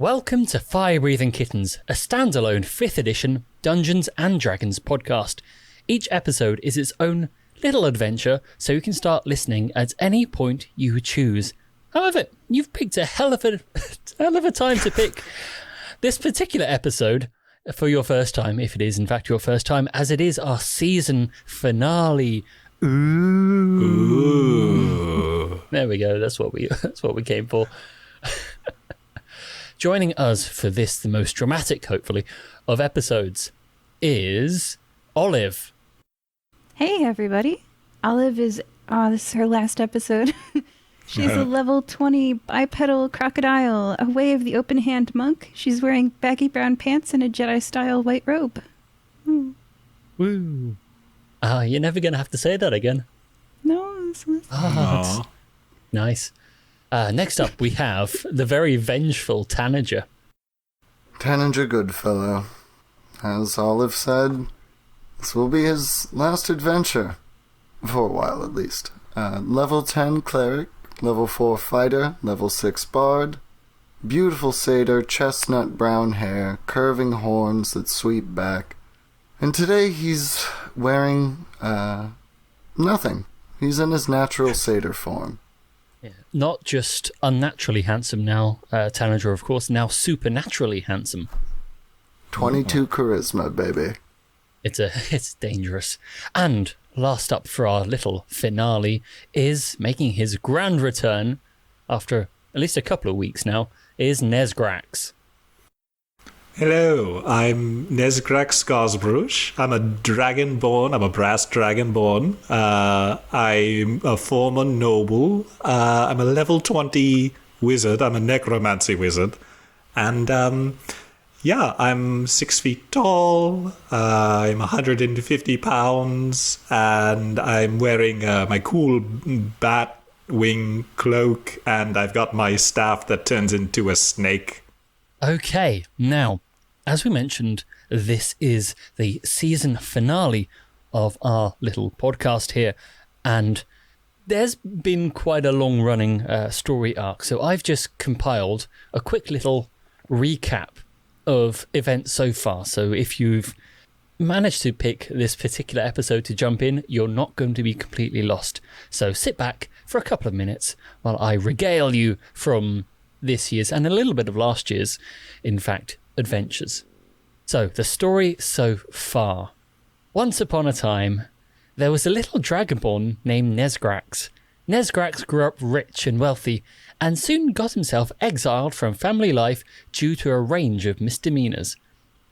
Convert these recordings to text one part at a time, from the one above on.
Welcome to Fire-Breathing Kittens, a standalone 5th edition Dungeons & Dragons podcast. Each episode is its own little adventure, so you can start listening at any point you choose. However, you've picked a hell of a time to pick this particular episode for your first time, if it is in fact your first time, as it is our season finale. Ooh. There we go. That's what we came for. Joining us for this, the most dramatic, hopefully, of episodes, is Olive. Hey, everybody. Olive is, this is her last episode. She's a level 20 bipedal crocodile, a way of the open hand monk. She's wearing baggy brown pants and a Jedi-style white robe. Woo. You're never going to have to say that again. No. Nice. Next up, we have the very vengeful Tanager. Tanager Goodfellow. As Olive said, this will be his last adventure. For a while, at least. Level 10 Cleric, Level 4 Fighter, Level 6 Bard, beautiful satyr, chestnut brown hair, curving horns that sweep back. And today he's wearing, nothing. He's in his natural satyr form. Yeah. Not just unnaturally handsome now, Tanager, of course, now supernaturally handsome. 22 charisma, baby. It's dangerous. And last up for our little finale is making his grand return after at least a couple of weeks now, is Nezgrax. Hello, I'm Nezgrax Skarsbruch. I'm a dragonborn. I'm a brass dragonborn. I'm a former noble. I'm a level 20 wizard. I'm a necromancy wizard. And, I'm 6 feet tall. I'm 150 pounds. And I'm wearing my cool bat wing cloak. And I've got my staff that turns into a snake. Okay, now, as we mentioned, this is the season finale of our little podcast here, and there's been quite a long-running story arc, so I've just compiled a quick little recap of events so far. So if you've managed to pick this particular episode to jump in, you're not going to be completely lost. So sit back for a couple of minutes while I regale you from this year's and a little bit of last year's, in fact, adventures. So, the story so far. Once upon a time, there was a little dragonborn named Nezgrax. Nezgrax grew up rich and wealthy, and soon got himself exiled from family life due to a range of misdemeanors.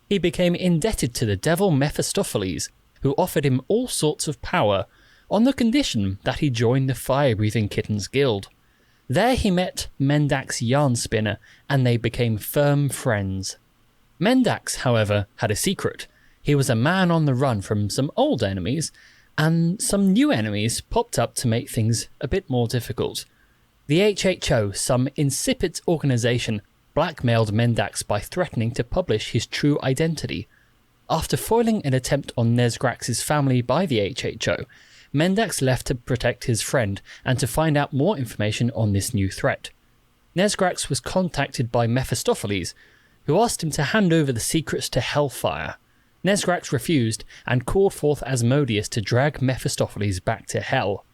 He became indebted to the devil Mephistopheles, who offered him all sorts of power, on the condition that he joined the Fire-Breathing Kittens Guild. There he met Mendax Yarnspinner, and they became firm friends. Mendax, however, had a secret. He was a man on the run from some old enemies, and some new enemies popped up to make things a bit more difficult. The HHO, some insipid organisation, blackmailed Mendax by threatening to publish his true identity. After foiling an attempt on Nezgrax's family by the HHO, Mendax left to protect his friend and to find out more information on this new threat. Nezgrax was contacted by Mephistopheles, who asked him to hand over the secrets to Hellfire. Nezgrax refused and called forth Asmodeus to drag Mephistopheles back to Hell.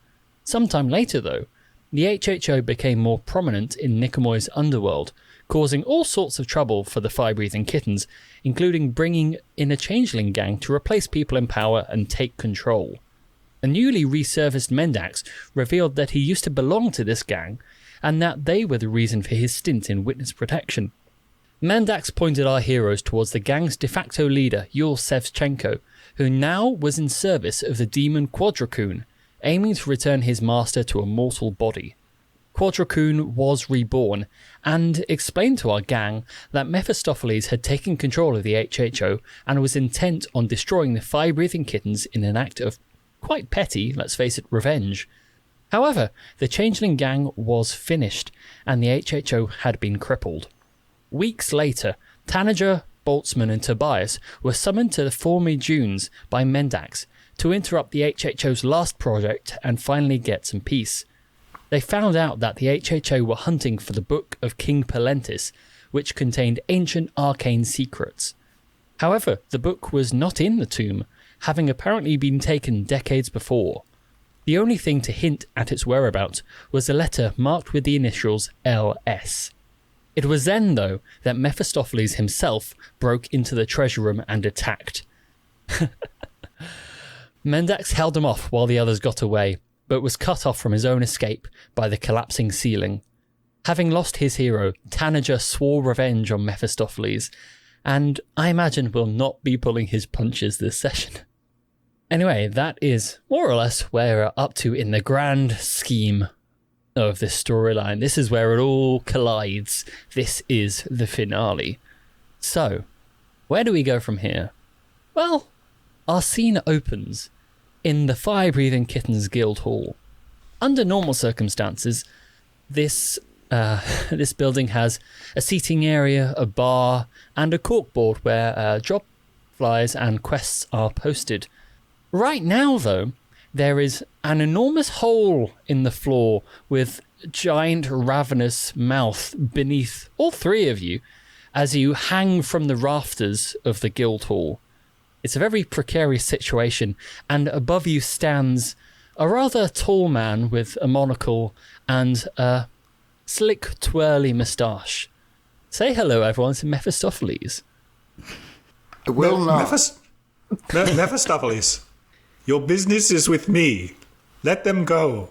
Sometime later, though, the HHO became more prominent in Nikomoy's underworld, causing all sorts of trouble for the Fire-Breathing Kittens, including bringing in a changeling gang to replace people in power and take control. A newly resurfaced Mendax revealed that he used to belong to this gang, and that they were the reason for his stint in witness protection. Mendax pointed our heroes towards the gang's de facto leader, Yul Sevchenko, who now was in service of the demon Quadracoon, aiming to return his master to a mortal body. Quadracoon was reborn, and explained to our gang that Mephistopheles had taken control of the HHO and was intent on destroying the Fire-Breathing Kittens in an act of quite petty, let's face it, revenge. However, the Changeling gang was finished, and the HHO had been crippled. Weeks later, Tanager, Boltzmann and Tobias were summoned to the Formy Dunes by Mendax to interrupt the HHO's last project and finally get some peace. They found out that the HHO were hunting for the Book of King Palentis, which contained ancient arcane secrets. However, the book was not in the tomb, having apparently been taken decades before. The only thing to hint at its whereabouts was a letter marked with the initials LS. It was then, though, that Mephistopheles himself broke into the treasure room and attacked. Mendax held him off while the others got away, but was cut off from his own escape by the collapsing ceiling. Having lost his hero, Tanager swore revenge on Mephistopheles, and I imagine will not be pulling his punches this session. Anyway, that is more or less where we're up to in the grand scheme of this storyline. This is where it all collides. This is the finale. So, where do we go from here? Well, our scene opens in the Fire-Breathing Kittens Guild Hall. Under normal circumstances, this building has a seating area, a bar, and a corkboard where job flyers and quests are posted. Right now, though, there is an enormous hole in the floor with a giant ravenous mouth beneath all three of you as you hang from the rafters of the guild hall. It's a very precarious situation, and above you stands a rather tall man with a monocle and a slick, twirly moustache. Say hello, everyone, to Mephistopheles. I will not. Mephistopheles, your business is with me. Let them go.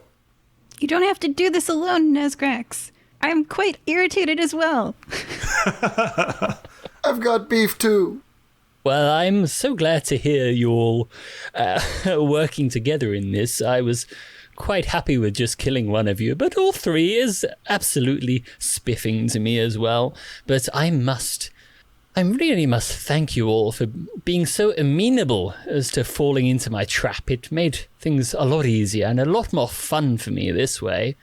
You don't have to do this alone, Nesgrax. I'm quite irritated as well. I've got beef too. Well, I'm so glad to hear you all working together in this. I was quite happy with just killing one of you, but all three is absolutely spiffing to me as well. But I really must thank you all for being so amenable as to falling into my trap. It made things a lot easier and a lot more fun for me this way.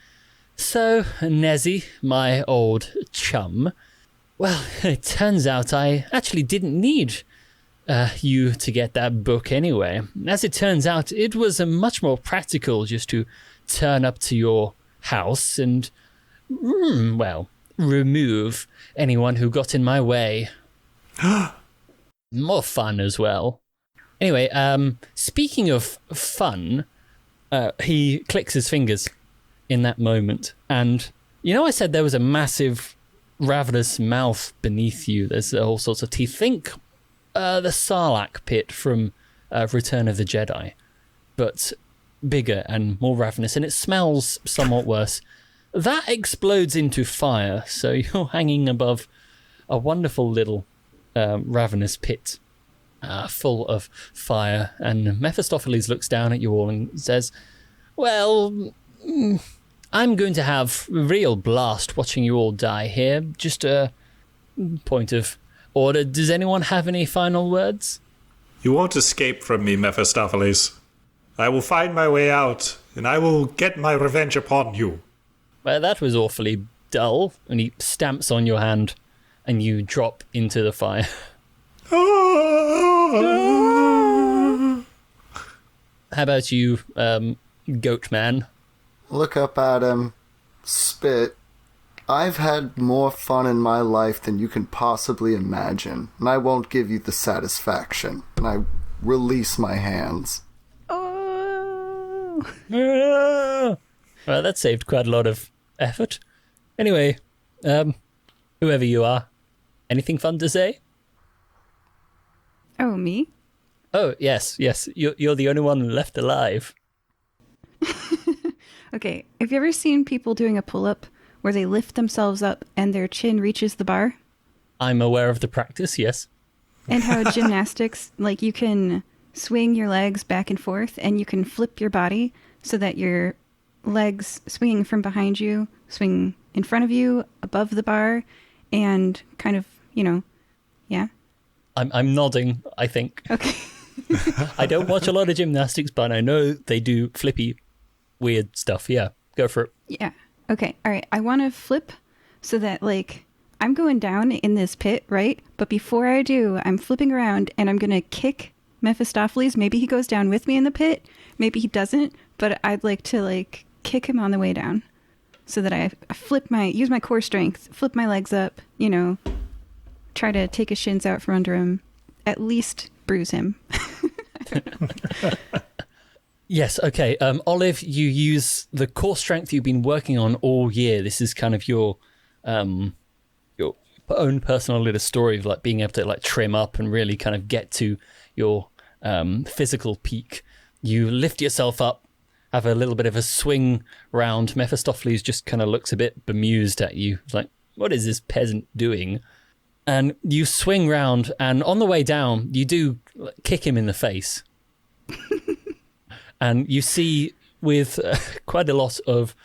So, Nezzy, my old chum, well, it turns out I actually didn't need you to get that book anyway. As it turns out, it was much more practical just to turn up to your house and, remove anyone who got in my way. More fun as well. Anyway, speaking of fun, he clicks his fingers in that moment. And, I said there was a massive ravenous mouth beneath you. There's all sorts of teeth. Think the Sarlacc pit from Return of the Jedi, but bigger and more ravenous, and it smells somewhat worse. That explodes into fire, so you're hanging above a wonderful little ravenous pit full of fire, and Mephistopheles looks down at you all and says, well, I'm going to have a real blast watching you all die here. Just a point of order. Does anyone have any final words? You won't escape from me, Mephistopheles. I will find my way out, and I will get my revenge upon you. Well, that was awfully dull. And he stamps on your hand, and you drop into the fire. How about you, goat man? Look up at him, spit. I've had more fun in my life than you can possibly imagine, and I won't give you the satisfaction. And I release my hands. Oh. Well, that saved quite a lot of effort. Anyway, whoever you are, anything fun to say? Oh, me? Oh, yes. You're the only one left alive. Okay, have you ever seen people doing a pull-up where they lift themselves up and their chin reaches the bar? I'm aware of the practice, yes. And how gymnastics, like you can swing your legs back and forth and you can flip your body so that your legs swinging from behind you, swing in front of you, above the bar, and kind of, yeah? I'm nodding, I think. Okay. I don't watch a lot of gymnastics, but I know they do flippy, weird stuff. Yeah, go for it. Yeah. Okay. All right. I want to flip so that, I'm going down in this pit, right? But before I do, I'm flipping around and I'm going to kick Mephistopheles. Maybe he goes down with me in the pit. Maybe he doesn't, but I'd like to, kick him on the way down. so that I use my core strength, flip my legs up, try to take his shins out from under him, at least bruise him. Yes, okay. Olive, you use the core strength you've been working on all year. This is kind of your own personal little story of like being able to like trim up and really kind of get to your physical peak. You lift yourself up, have a little bit of a swing round. Mephistopheles just kind of looks a bit bemused at you. Like, what is this peasant doing? And you swing round, and on the way down, you do kick him in the face. And you see, with quite a lot of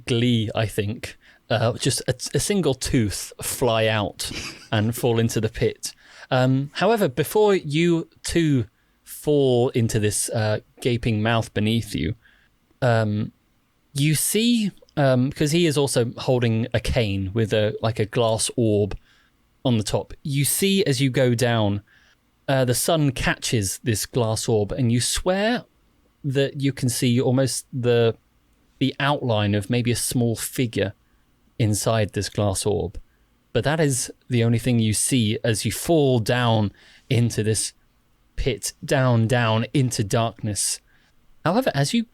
glee, I think, just a single tooth fly out and fall into the pit. However, before you two fall into this gaping mouth beneath you, you see, because he is also holding a cane with a glass orb on the top, you see as you go down, the sun catches this glass orb, and you swear that you can see almost the outline of maybe a small figure inside this glass orb. But that is the only thing you see as you fall down into this pit, down into darkness. However, as you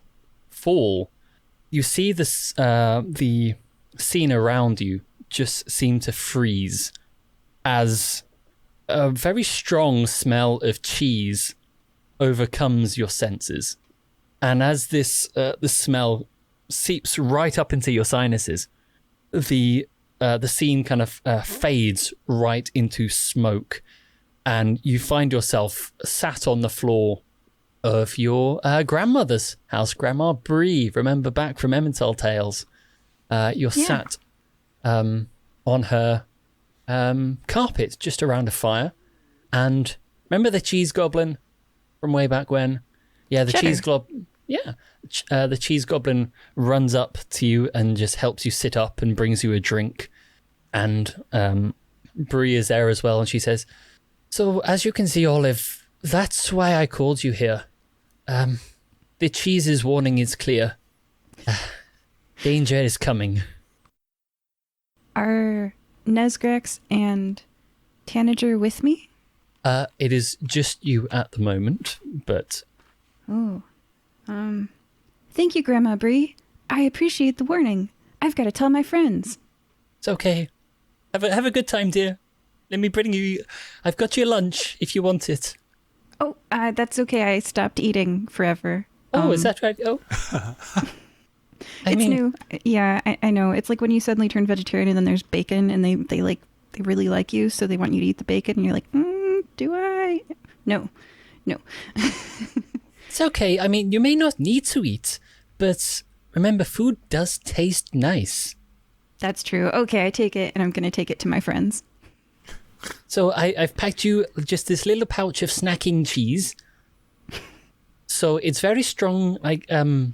fall, you see this, the scene around you just seem to freeze as a very strong smell of cheese overcomes your senses. And as this the smell seeps right up into your sinuses, the scene kind of fades right into smoke, and you find yourself sat on the floor of your grandmother's house, Grandma Bree. Remember back from Emmental Tales? You're sat on her carpet just around a fire. And remember the cheese goblin from way back when? Yeah, the cheese goblin. Yeah, the cheese goblin runs up to you and just helps you sit up and brings you a drink. And Bree is there as well, and she says, "So as you can see, Olive, that's why I called you here. The cheese's warning is clear. Danger is coming." Are Nesgrax and Tanager with me? It is just you at the moment, but... Oh. Thank you, Grandma Bree. I appreciate the warning. I've got to tell my friends. It's okay. Have a good time, dear. Let me bring you... I've got your lunch, if you want it. Oh, that's okay. I stopped eating forever. Oh, is that right? Oh. It's new. Yeah, I know. It's like when you suddenly turn vegetarian and then there's bacon and they really like you, so they want you to eat the bacon and you're like, do I? No. It's okay. I mean, you may not need to eat, but remember, food does taste nice. That's true. Okay, I take it, and I'm going to take it to my friends. So I've packed you just this little pouch of snacking cheese. So it's very strong,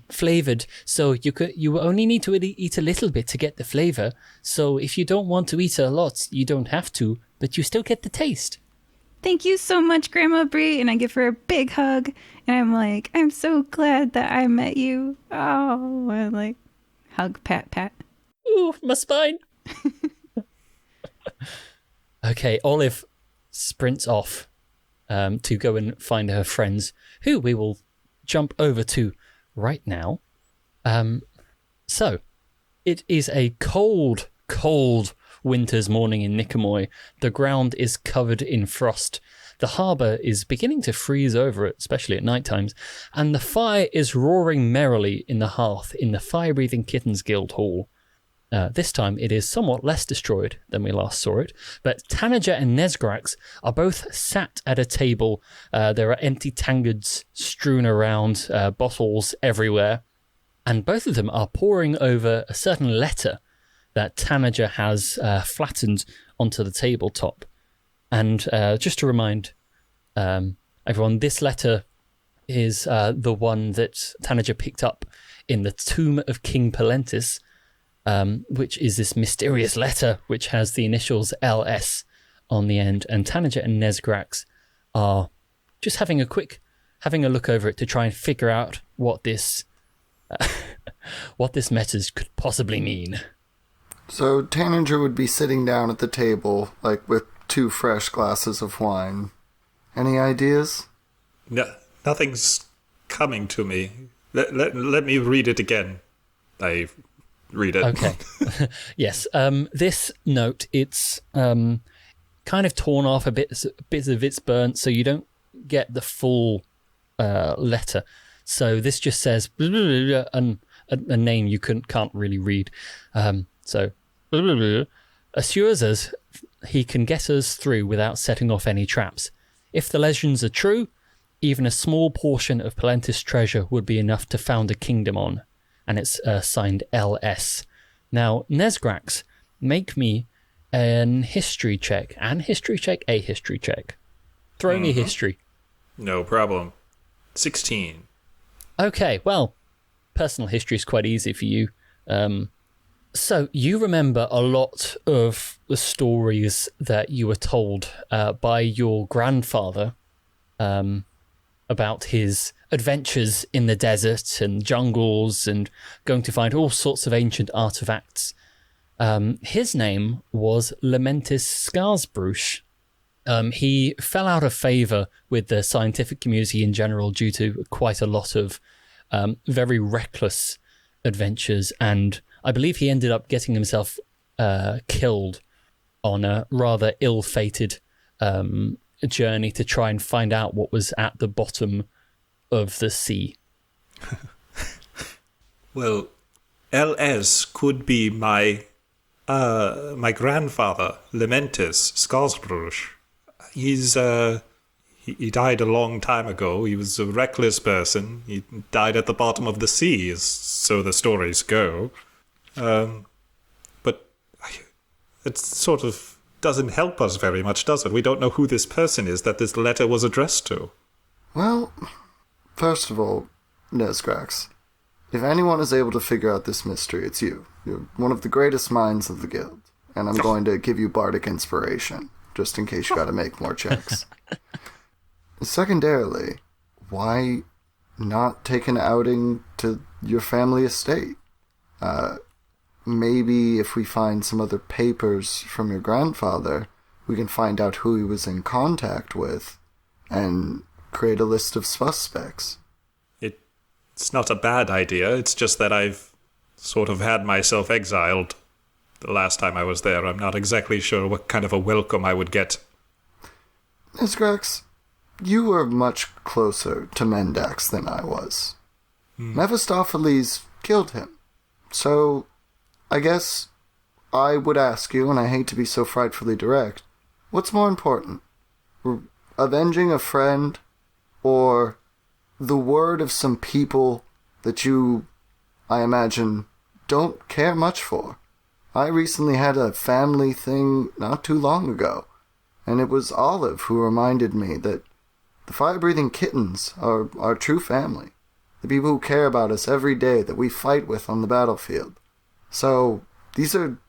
flavored. So you only need to eat a little bit to get the flavor. So if you don't want to eat a lot, you don't have to, but you still get the taste. Thank you so much, Grandma Bree. And I give her a big hug. And I'm like, I'm so glad that I met you. Oh, I like hug, pat. Ooh, my spine. Okay, Olive sprints off to go and find her friends, who we will jump over to right now. So, it is a cold winter's morning in Nicomoy. The ground is covered in frost. The harbour is beginning to freeze over, especially at night times, and the fire is roaring merrily in the hearth in the Fire-Breathing Kittens Guild Hall. This time it is somewhat less destroyed than we last saw it, but Tanager and Nesgrax are both sat at a table. There are empty tankards strewn around, bottles everywhere, and both of them are poring over a certain letter that Tanager has flattened onto the tabletop. And just to remind everyone, this letter is the one that Tanager picked up in the tomb of King Palentis, which is this mysterious letter which has the initials LS on the end. And Tanager and Nesgrax are just having a look over it to try and figure out what this what this message could possibly mean. So Tanager would be sitting down at the table, like with 2 fresh glasses of wine. Any ideas? No, nothing's coming to me. Let me read it again. I read it. Okay. Yes. This note, it's kind of torn off a bit of it's burnt, so you don't get the full letter. So this just says a name you can't really read. So assures us he can get us through without setting off any traps. If the legends are true, even a small portion of Palentis treasure would be enough to found a kingdom on. And it's signed LS. Now, Nesgrax, make me a history check. Throw me history. No problem. 16. Okay, well, personal history is quite easy for you. So you remember a lot of the stories that you were told by your grandfather about his adventures in the desert and jungles and going to find all sorts of ancient artifacts. His name was Lamentis Scarsbrush. He fell out of favour with the scientific community in general due to quite a lot of very reckless adventures, and I believe he ended up getting himself killed on a rather ill-fated journey to try and find out what was at the bottom of the sea. Well, LS could be my grandfather, Lamentis Scarsbrush. He died a long time ago. He was a reckless person. He died at the bottom of the sea, so the stories go. But it sort of doesn't help us very much, does it? We don't know who this person is that this letter was addressed to. Well, first of all, Nesgrax, if anyone is able to figure out this mystery, it's you. You're one of the greatest minds of the guild, and I'm going to give you bardic inspiration, just in case you gotta make more checks. Secondarily, why not take an outing to your family estate? Maybe if we find some other papers from your grandfather, we can find out who he was in contact with and create a list of suspects. It's not a bad idea. It's just that I've sort of had myself exiled the last time I was there. I'm not exactly sure what kind of a welcome I would get. Nesgrax, you were much closer to Mendax than I was. Mephistopheles killed him. So, I guess I would ask you, and I hate to be so frightfully direct, what's more important? Avenging a friend, or the word of some people that you, I imagine, don't care much for? I recently had a family thing not too long ago, and it was Olive who reminded me that the fire-breathing kittens are our true family, the people who care about us every day that we fight with on the battlefield. So, these are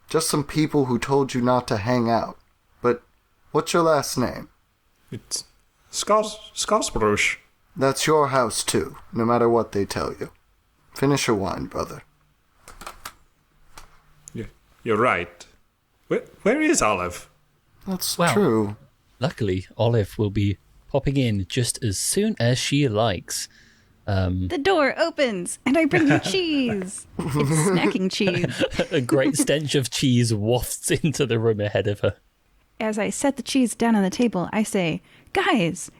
just some people who told you not to hang out. But what's your last name? It's Scarsbrush. That's your house, too, no matter what they tell you. Finish your wine, brother. You're right. Where is Olive? That's Well, true. Luckily, Olive will be popping in just as soon as she likes. The door opens, and I bring you cheese. It's snacking cheese. A great stench of cheese wafts into the room ahead of her. As I set the cheese down on the table, I say, Guys!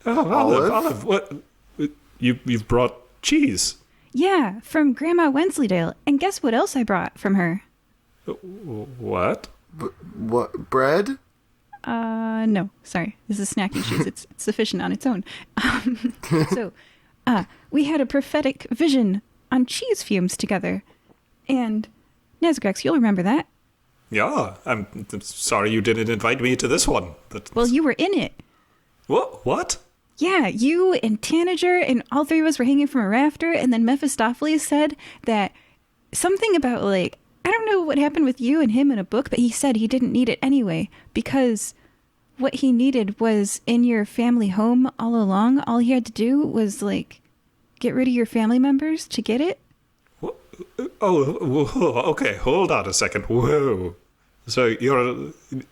Oh, Olive, what? You've brought cheese. Yeah, from Grandma Wensleydale. And guess what else I brought from her? What? What? Bread? No, sorry. This is snacking cheese. It's sufficient on its own. So, we had a prophetic vision on cheese fumes together. And, Nesgrax, you'll remember that. Yeah, I'm sorry you didn't invite me to this one. Well, you were in it. What? Yeah, you and Tanager and all three of us were hanging from a rafter, and then Mephistopheles said that something about, like, I don't know what happened with you and him in a book, but he said he didn't need it anyway, because what he needed was in your family home all along. All he had to do was, like, get rid of your family members to get it? Oh, okay. Hold on a second. Whoa. So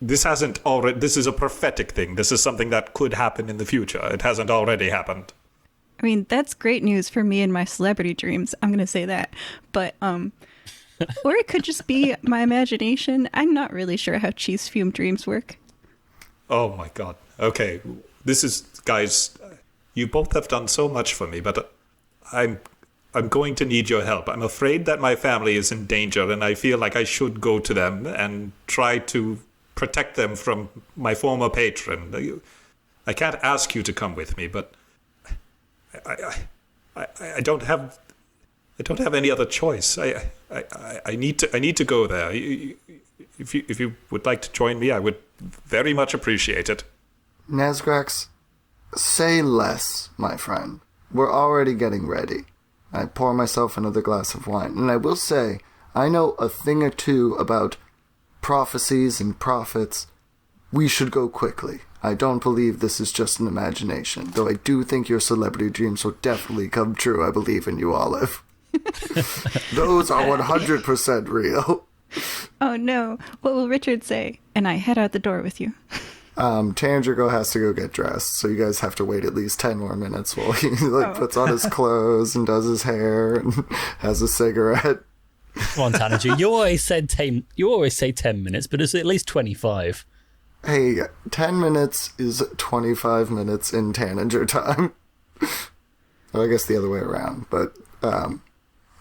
this is a prophetic thing. This is something that could happen in the future. It hasn't already happened. I mean, that's great news for me and my celebrity dreams. I'm going to say that. But, or it could just be my imagination. I'm not really sure how cheese fume dreams work. Oh my God. Okay. Guys, you both have done so much for me, but I'm going to need your help. I'm afraid that my family is in danger, and I feel like I should go to them and try to protect them from my former patron. I can't ask you to come with me, but I don't have any other choice. I need to go there. If you would like to join me, I would very much appreciate it. Nezgrax, say less, my friend. We're already getting ready. I pour myself another glass of wine, and I will say, I know a thing or two about prophecies and prophets. We should go quickly. I don't believe this is just an imagination, though I do think your celebrity dreams will definitely come true. I believe in you, Olive. Those are 100% real. Oh no, what will Richard say? And I head out the door with you. Tanager has to go get dressed, so you guys have to wait at least 10 more minutes while he puts on his clothes and does his hair and has a cigarette. Come on, Tanager. You always say 10 minutes, but it's at least 25. Hey, 10 minutes is 25 minutes in Tanager time. Well, I guess the other way around, but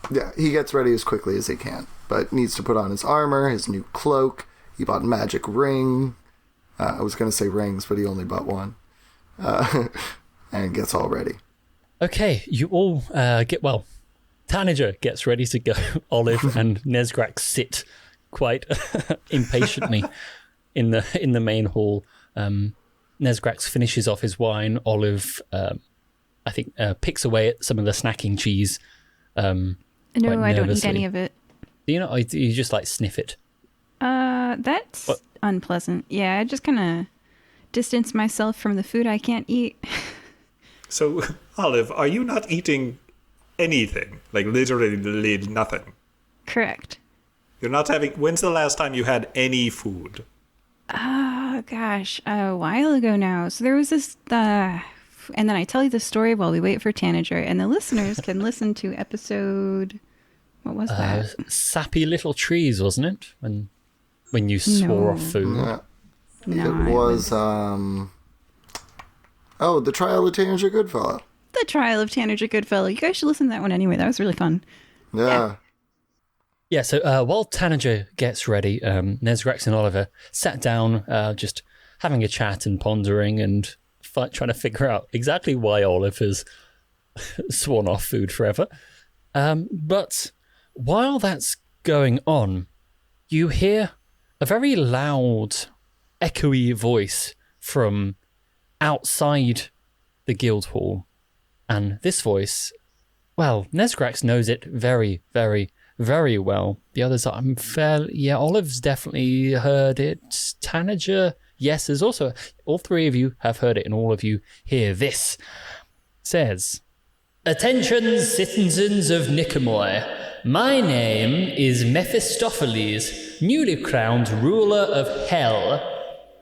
yeah, he gets ready as quickly as he can, but needs to put on his armor, his new cloak. He bought a magic ring. I was going to say rings, but he only bought one. And gets all ready. Okay, you all Tanager gets ready to go. Olive and Nezgrax sit quite impatiently in the main hall. Nezgrax finishes off his wine. Olive, I think, picks away at some of the snacking cheese. No, I don't eat any of it. Do you know? You just sniff it. That's unpleasant. Yeah, I just kind of distance myself from the food I can't eat. So, Olive, are you not eating anything? Literally nothing? Correct. You're not having... When's the last time you had any food? Oh, gosh. A while ago now. So there was this... and then I tell you the story while we wait for Tanager, and the listeners can listen to episode... What was that? Sappy Little Trees, wasn't it? When you swore off food. Yeah. No, It was, the Trial of Tanager Goodfellow. The Trial of Tanager Goodfellow. You guys should listen to that one anyway. That was really fun. Yeah. Yeah, so while Tanager gets ready, Nezgrax and Oliver sat down, just having a chat and pondering and trying to figure out exactly why Olive has sworn off food forever. But while that's going on, you hear a very loud, echoey voice from outside the guild hall. And this voice, well, Nezgrax knows it very, very, very well. The others are Olive's definitely heard it. Tanager, yes, there's also, all three of you have heard it, and all of you hear this. It says, "Attention, citizens of Nicomoy. My name is Mephistopheles, newly crowned ruler of Hell.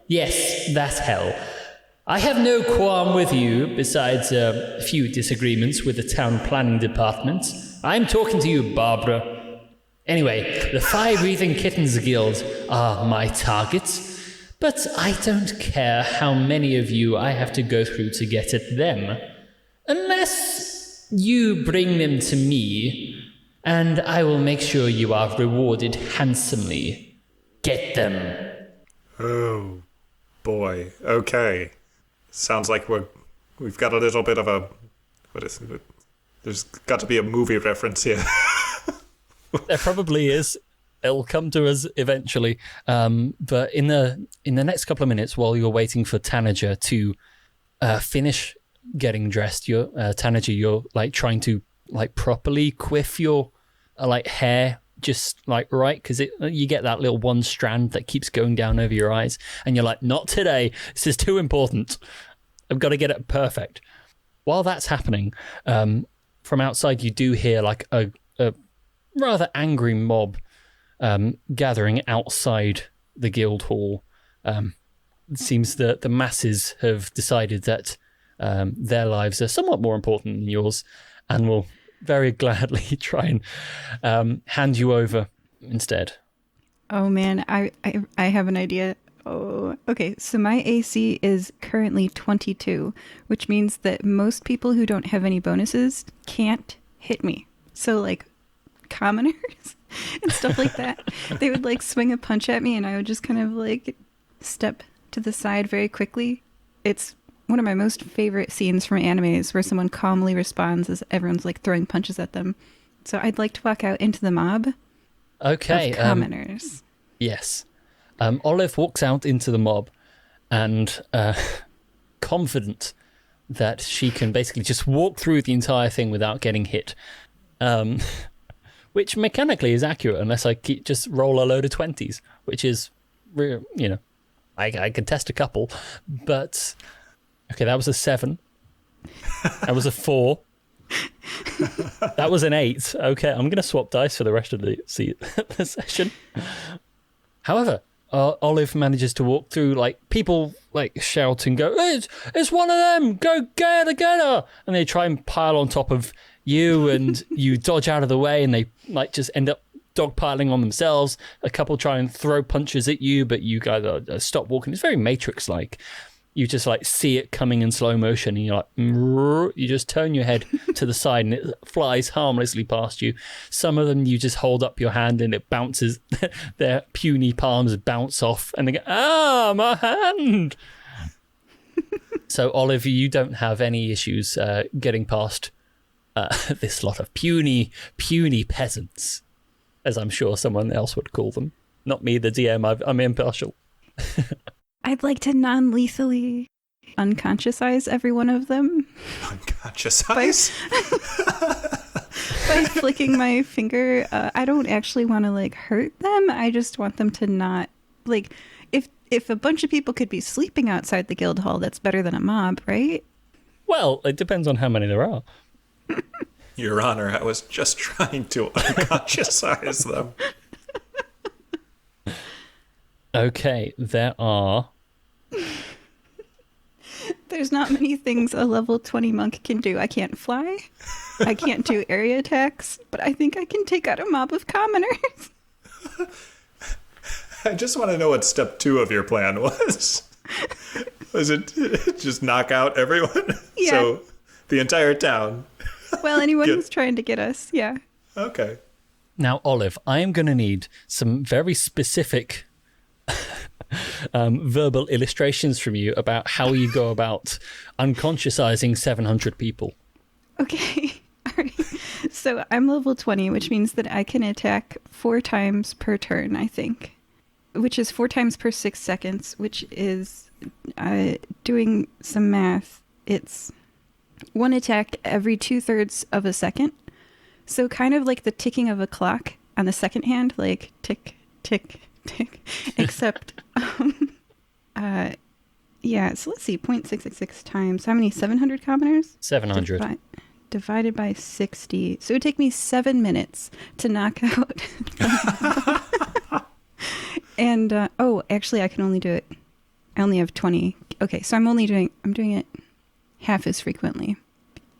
Yes, that's Hell. I have no qualm with you, besides a few disagreements with the town planning department. I'm talking to you, Barbara. Anyway, the Fire Breathing Kittens Guild are my targets, but I don't care how many of you I have to go through to get at them. Unless you bring them to me, and I will make sure you are rewarded handsomely. Get them." Oh, boy. Okay. Sounds like we've got a little bit of a... What is it? There's got to be a movie reference here. There probably is. It'll come to us eventually. But in the next couple of minutes, while you're waiting for Tanager to finish getting dressed, Tanager, you're trying to properly quiff your hair just right, because you get that little one strand that keeps going down over your eyes, and you're like, not today. This is too important. I've got to get it perfect. While that's happening, from outside, you do hear like a rather angry mob gathering outside the guild hall. It seems that the masses have decided that their lives are somewhat more important than yours, and will very gladly try and hand you over instead. Oh man, I have an idea. Oh, okay. So my AC is currently 22, which means that most people who don't have any bonuses can't hit me. So like commoners and stuff like that, they would like swing a punch at me and I would just kind of like step to the side very quickly. It's one of my most favorite scenes from animes where someone calmly responds as everyone's like throwing punches at them. So I'd like to walk out into the mob Okay. of commoners. Yes. Olive walks out into the mob and confident that she can basically just walk through the entire thing without getting hit. Which mechanically is accurate unless I just roll a load of 20s, which is, I could test a couple. But, okay, that was a 7. That was a 4. That was an 8. Okay, I'm going to swap dice for the rest of the session. However, Olive manages to walk through, like, people, like, shout and go, it's one of them! Go get her! And they try and pile on top of you, and you dodge out of the way, and they, like, just end up dogpiling on themselves. A couple try and throw punches at you, but you guys stop walking. It's very Matrix-like. You just, like, see it coming in slow motion, and you're like, you just turn your head to the side, and it flies harmlessly past you. Some of them, you just hold up your hand, and it bounces. Their puny palms bounce off, and they go, my hand! So, Olive, you don't have any issues getting past this lot of puny peasants, as I'm sure someone else would call them. Not me, the DM. I'm impartial. I'd like to non-lethally unconsciousize every one of them. Unconsciousize? By flicking my finger. I don't actually want to, like, hurt them. I just want them to not, like, if a bunch of people could be sleeping outside the guild hall, that's better than a mob, right? Well, it depends on how many there are. Your Honor, I was just trying to unconsciousize them. Okay, there are... There's not many things a level 20 monk can do. I can't fly. I can't do area attacks, but I think I can take out a mob of commoners. I just want to know what step 2 of your plan was. Was it just knock out everyone? Yeah. So the entire town. Well, anyone who's trying to get us, yeah. Okay. Now, Olive, I am going to need some very specific verbal illustrations from you about how you go about unconsciousizing 700 people. Okay. All right. So I'm level 20, which means that I can attack 4 times per turn, I think. Which is 4 times per 6 seconds, which is, doing some math, it's 1 attack every 2/3 of a second. So kind of like the ticking of a clock on the second hand, like tick, tick, tick, except, yeah, so let's see, 0.666 times, how many, 700 commoners? 700. Divided by 60. So it would take me 7 minutes to knock out. And, actually I can only do it, I only have 20. Okay, so I'm doing it half as frequently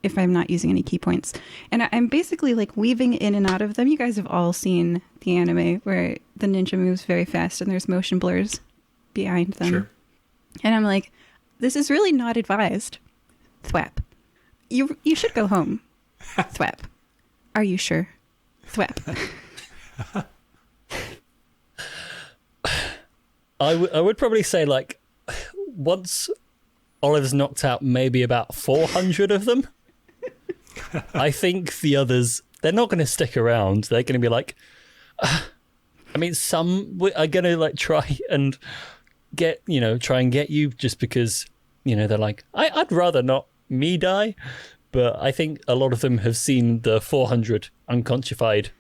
if I'm not using any key points. And I'm basically like weaving in and out of them. You guys have all seen the anime where the ninja moves very fast and there's motion blurs behind them. Sure. And I'm like, this is really not advised. Thwap. You should go home. Thwap. Are you sure? Thwap. I would probably say, like, once Olive's knocked out maybe about 400 of them, I think the others, they're not going to stick around. They're going to be like, I mean, some are going to, like, try and get you just because, they're like, I'd rather not me die. But I think a lot of them have seen the 400 unconscified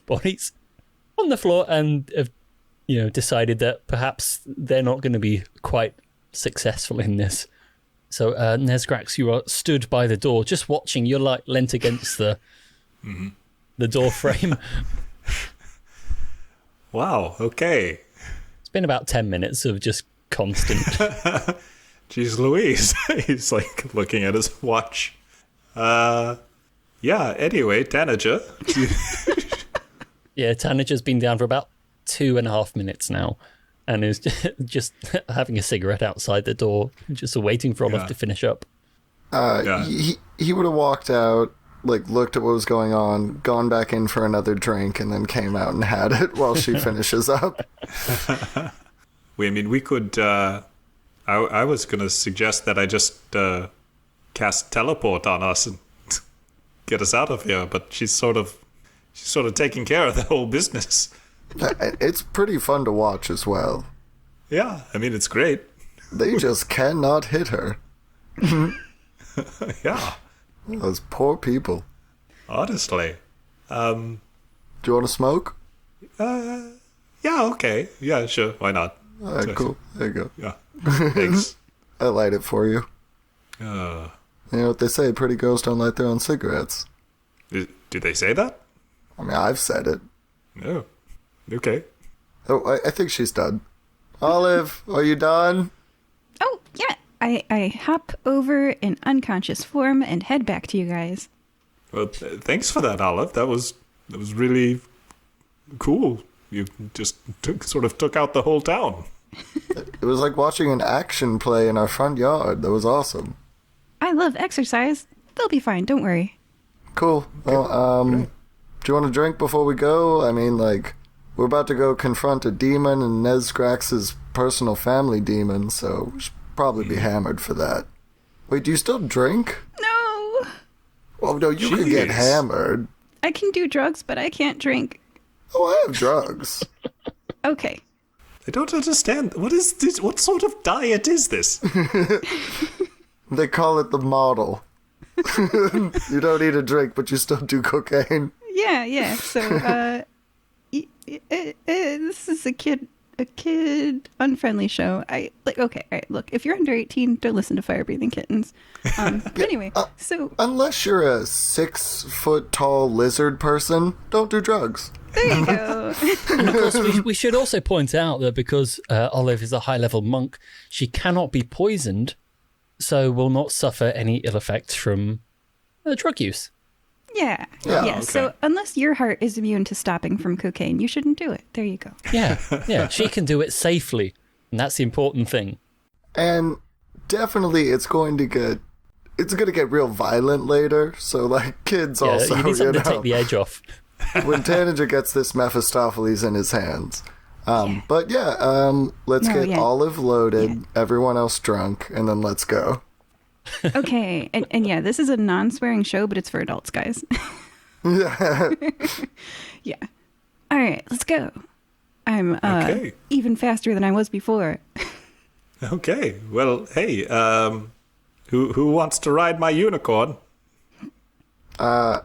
bodies on the floor and have, decided that perhaps they're not going to be quite successful in this. So, Nesgrax, you are stood by the door, just watching. You're like leant against the door frame. Wow, okay. It's been about 10 minutes of just constant. Jeez Louise. He's like looking at his watch. Yeah, anyway, Tanager. Yeah, Tanager's been down for about 2.5 minutes now and is just having a cigarette outside the door, just waiting for Olaf to finish up. He would have walked out, like looked at what was going on, gone back in for another drink, and then came out and had it while she finishes up. We could... I was going to suggest that I just cast teleport on us and get us out of here, but she's sort of taking care of the whole business. It's pretty fun to watch as well. Yeah, it's great. They just cannot hit her. Yeah. Those poor people. Honestly. Do you want to smoke? Yeah, okay. Yeah, sure. Why not? All right, cool. There you go. Yeah. Thanks. I light it for you. You know what they say, pretty girls don't light their own cigarettes. Do they say that? I've said it. No. Okay. Oh, I think she's done. Olive, are you done? Oh, yeah. I hop over in unconscious form and head back to you guys. Well, thanks for that, Olive. That was really cool. You just took out the whole town. It was like watching an action play in our front yard. That was awesome. I love exercise. They'll be fine. Don't worry. Cool. Well, do you want a drink before we go? We're about to go confront a demon and Nesgrax's personal family demon, so we should probably be hammered for that. Wait, do you still drink? No. Well, no, you can get hammered. I can do drugs, but I can't drink. Oh, I have drugs. Okay. I don't understand. What is this? What sort of diet is this? They call it the model. You don't eat a drink, but you still do cocaine. Yeah. So, this is a kid unfriendly show. Okay, all right, look, if you're under 18, don't listen to Fire Breathing Kittens. But anyway, so... Unless you're a 6-foot-tall lizard person, don't do drugs. There you go. And of course, we should also point out that because Olive is a high-level monk, she cannot be poisoned, so will not suffer any ill effects from drug use. Yeah. Okay. So unless your heart is immune to stopping from cocaine, you shouldn't do it. There you go. Yeah, she can do it safely, and that's the important thing. And definitely it's going to get real violent later, so kids also, you need something to take the edge off. When Tanager gets this Mephistopheles in his hands. But let's get Olive loaded, everyone else drunk, and then let's go. Okay, and yeah, this is a non-swearing show, but it's for adults, guys. Yeah. Yeah. All right, let's go. I'm Okay. even faster than I was before. Okay. Well, hey, who wants to ride my unicorn? I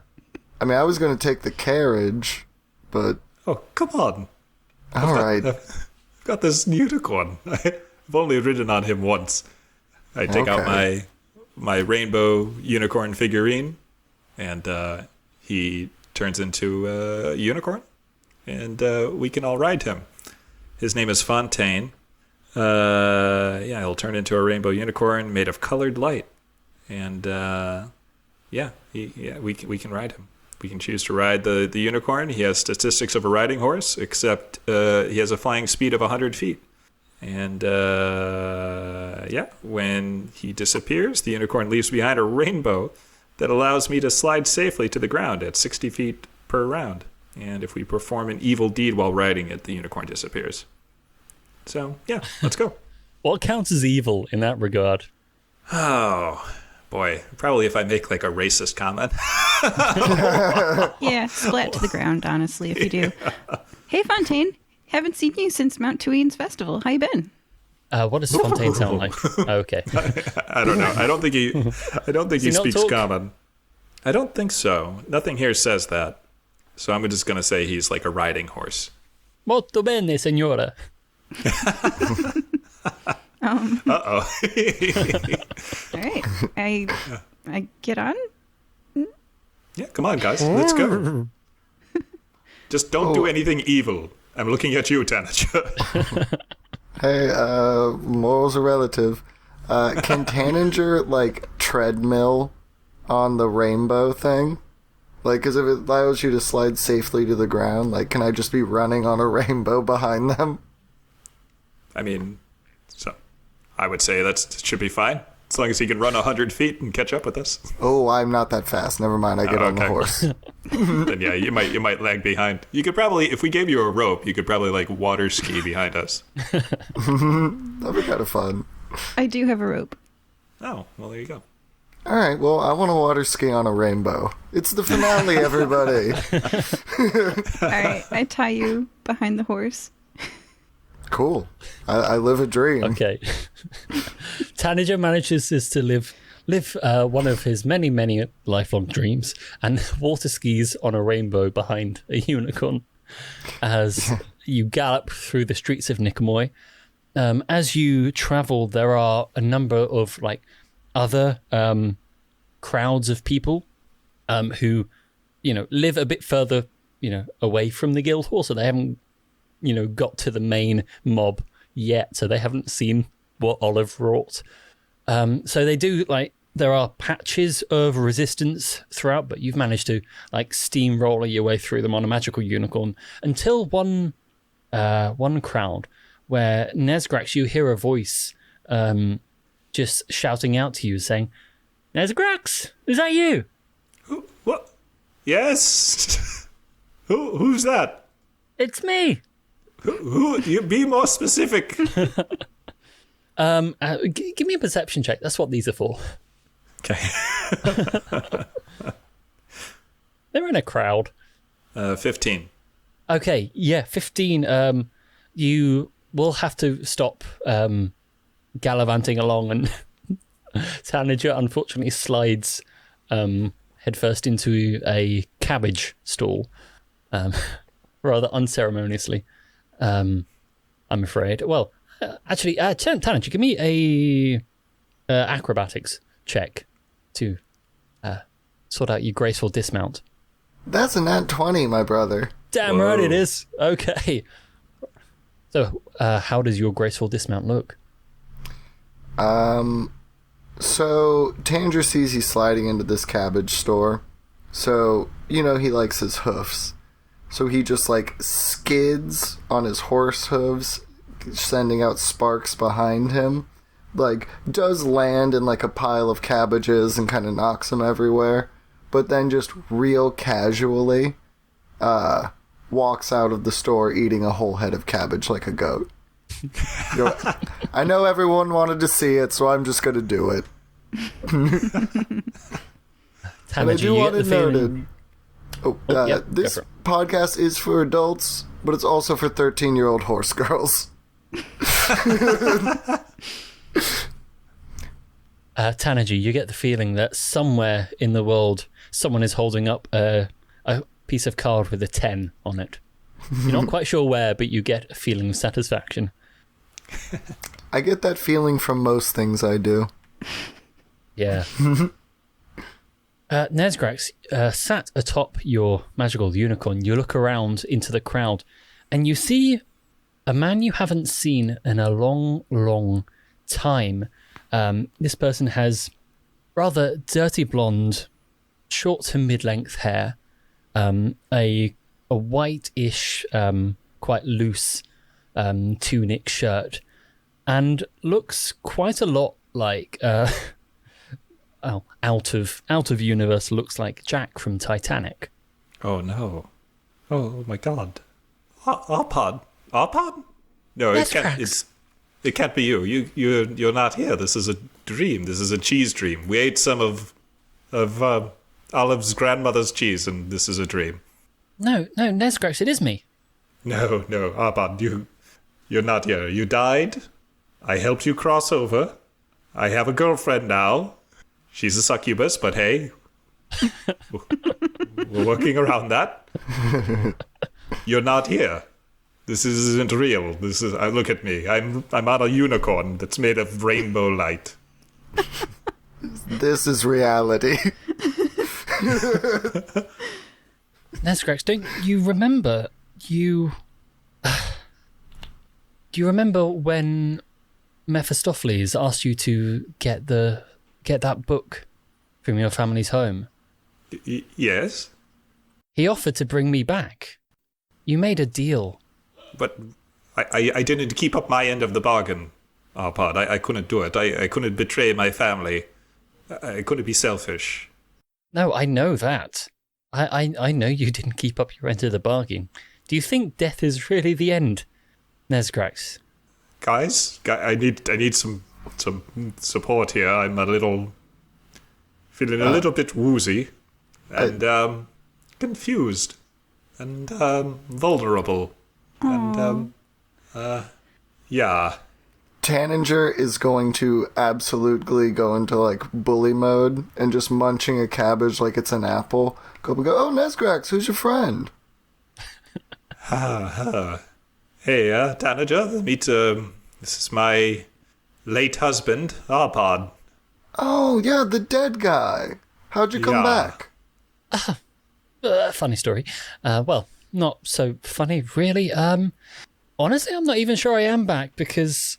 was going to take the carriage, but... Oh, come on. All right. I've got this unicorn. I've only ridden on him once. I take out my rainbow unicorn figurine, and he turns into a unicorn, and we can all ride him. His name is Fontaine. He'll turn into a rainbow unicorn made of colored light, and we can ride him. We can choose to ride the unicorn. He has statistics of a riding horse, except he has a flying speed of 100 feet. And, when he disappears, the unicorn leaves behind a rainbow that allows me to slide safely to the ground at 60 feet per round. And if we perform an evil deed while riding it, the unicorn disappears. So, yeah, let's go. What counts as evil in that regard? Oh, boy. Probably if I make, a racist comment. Yeah, splat to the ground, honestly, if you do. Hey, Fontaine. Haven't seen you since Mount Tuine's festival. How you been? What does Fontaine sound like? Okay. I don't know. I don't think he speaks talk? common. I don't think so. Nothing here says that. So I'm just going to say he's like a riding horse. Molto bene, signora. Uh-oh. All on? Yeah, come on, guys. Let's go. Just don't do anything evil. I'm looking at you, Tanager. Hey, morals are relative. Can Tanager, like, treadmill on the rainbow thing? Like, because if it allows you to slide safely to the ground, like, can I just be running on a rainbow behind them? I mean, so I would say that should be fine. As long as he can run 100 feet and catch up with us. Oh, I'm not that fast. Never mind, I get on the horse. Then yeah, you might lag behind. You could probably, if we gave you a rope, you could probably like water ski behind us. That'd be kind of fun. I do have a rope. Oh, well, there you go. Alright, well, I want to water ski on a rainbow. It's the finale, everybody! Alright, I tie you behind the horse. Cool. I live a dream. Okay. Tanager manages to live one of his many lifelong dreams and water skis on a rainbow behind a unicorn as you gallop through the streets of Nicomoy. As you travel, there are a number of like other crowds of people who, live a bit further, away from the Guildhall, so they haven't, got to the main mob yet, so they haven't seen what Olive wrought. So they do, there are patches of resistance throughout, but you've managed to, steamroller your way through them on a magical unicorn until one crowd where, Nesgrax, you hear a voice just shouting out to you, saying, Nesgrax, is that you? What? Yes? Who's that? It's me. Who? You be more specific. Give me a perception check. That's what these are for. Okay. They're in a crowd. 15. Okay, yeah, 15. You will have to stop gallivanting along, and Tanager unfortunately slides headfirst into a cabbage stall, rather unceremoniously. I'm afraid. Well, actually, Tanager, give me a acrobatics check to sort out your graceful dismount. That's a nat 20, my brother. Damn Whoa. right it is. Okay. So, how does your graceful dismount look? So Tanager sees he's sliding into this cabbage store. So, he likes his hoofs. So he just, skids on his horse hooves, sending out sparks behind him. Does land in, a pile of cabbages and kind of knocks them everywhere. But then just real casually, walks out of the store eating a whole head of cabbage like a goat. I know everyone wanted to see it, so I'm just going to do it. And I do want to note it. This podcast is for adults, but it's also for 13-year-old horse girls. Tanager, you get the feeling that somewhere in the world, someone is holding up a piece of card with a 10 on it. You're not quite sure where, but you get a feeling of satisfaction. I get that feeling from most things I do. Yeah. Nesgrax, sat atop your magical unicorn, you look around into the crowd and you see a man you haven't seen in a long, long time. This person has rather dirty blonde, short to mid-length hair, a white-ish, quite loose tunic shirt, and looks quite a lot like out of universe, looks like Jack from Titanic. Oh no! Oh my God! Arpod? No, it can't be you. You're not here. This is a dream. This is a cheese dream. We ate some of Olive's grandmother's cheese, and this is a dream. No, Nesgrax, it is me. No, Arpod, you're not here. You died. I helped you cross over. I have a girlfriend now. She's a succubus, but hey, we're working around that. You're not here. This isn't real. Look at me. I'm on a unicorn that's made of rainbow light. This is reality. Nesgrax, don't you remember do you remember when Mephistopheles asked you to get that book from your family's home? Yes? He offered to bring me back. You made a deal. But I didn't keep up my end of the bargain, Arpad. I couldn't do it. I couldn't betray my family. I couldn't be selfish. No, I know that. I know you didn't keep up your end of the bargain. Do you think death is really the end, Nesgrax? Guys, I need some support here. I'm feeling a little bit woozy and confused and vulnerable. Aww. And yeah. Tanninger is going to absolutely go into like bully mode and just munching a cabbage like it's an apple. Go, oh, Nesgrax, who's your friend? Hey, Tanager, this is my late husband, Arpad. Oh, yeah, the dead guy. How'd you come back? Funny story. Well, not so funny, really. Honestly, I'm not even sure I am back because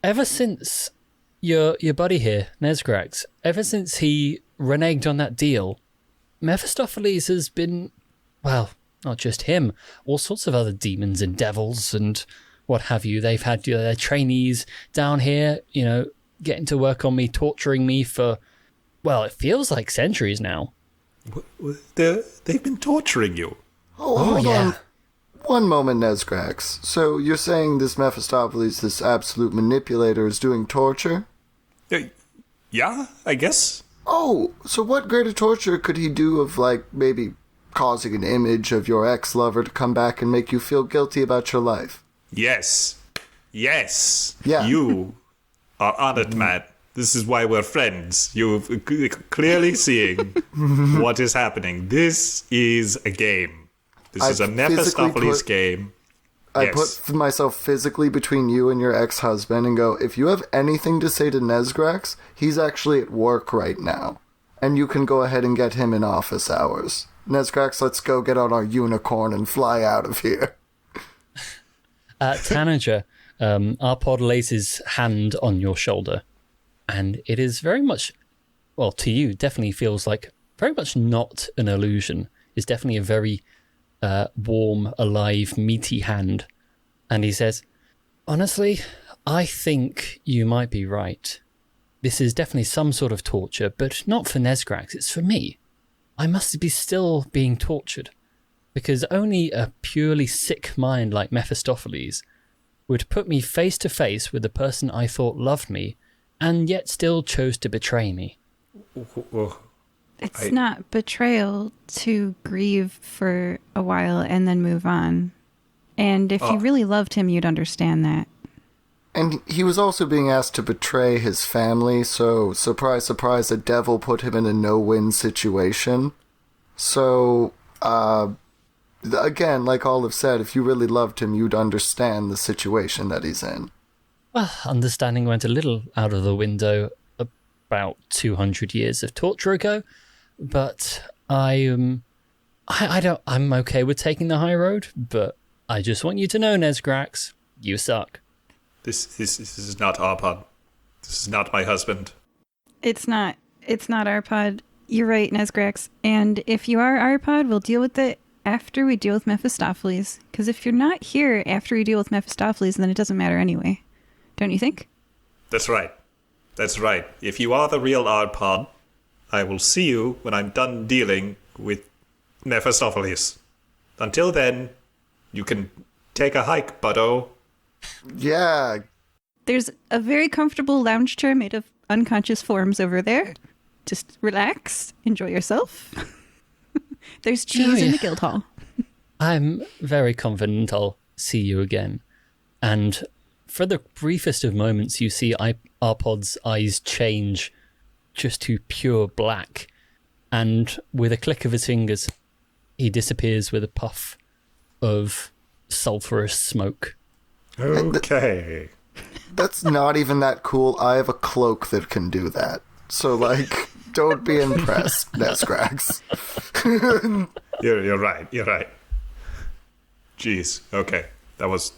ever since your buddy here, Nesgrax, ever since he reneged on that deal, Mephistopheles has been, well, not just him, all sorts of other demons and devils and what have you. They've had their trainees down here, getting to work on me, torturing me for, well, it feels like centuries now. They've been torturing you? Oh, hold on. One moment, Nesgrax. So you're saying this Mephistopheles, this absolute manipulator, is doing torture? Yeah, I guess. Oh, so what greater torture could he do of, like, maybe causing an image of your ex-lover to come back and make you feel guilty about your life? Yes. Yeah. You are on it, Matt. This is why we're friends. You're clearly seeing what is happening. This is a game. This is a Mephistopheles game. I put myself physically between you and your ex-husband and go, if you have anything to say to Nesgrax, he's actually at work right now. And you can go ahead and get him in office hours. Nesgrax, let's go get on our unicorn and fly out of here. Tanager, Arpad lays his hand on your shoulder. And it is very much, well, to you, definitely feels like very much not an illusion. It's definitely a very warm, alive, meaty hand. And he says, honestly, I think you might be right. This is definitely some sort of torture, but not for Nesgrax, it's for me. I must be still being tortured, because only a purely sick mind like Mephistopheles would put me face to face with the person I thought loved me, and yet still chose to betray me. It's not betrayal to grieve for a while and then move on. And if you really loved him, you'd understand that. And he was also being asked to betray his family, so surprise, surprise, the devil put him in a no-win situation. So, again, like Olive said, if you really loved him, you'd understand the situation that he's in. Well, understanding went a little out of the window about 200 years of torture ago, but I'm okay with taking the high road, but I just want you to know, Nesgrax, you suck. This is not Arpad. This is not my husband. It's not Arpad. You're right, Nesgrax. And if you are Arpad, we'll deal with it after we deal with Mephistopheles. Because if you're not here after we deal with Mephistopheles, then it doesn't matter anyway. Don't you think? That's right. If you are the real Arpad, I will see you when I'm done dealing with Mephistopheles. Until then, you can take a hike, buddo. Yeah. There's a very comfortable lounge chair made of unconscious forms over there. Just relax, enjoy yourself. There's cheese in the guild hall. I'm very confident I'll see you again. And for the briefest of moments, you see Arpad's eyes change just to pure black. And with a click of his fingers, he disappears with a puff of sulfurous smoke. Okay. That's not even that cool. I have a cloak that can do that. So, like, Don't be impressed, Nesgrax. You're right. You're right. Jeez. Okay. That was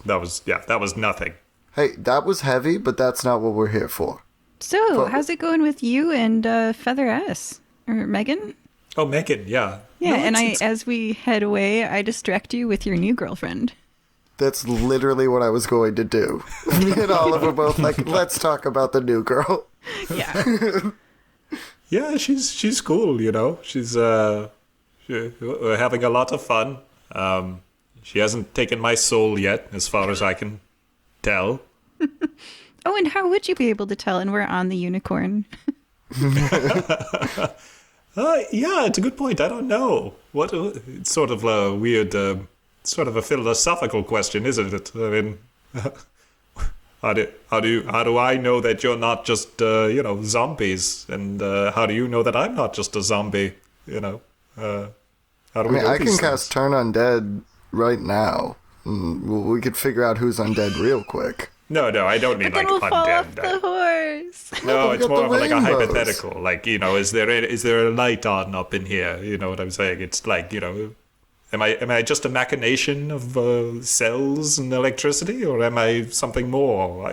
nothing. Hey, that was heavy, but that's not what we're here for. So, how's it going with you and Feather S? Or Megan? Oh, Megan, yeah. Yeah, No, and it's- as we head away, I distract you with your new girlfriend. That's literally what I was going to do. Me and Olive were both like, let's talk about the new girl. Yeah. Yeah, she's cool, you know. We're having a lot of fun. She hasn't taken my soul yet, as far as I can tell. Oh, and how would you be able to tell? And we're on the unicorn. Yeah, it's a good point. I don't know. It's sort of a weird, sort of a philosophical question, isn't it? I mean, how do I know that you're not just, zombies? And how do you know that I'm not just a zombie? You know, how do we know I these can things? cast Turn Undead right now. We could figure out who's undead real quick. No, I don't mean But then like we'll fall off undead. the horse. No, we it's got more the of like a rainbows. hypothetical. Like, is there a light on up in here? You know what I'm saying? It's like, am I just a machination of cells and electricity, or am I something more?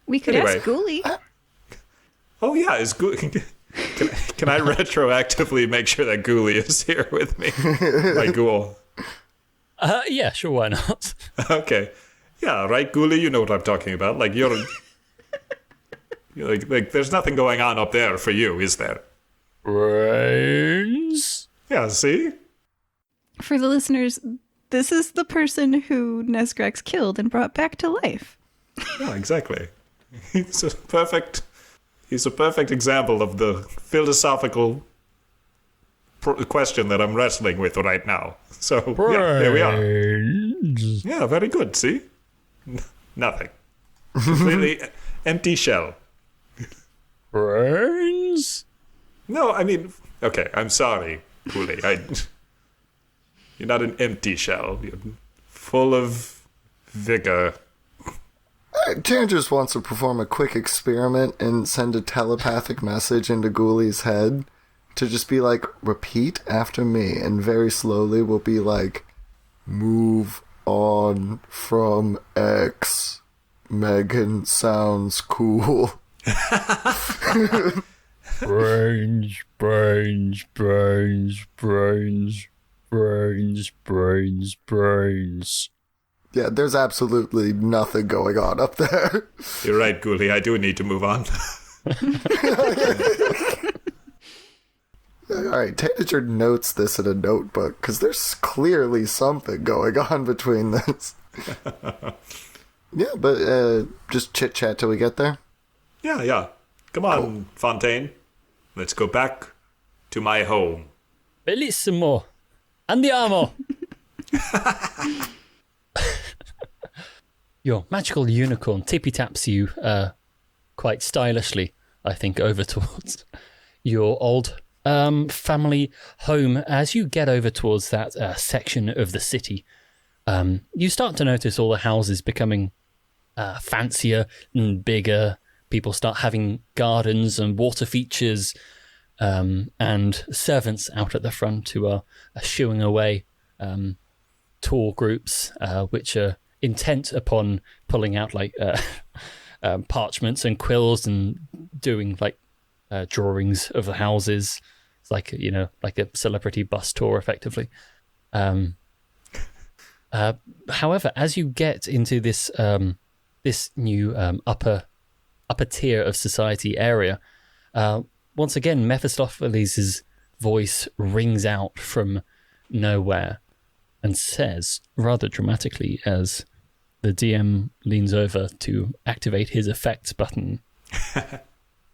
We could Anyway. ask Ghoulie. Oh yeah, is can I retroactively make sure that Ghoulie is here with me? My ghoul. Yeah, sure, why not? Okay. Yeah, right, Ghoulie, you know what I'm talking about. Like, you're like there's nothing going on up there for you, is there? Brains? Yeah, see? For the listeners, this is the person who Nesgrax killed and brought back to life. Yeah, exactly. He's a perfect example of the philosophical question that I'm wrestling with right now. So, yeah, there we are. Brains. Yeah, very good, see? Nothing. Completely empty shell. Brains? No, I mean, okay, I'm sorry, Ghoulie. You're not an empty shell. You're full of vigor. Tyrion just wants to perform a quick experiment and send a telepathic message into Ghoulie's head to just be like, repeat after me, and very slowly will be like, move on from X. Megan sounds cool. Brains, brains, brains, brains, brains, brains, brains. Yeah, there's absolutely nothing going on up there. You're right, Ghoulie. I do need to move on. Alright, Tanager notes this in a notebook, because there's clearly something going on between this. Yeah, but just chit-chat till we get there. Yeah. Come on, Fontaine. Let's go back to my home. Bellissimo. Andiamo. Your magical unicorn tippy-taps you quite stylishly, I think, over towards your old family home. As you get over towards that section of the city, you start to notice all the houses becoming fancier and bigger. People start having gardens and water features, and servants out at the front who are shooing away tour groups, which are intent upon pulling out like parchments and quills and doing like drawings of the houses. It's like, like a celebrity bus tour, effectively. However, as you get into this this new upper tier of society area, once again Mephistopheles' voice rings out from nowhere and says, rather dramatically, as the DM leans over to activate his effects button,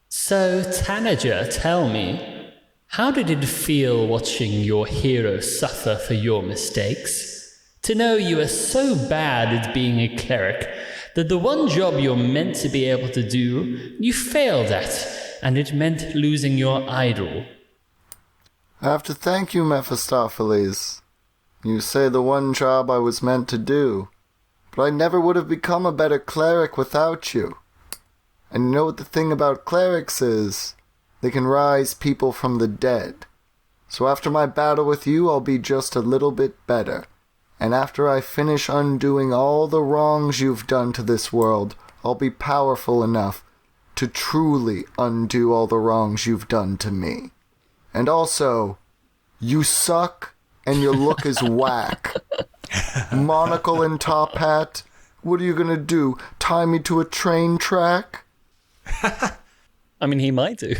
"So, Tanager, tell me, how did it feel watching your hero suffer for your mistakes? To know you are so bad at being a cleric that the one job you're meant to be able to do, you failed at, and it meant losing your idol." I have to thank you, Mephistopheles. You say the one job I was meant to do, but I never would have become a better cleric without you. And you know what the thing about clerics is? They can rise people from the dead. So after my battle with you, I'll be just a little bit better. And after I finish undoing all the wrongs you've done to this world, I'll be powerful enough to truly undo all the wrongs you've done to me. And also, you suck and your look is whack. Monocle and top hat. What are you gonna do? Tie me to a train track? I mean, he might do.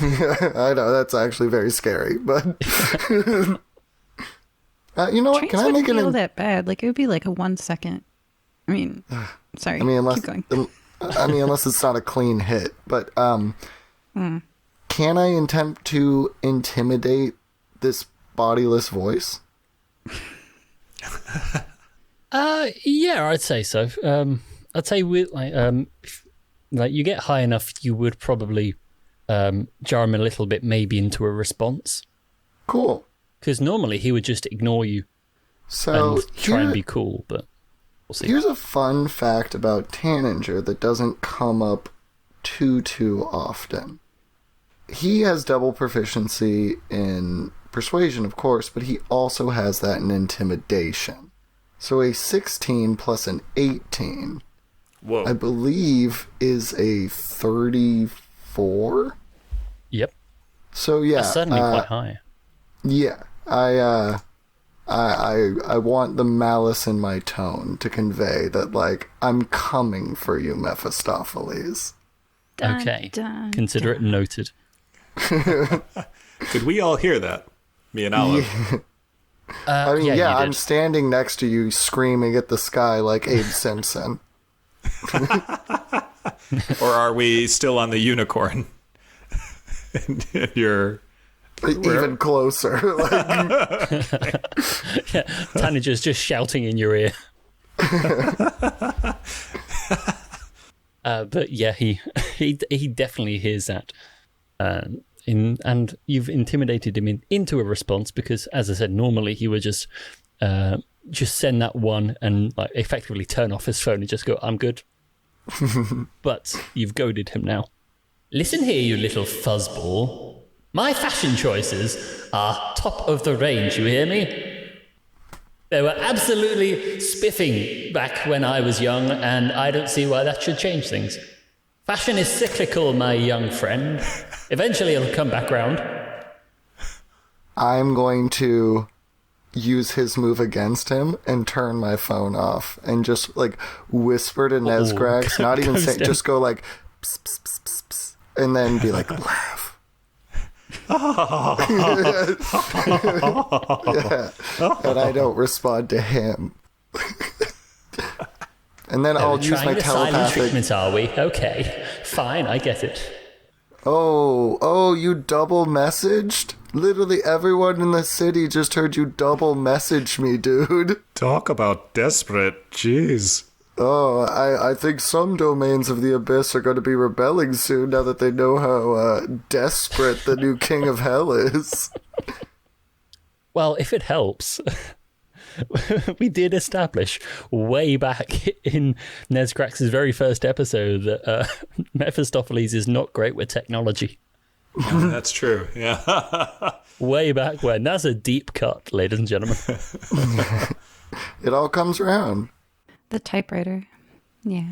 I know, that's actually very scary, but... you know what? Trains Can I make wouldn't feel an... that bad. Like, it would be like a 1 second. I mean, sorry. I mean, keep going. unless it's not a clean hit. But can I attempt to intimidate this bodiless voice? Yeah, I'd say so. I'd say with like you get high enough, you would probably jar him a little bit, maybe into a response. Cool. Because normally he would just ignore you So and try and be cool, but we'll see. here's a fun fact about Tanager that doesn't come up too often. He has double proficiency in persuasion, of course, but he also has that in intimidation. So a 16 plus an 18, Whoa. I believe, is a 34. Yep, So yeah, that's certainly quite high. yeah. I want the malice in my tone to convey that, like, I'm coming for you, Mephistopheles. Dun, Okay, dun, consider it noted. Could we all hear that? Me and Olive. I mean, yeah, yeah, you I'm did. standing next to you screaming at the sky like Abe Simpson. Or are we still on the unicorn? and you're... Even closer. Like, Tanager's just shouting in your ear. But yeah, he definitely hears that. And you've intimidated him into a response because, as I said, normally he would just send that one and like effectively turn off his phone and just go, "I'm good." But you've goaded him now. Listen here, you little fuzzball. My fashion choices are top of the range, you hear me? They were absolutely spiffing back when I was young, and I don't see why that should change things. Fashion is cyclical, my young friend. Eventually it'll come back round. I'm going to use his move against him and turn my phone off and just, like, whisper to Nesgrax, not even say, just go like, pss, pss, pss, pss, pss, and then be like, laugh. Yeah. And I don't respond to him. And then I'll use my Trying the silent telepathic. treatment, are we? Okay, fine, I get it. Oh, you double messaged? Literally everyone in the city just heard you double message me, dude. Talk about desperate. Jeez. Oh, I think some domains of the Abyss are going to be rebelling soon now that they know how desperate the new King of Hell is. Well, if it helps, we did establish way back in Nesgrax's very first episode that Mephistopheles is not great with technology. That's true. Yeah. Way back when. That's a deep cut, ladies and gentlemen. It all comes around. The typewriter. Yeah.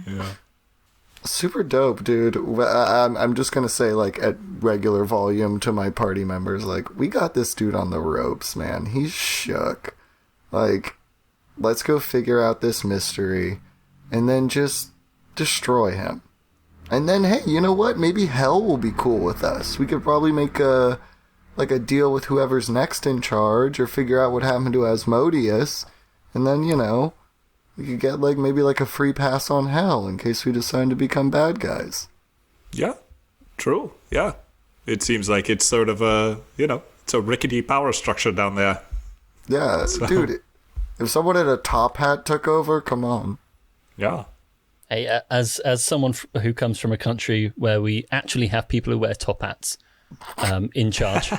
Super dope, dude. I'm just going to say, like, at regular volume to my party members, like, we got this dude on the ropes, man. He's shook. Like, let's go figure out this mystery and then just destroy him. And then, hey, you know what? Maybe Hell will be cool with us. We could probably make a deal with whoever's next in charge or figure out what happened to Asmodeus. And then, you know, we could get, like, maybe like a free pass on Hell in case we decide to become bad guys. Yeah. True. Yeah. It seems like it's sort of a, it's a rickety power structure down there. Yeah, dude, if someone in a top hat took over, come on. Yeah. Hey, as someone who comes from a country where we actually have people who wear top hats in charge,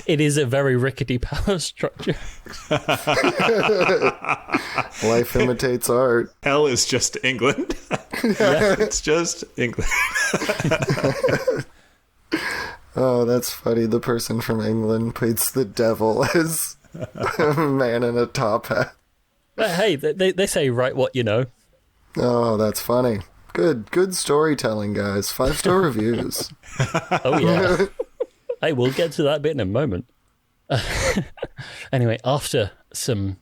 It is a very rickety power structure. Life imitates art. Hell is just England. It's just England. Oh, that's funny. The person from England plays the devil as a man in a top hat. But hey, they say write what you know. Oh, that's funny. Good storytelling, guys. 5-star reviews. Oh, yeah. Hey, we'll get to that bit in a moment. Anyway, after some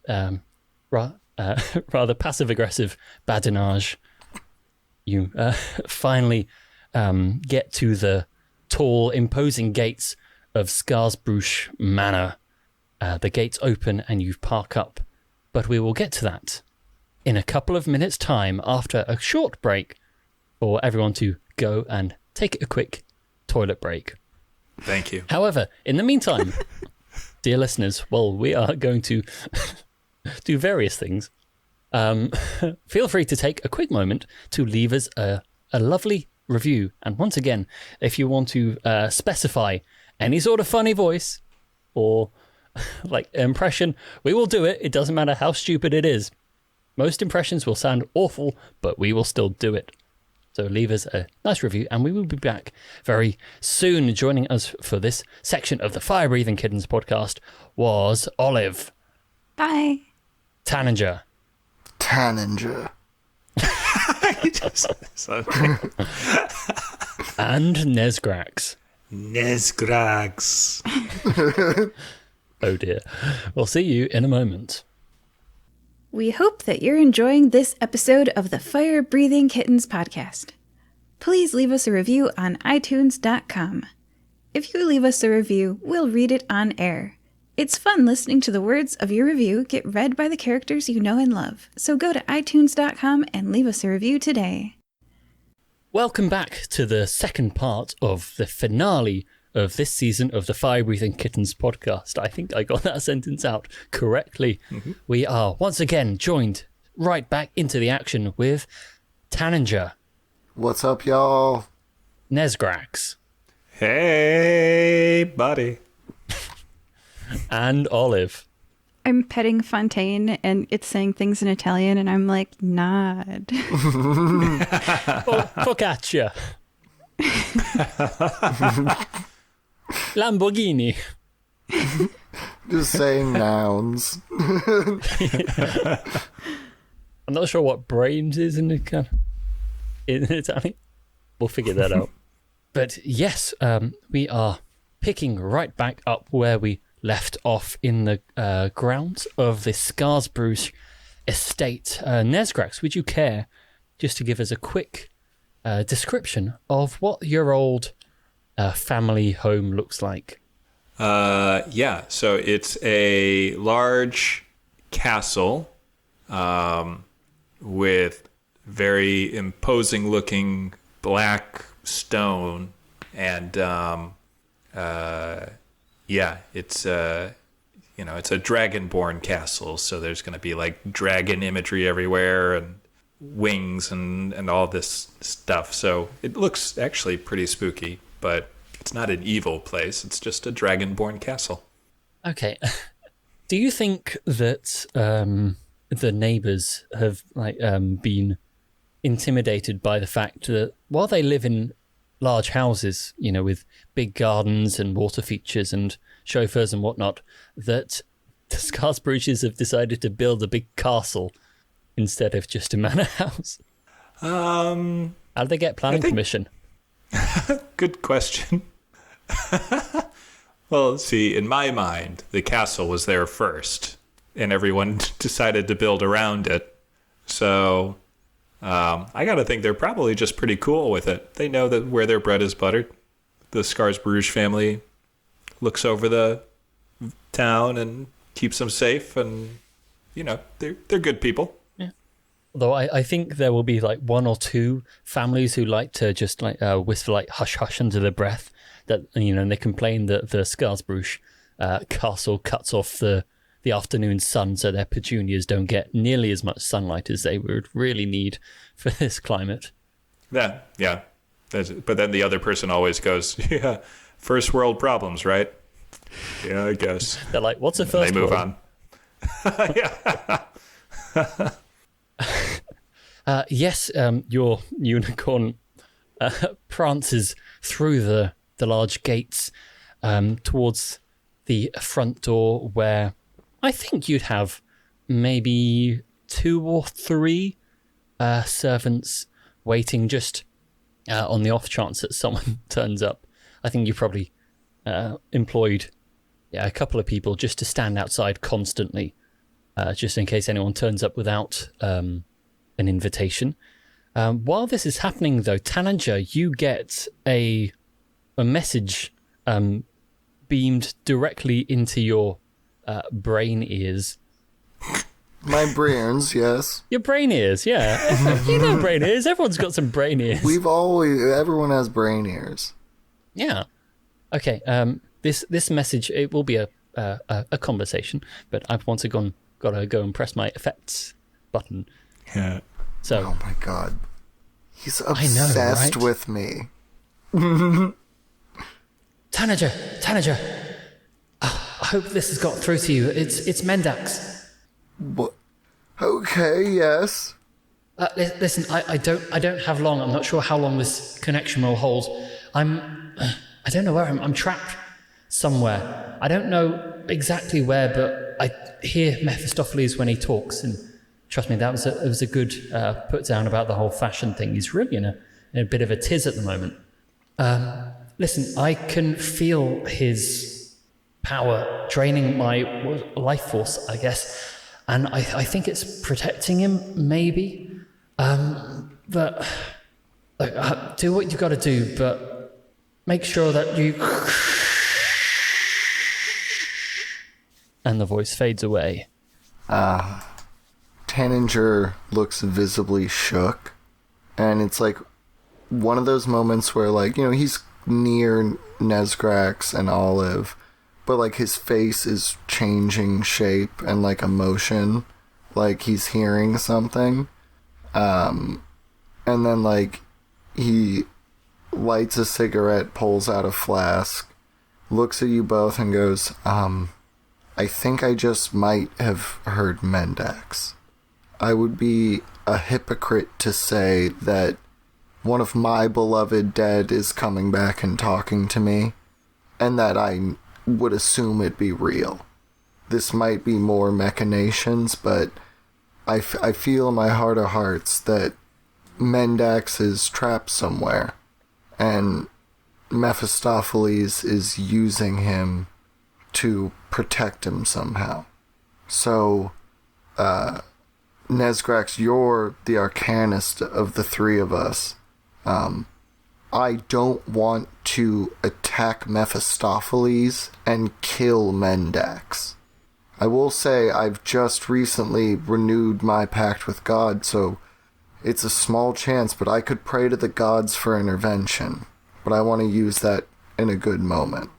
rather passive-aggressive badinage, you finally get to the tall, imposing gates of Scarsbrush Manor. The gates open and you park up, but we will get to that in a couple of minutes' time after a short break for everyone to go and take a quick toilet break. Thank you. However, in the meantime, dear listeners, well, we are going to do various things. Feel free to take a quick moment to leave us a lovely review. And once again, if you want to specify any sort of funny voice or like impression, we will do it. It doesn't matter how stupid it is. Most impressions will sound awful, but we will still do it. So leave us a nice review, and we will be back very soon. Joining us for this section of the Fire Breathing Kittens podcast was Olive. Bye. Tanninger. And Nesgrax. Nesgrax. Oh dear. We'll see you in a moment. We hope that you're enjoying this episode of the Fire Breathing Kittens podcast. Please leave us a review on iTunes.com. If you leave us a review, we'll read it on air. It's fun listening to the words of your review get read by the characters you know and love. So go to iTunes.com and leave us a review today. Welcome back to the second part of the finale of this season of the Fire Breathing Kittens podcast. I think I got that sentence out correctly. Mm-hmm. We are once again joined right back into the action with Tanninger. What's up, y'all? Nesgrax. Hey, buddy. And Olive. I'm petting Fontaine and it's saying things in Italian and I'm like, nod. Focaccia. Lamborghini. Just saying nouns. I'm not sure what brains is in Italian. We'll figure that out. But yes, we are picking right back up where we left off in the grounds of the Scarsbrush estate. Nesgrax, would you care just to give us a quick description of what your old family home looks like? Yeah, so it's a large castle with very imposing looking black stone and yeah, it's it's a dragonborn castle, so there's going to be like dragon imagery everywhere and wings and all this stuff. So it looks actually pretty spooky, but it's not an evil place. It's just a dragonborn castle. Okay. Do you think that the neighbors have been intimidated by the fact that while they live in large houses, with big gardens and water features and chauffeurs and whatnot, that the Scarsbrushes have decided to build a big castle instead of just a manor house? How did they get planning permission? Good question. Well, see, in my mind, the castle was there first, and everyone decided to build around it. So I got to think they're probably just pretty cool with it. They know that where their bread is buttered. The Scarsbrush family looks over the town and keeps them safe, and they're good people. Yeah. Although I think there will be one or two families who like to just whisper hush hush under their breath, that and they complain that the Scarsbrush castle cuts off the afternoon sun, so their petunias don't get nearly as much sunlight as they would really need for this climate. Yeah. But then the other person always goes, yeah, first world problems, right? Yeah, I guess. They're like, what's a They first move one? on. Yes, your unicorn prances through the large gates towards the front door, where I think you'd have maybe 2 or 3 servants waiting just on the off chance that someone turns up. I think you probably employed a couple of people just to stand outside constantly, just in case anyone turns up without an invitation. While this is happening, though, Tanager, you get a message beamed directly into your brain ears. My brains, yes. Your brain ears, yeah. You know brain ears. Everyone's got some brain ears. Everyone has brain ears. Yeah. Okay. This message, it will be a conversation, but I've once again got to go and press my effects button. Yeah. So. Oh my god, he's I know, obsessed right? with me. Tanager. I hope this has got through to you. It's Mendax. What? Okay, yes. Listen, I don't have long. I'm not sure how long this connection will hold. I don't know where I'm trapped somewhere. I don't know exactly where, but I hear Mephistopheles when he talks, and trust me, it was a good put down about the whole fashion thing. He's really in a bit of a tiz at the moment. Listen, I can feel his power draining my life force, I guess, and I think it's protecting him, maybe. But do what you got to do, but make sure that you. And the voice fades away. Taninger looks visibly shook, and it's like one of those moments where, like, you know, he's near Nesgrax and Olive, but like his face is changing shape and like emotion, like he's hearing something. And then like he lights a cigarette, pulls out a flask, looks at you both and goes, I think I just might have heard Mendax. I would be a hypocrite to say that one of my beloved dead is coming back and talking to me, and that I would assume it be real. This might be more machinations, but I feel in my heart of hearts that Mendax is trapped somewhere, and Mephistopheles is using him to protect him somehow. So, Nesgrax, you're the arcanist of the three of us. I don't want to attack Mephistopheles and kill Mendax. I will say I've just recently renewed my pact with God, so it's a small chance, but I could pray to the gods for intervention. But I want to use that in a good moment.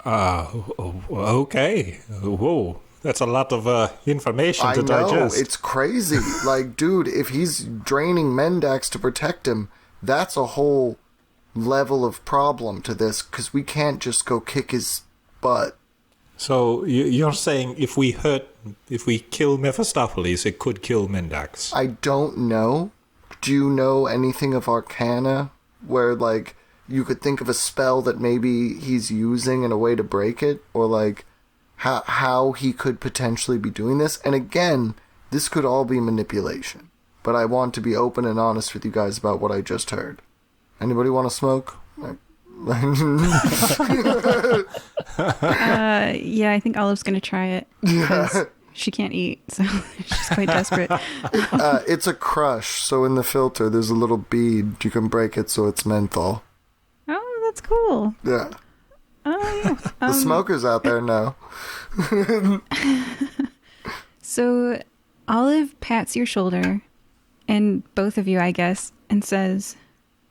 Okay. Whoa. That's a lot of information to digest. I know, it's crazy. Like, dude, if he's draining Mendax to protect him, that's a whole level of problem to this, because we can't just go kick his butt. So you're saying if we kill Mephistopheles, it could kill Mendax? I don't know. Do you know anything of Arcana where, like, you could think of a spell that maybe he's using in a way to break it? Or, like, how he could potentially be doing this? And again, this could all be manipulation. But I want to be open and honest with you guys about what I just heard. Anybody want to smoke? Yeah, I think Olive's going to try it. Because she can't eat, so she's quite desperate. It's a crush, so in the filter there's a little bead. You can break it so it's menthol. Oh, that's cool. Yeah. Oh, yeah. The smokers out there know. So Olive pats your shoulder, and both of you, I guess, and says,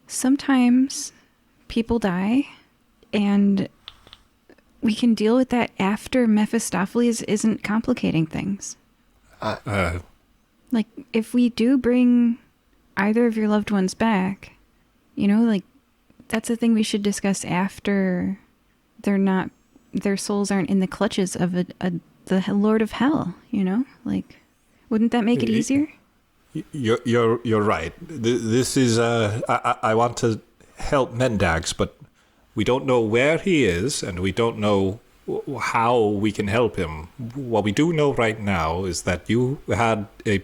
sometimes people die, and we can deal with that after Mephistopheles isn't complicating things. Like, if we do bring either of your loved ones back, you know, like, that's a thing we should discuss after they're not their souls aren't in the clutches of the Lord of Hell, you know? Like, wouldn't that make it easier? You're right. This is I want to help Mendax, but we don't know where he is, and we don't know how we can help him. What we do know right now is that you had a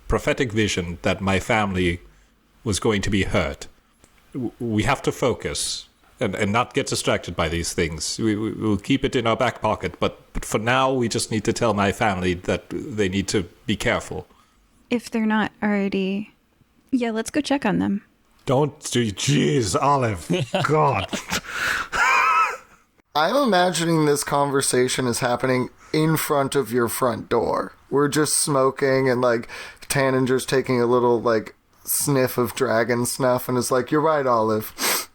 prophetic vision that my family was going to be hurt. We have to focus and not get distracted by these things. We'll keep it in our back pocket, but for now, we just need to tell my family that they need to be careful. If they're not already... Yeah, let's go check on them. Don't do... Jeez, Olive. God. I'm imagining this conversation is happening in front of your front door. We're just smoking and, like, Tanninger's taking a little, like, sniff of dragon snuff and is like, you're right, Olive.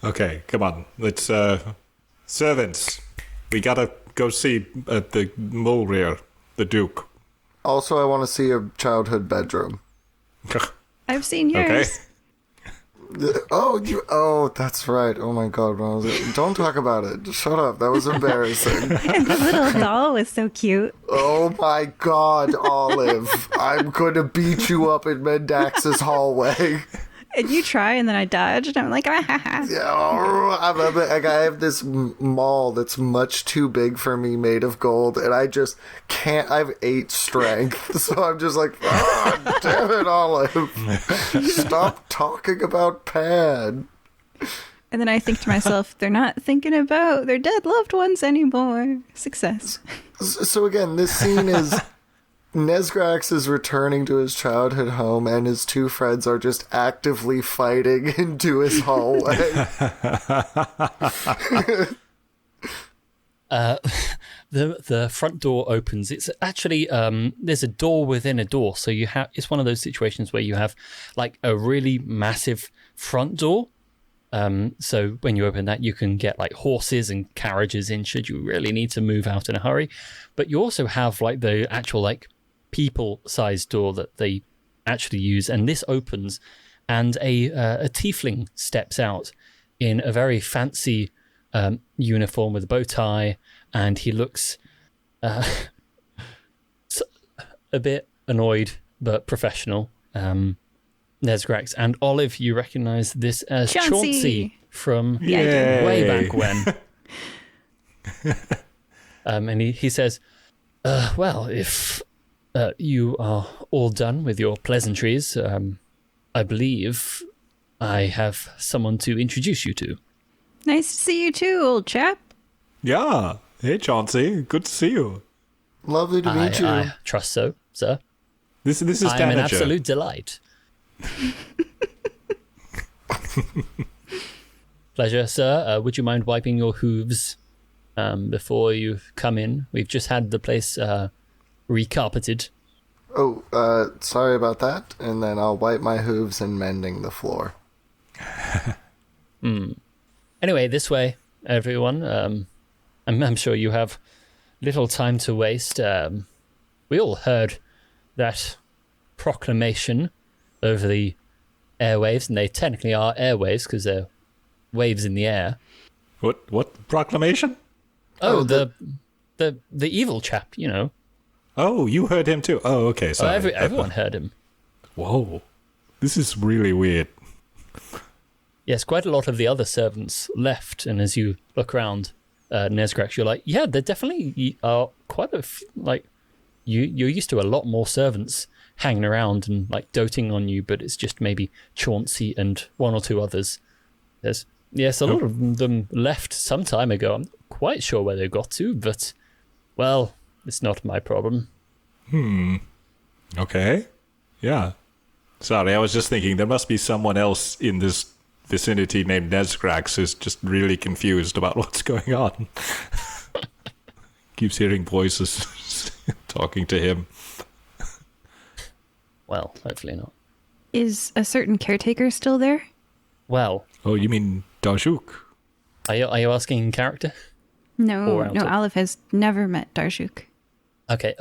Okay, come on. Let's, servants. We gotta go see the Mulrear, the Duke. Also, I want to see your childhood bedroom. I've seen yours. Okay. Oh, that's right. Oh my God. Don't talk about it. Shut up. That was embarrassing. And the little doll was so cute. Oh my God, Olive. I'm going to beat you up in Mendax's hallway. And you try, and then I dodge, and I'm like, ah, ha, ha. I have this maul that's much too big for me, made of gold, and I just can't. I have 8 strength, so I'm just like, oh, damn it, Olive. Stop talking about Pan. And then I think to myself, they're not thinking about their dead loved ones anymore. Success. So again, this scene is... Nesgrax is returning to his childhood home, and his 2 friends are just actively fighting into his hallway. The front door opens. It's actually there's a door within a door, so it's one of those situations where you have like a really massive front door. So when you open that, you can get like horses and carriages in should you really need to move out in a hurry. But you also have like the actual like people-sized door that they actually use, and this opens, and a tiefling steps out in a very fancy uniform with a bow tie, and he looks a bit annoyed but professional. Nesgrax and Olive, you recognize this as Chauncey from way back when. And he says, well, if you are all done with your pleasantries, I believe I have someone to introduce you to. Nice to see you too, old chap. Yeah. Hey, Chauncey. Good to see you. Lovely to meet you. I trust so, sir. This is I'm Tanager. an absolute delight. Pleasure, sir. Would you mind wiping your hooves before you come in? We've just had the place recarpeted. Oh, sorry about that. And then I'll wipe my hooves and mending the floor. Anyway, this way, everyone. I'm sure you have little time to waste. We all heard that proclamation over the airwaves, and they technically are airwaves because they're waves in the air. What proclamation? Oh, the evil chap, you know. Oh, you heard him too. Oh, okay. So Sorry. everyone heard him. Whoa, this is really weird. Yes, quite a lot of the other servants left, and as you look around, Nesgrax, you're like, yeah, there definitely are quite a few, like, you're used to a lot more servants hanging around and like doting on you, but it's just maybe Chauncey and 1 or 2 others. There's a lot of them left some time ago. I'm not quite sure where they got to, but well, it's not my problem. Okay. Yeah. Sorry, I was just thinking there must be someone else in this vicinity named Nesgrax who's just really confused about what's going on. Keeps hearing voices talking to him. Well, hopefully not. Is a certain caretaker still there? Well, Oh, you mean Darshuk? are you asking in character? No, Or out no, of- Olive has never met Darshuk. Okay.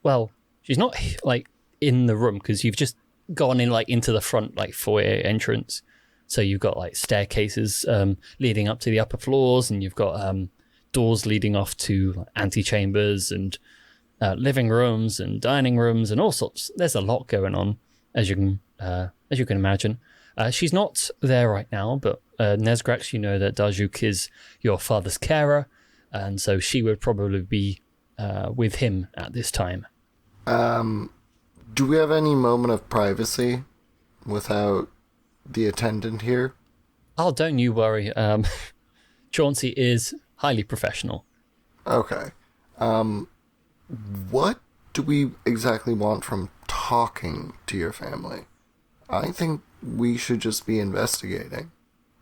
Well, she's not like in the room because you've just gone in like into the front like foyer entrance. So you've got like staircases leading up to the upper floors, and you've got doors leading off to like, antechambers and living rooms and dining rooms and all sorts. There's a lot going on, as you can imagine. She's not there right now, but Nezgrax, you know that Darjuk is your father's carer, and so she would probably be with him at this time. Do we have any moment of privacy without the attendant here? Oh, don't you worry. Chauncey is highly professional. Okay. What do we exactly want from talking to your family? I think we should just be investigating.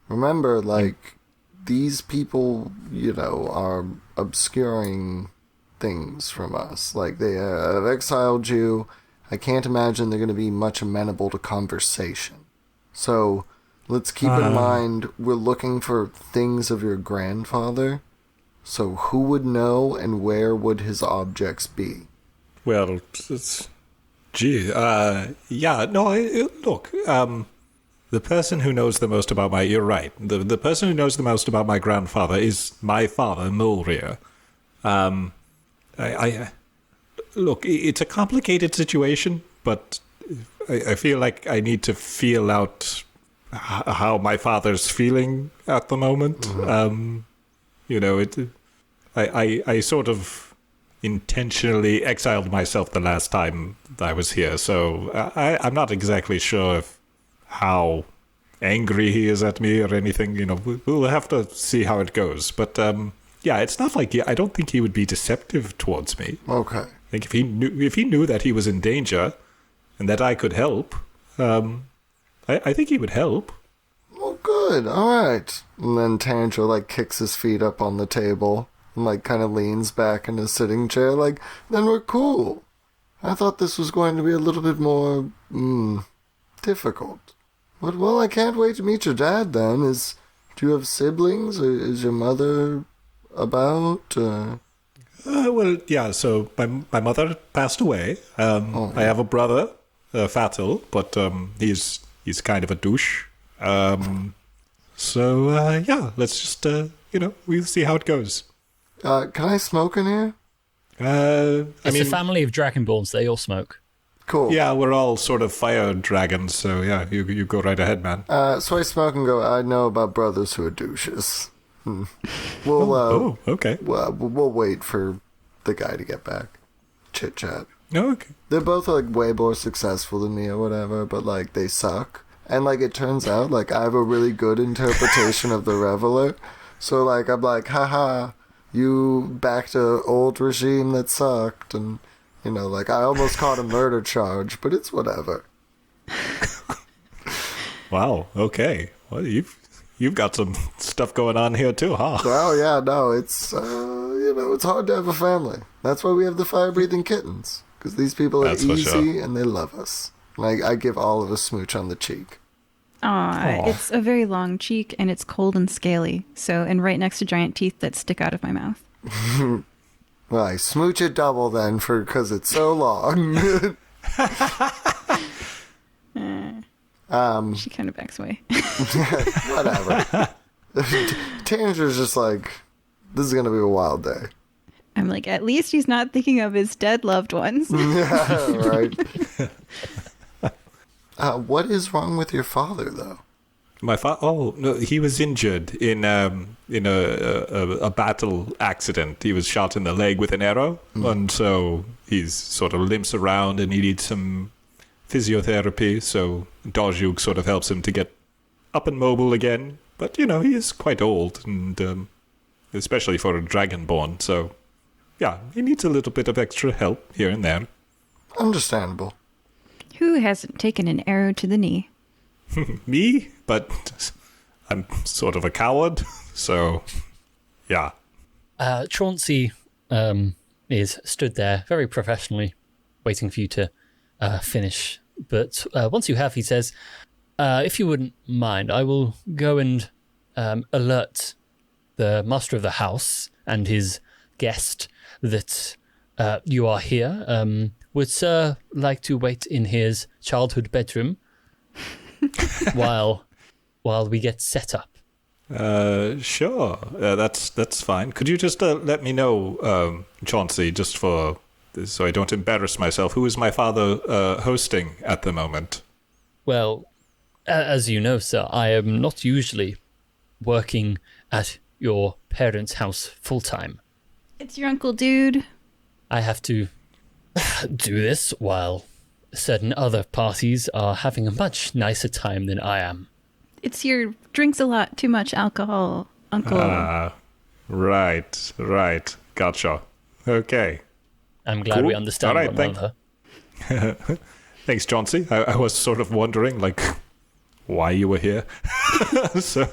Remember, like, these people, you know, are obscuring things from us. Like, they have exiled you. I can't imagine they're going to be much amenable to conversation. So, let's keep in mind, we're looking for things of your grandfather. So, who would know and where would his objects be? Well, look, the person who knows the most about you're right. The person who knows the most about my grandfather is my father, Mulria. Look, it's a complicated situation, but I feel like I need to feel out how my father's feeling at the moment. You know, I sort of intentionally exiled myself the last time I was here, so I'm not exactly sure if how angry he is at me or anything. You know, we'll have to see how it goes. But yeah, it's not like I don't think he would be deceptive towards me. Okay. I think if he knew that he was in danger and that I could help, I think he would help. Oh, good. All right. And then Tanager, like, kicks his feet up on the table and, like, kind of leans back in his sitting chair. Like, then we're cool. I thought this was going to be a little bit more, difficult. But, well, I can't wait to meet your dad, then. Do you have siblings? Or is your mother about? Well, yeah, so my mother passed away. I have a brother, Fatil, but he's kind of a douche. So, yeah, let's just, we'll see how it goes. Can I smoke in here? It's a family of Dragonborns. They all smoke. Cool. Yeah, we're all sort of fire dragons, so yeah, you go right ahead, man. So I smoke and go, I know about brothers who are douches. We'll, okay. We'll wait for the guy to get back. Chit-chat. Okay. They're both, like, way more successful than me or whatever, but, like, they suck. And, like, it turns out, like, I have a really good interpretation of the Reveler. So, like, I'm like, haha, you backed a old regime that sucked, and, you know, like, I almost caught a murder charge, but it's whatever. Wow, okay. Well, you've got some stuff going on here too, huh? Well, yeah, no, it's, it's hard to have a family. That's why we have the fire-breathing kittens. Because these people are easy and they love us. Like, I give Olive a smooch on the cheek. Aw, it's a very long cheek and it's cold and scaly. So, and right next to giant teeth that stick out of my mouth. Well, I smooch it double then because it's so long. She kind of backs away. Whatever. Tanger's just like, this is going to be a wild day. I'm like, at least he's not thinking of his dead loved ones. Yeah, right. What is wrong with your father, though? My father? Oh no, he was injured in a battle accident. He was shot in the leg with an arrow, and so he's sort of limps around, and he needs some physiotherapy. So Darjuk sort of helps him to get up and mobile again. But he is quite old, and especially for a dragonborn. So yeah, he needs a little bit of extra help here and there. Understandable. Who hasn't taken an arrow to the knee? Me? But I'm sort of a coward, so yeah. Chauncey is stood there very professionally, waiting for you to finish. But once you have, he says, if you wouldn't mind, I will go and alert the master of the house and his guest that you are here. Would Sir like to wait in his childhood bedroom while while we get set up? Sure. That's fine. Could you just let me know, Chauncey, just so I don't embarrass myself, who is my father hosting at the moment? Well, as you know, sir, I am not usually working at your parents' house full-time. It's your uncle, dude. I have to do this while certain other parties are having a much nicer time than I am. It's your drinks a lot too much alcohol, uncle. Right. Gotcha. Okay. I'm glad Cool. we understand All right, one another. Thanks, Chauncey. I was sort of wondering, why you were here. So,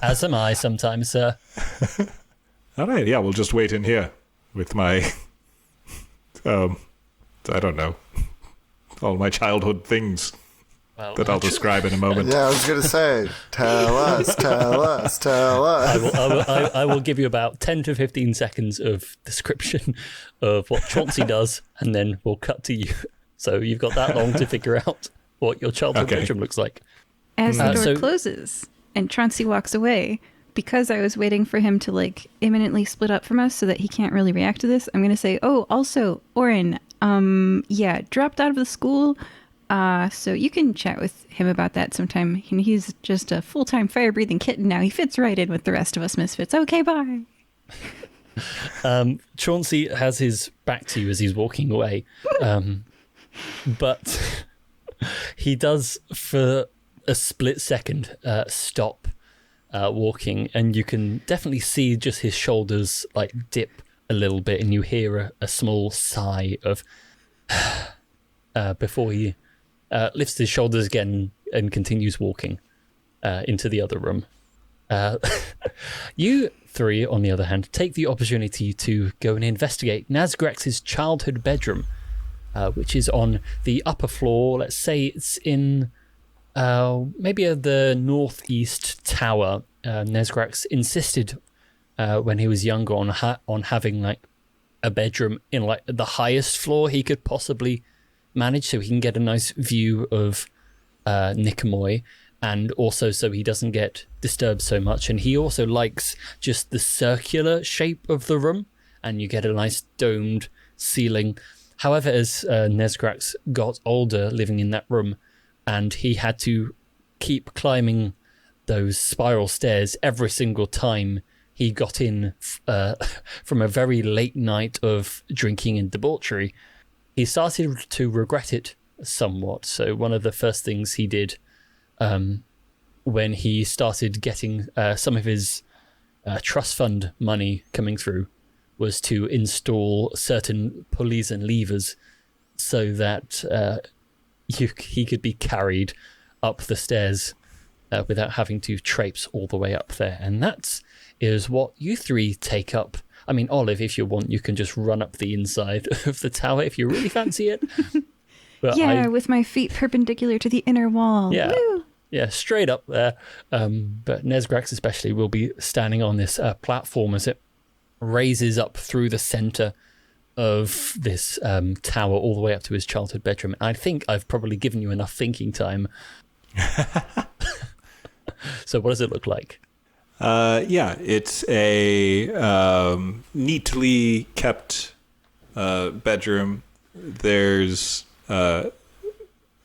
As am I sometimes, sir. all right, yeah, we'll just wait in here with my, I don't know, all my childhood things Well, that I'll describe in a moment. Yeah, I was going to say, tell us. I will give you about 10 to 15 seconds of description of what Chauncey does, and then we'll cut to you. So you've got that long to figure out what your childhood bedroom looks like. As the door so- closes and Chauncey walks away, because I was waiting for him to imminently split up from us so that he can't really react to this, I'm going to say, oh, also, Oren, dropped out of the school. So you can chat with him about that sometime. He's just a full-time fire-breathing kitten now. He fits right in with the rest of us misfits. Okay, bye. Chauncey has his back to you as he's walking away. But he does, for a split second, stop walking, and you can definitely see just his shoulders dip a little bit, and you hear a small sigh of before he lifts his shoulders again and continues walking into the other room. You three, on the other hand, take the opportunity to go and investigate Nazgrax's childhood bedroom, which is on the upper floor. Let's say it's in maybe the northeast tower. Nazgrax insisted when he was younger on having a bedroom in the highest floor he could possibly manage, so he can get a nice view of Nikomoy, and also so he doesn't get disturbed so much. And he also likes just the circular shape of the room, and you get a nice domed ceiling. However, as Nazgrax got older living in that room, and he had to keep climbing those spiral stairs every single time he got in from a very late night of drinking and debauchery, he started to regret it somewhat. So one of the first things he did when he started getting some of his trust fund money coming through was to install certain pulleys and levers so that he could be carried up the stairs without having to traipse all the way up there. And that is what you three take up. I mean, Olive, if you want, you can just run up the inside of the tower if you really fancy it. But with my feet perpendicular to the inner wall. Yeah. Woo! Yeah, straight up there. But Nazgrax especially will be standing on this platform as it raises up through the center of this tower all the way up to his childhood bedroom. I think I've probably given you enough thinking time. So what does it look like? It's a neatly kept bedroom. There's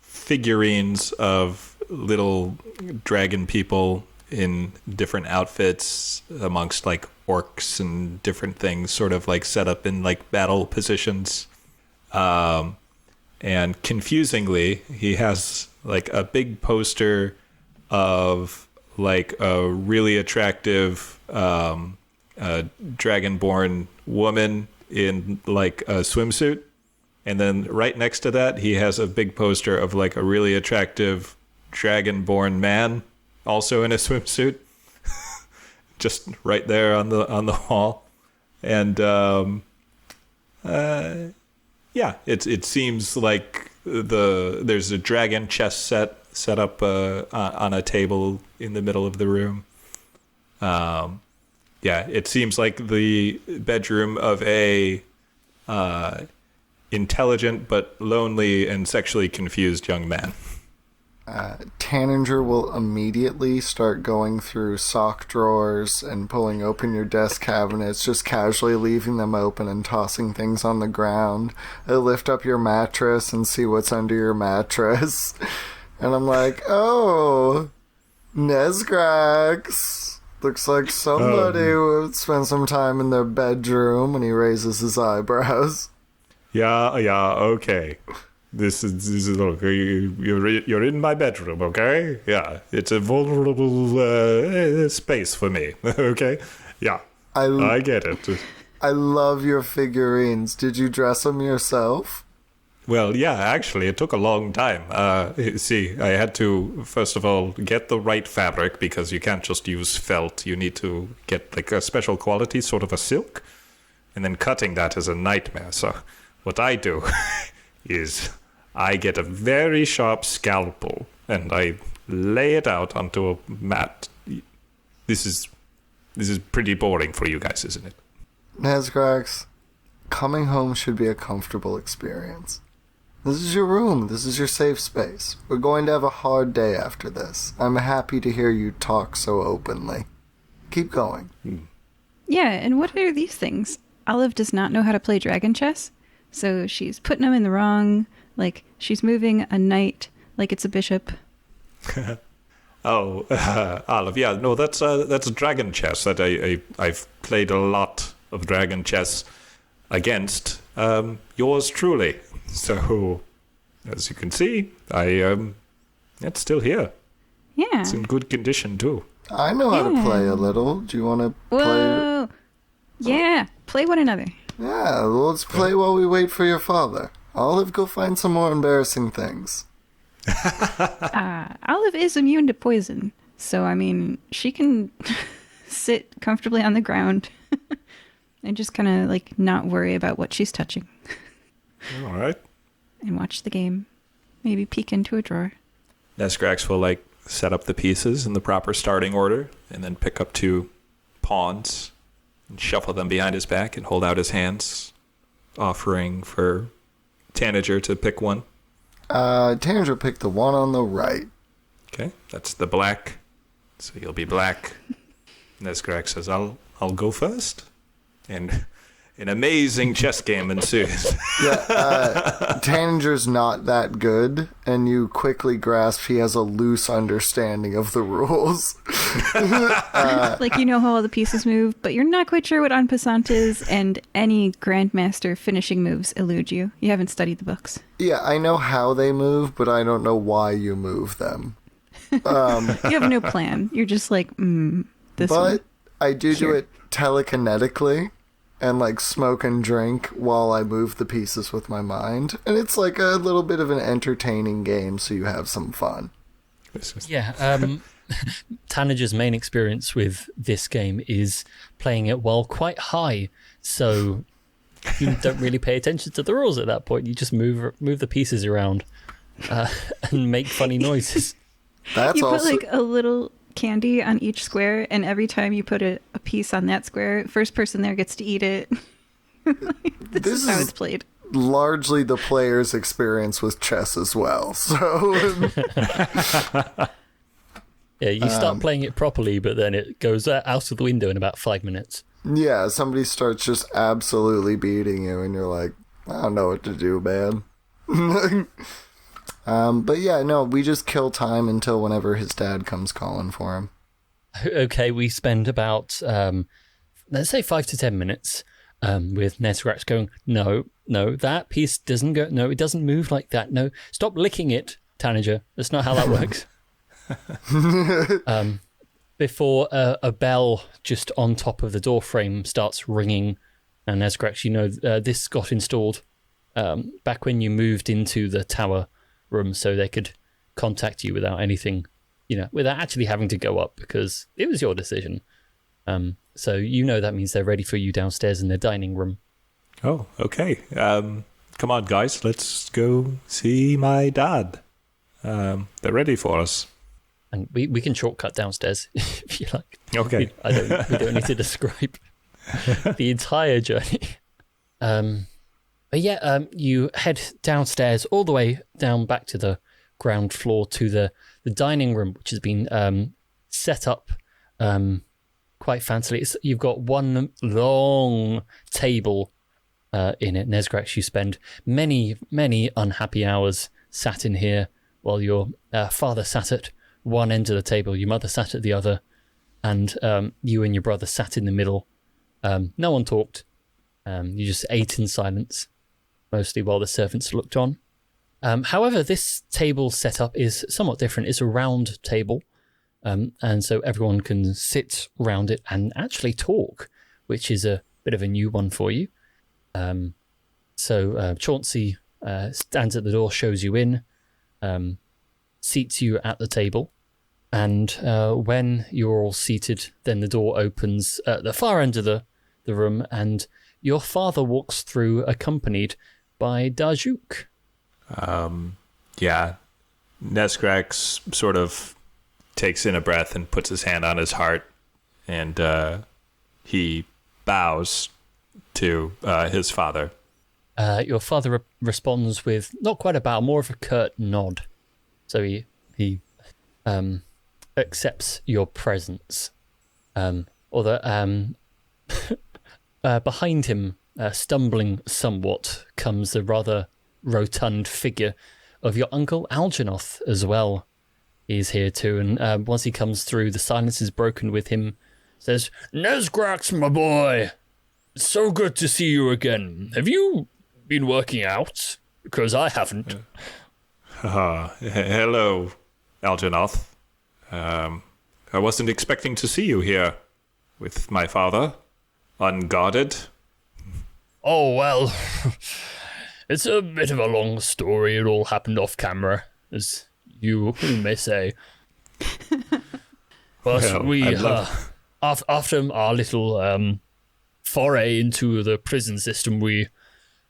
figurines of little dragon people in different outfits amongst orcs and different things, sort of set up in battle positions. And confusingly, he has a big poster of a really attractive dragonborn woman in a swimsuit. And then right next to that, he has a big poster of a really attractive dragonborn man, also in a swimsuit, just right there on the wall. And it seems like there's a dragon chess set up on a table in the middle of the room. It seems like the bedroom of a intelligent but lonely and sexually confused young man. Tanninger will immediately start going through sock drawers and pulling open your desk cabinets, just casually leaving them open and tossing things on the ground. He'll lift up your mattress and see what's under your mattress. And I'm like, oh, Nesgrax. Looks like somebody would spend some time in their bedroom, and he raises his eyebrows. Yeah, okay. This is look, you're in my bedroom, okay? Yeah, it's a vulnerable space for me, okay? Yeah, I get it. I love your figurines. Did you dress them yourself? Well, yeah, actually, it took a long time. See, I had to, first of all, get the right fabric, because you can't just use felt. You need to get, like, a special quality, sort of a silk. And then cutting that is a nightmare. So what I do is I get a very sharp scalpel, and I lay it out onto a mat. This is pretty boring for you guys, isn't it? Nesgrax, coming home should be a comfortable experience. This is your room. This is your safe space. We're going to have a hard day after this. I'm happy to hear you talk so openly. Keep going. Yeah, and what are these things? Olive does not know how to play dragon chess, so she's putting them in the wrong, like she's moving a knight like it's a bishop. Olive, yeah, no, that's dragon chess. That I've played a lot of dragon chess against yours truly. So, as you can see, it's still here. Yeah. It's in good condition, too. I know how to play a little. Do you want to play? Whoa! Yeah, play one another. Yeah, well, let's play while we wait for your father. Olive, go find some more embarrassing things. Olive is immune to poison, so, I mean, she can sit comfortably on the ground and just kind of, like, not worry about what she's touching. All right. And watch the game. Maybe peek into a drawer. Nesgrax will, like, set up the pieces in the proper starting order and then pick up 2 pawns and shuffle them behind his back and hold out his hands, offering for Tanager to pick one. Tanager picked the one on the right. Okay, that's the black. So you'll be black. Nesgrax says, I'll go first. And an amazing chess game ensues. Yeah, Tanger's not that good, and you quickly grasp he has a loose understanding of the rules. Like, you know how all the pieces move, but you're not quite sure what en passant is, and any grandmaster finishing moves elude you. You haven't studied the books. Yeah, I know how they move, but I don't know why you move them. You have no plan. You're just like, this one. But I do it telekinetically. And, like, smoke and drink while I move the pieces with my mind. And it's, like, a little bit of an entertaining game, so you have some fun. Yeah, Tanager's main experience with this game is playing it while quite high, so you don't really pay attention to the rules at that point. You just move the pieces around and make funny noises. That's you put, also... like, a little candy on each square, and every time you put a piece on that square, first person there gets to eat it. This is how it's played. Largely the player's experience with chess as well. So yeah, you start playing it properly, but then it goes out of the window in about 5 minutes. yeah, somebody starts just absolutely beating you, and you're like, I don't know what to do, man. But yeah, no, we just kill time until whenever his dad comes calling for him. Okay, we spend about, let's say 5 to 10 minutes with Nesgrax going, no, that piece doesn't go, no, it doesn't move like that, no, stop licking it, Tanager, that's not how that works. Before a bell just on top of the door frame starts ringing, and Nesgrax, you know, this got installed back when you moved into the tower room so they could contact you without anything, without actually having to go up, because it was your decision. So that means they're ready for you downstairs in the dining room. Oh, okay. Come on, guys, let's go see my dad. They're ready for us. And we can shortcut downstairs if you like. Okay. We don't need to describe the entire journey. But yeah, you head downstairs all the way down back to the ground floor to the dining room, which has been set up quite fancily. You've got one long table in it. Nesgrax, you spend many, many unhappy hours sat in here while your father sat at one end of the table, your mother sat at the other, and you and your brother sat in the middle. No one talked. You just ate in silence, mostly while the servants looked on. However, this table setup is somewhat different. It's a round table, and so everyone can sit around it and actually talk, which is a bit of a new one for you. So Chauncey stands at the door, shows you in, seats you at the table, and when you're all seated, then the door opens at the far end of the room, and your father walks through, accompanied by Darjuk. Yeah. Nesgrax sort of takes in a breath and puts his hand on his heart, and he bows to his father. Your father responds with not quite a bow, more of a curt nod. So he accepts your presence. Although behind him, stumbling somewhat, comes the rather rotund figure of your uncle Algernoth as well. He's here too, and once he comes through, the silence is broken with him. Says, "Nesgrax, my boy, it's so good to see you again. Have you been working out? Because I haven't." Hello, Algernoth. I wasn't expecting to see you here with my father, unguarded. Oh, well, it's a bit of a long story. It all happened off camera, as you may say. But well, after our little foray into the prison system,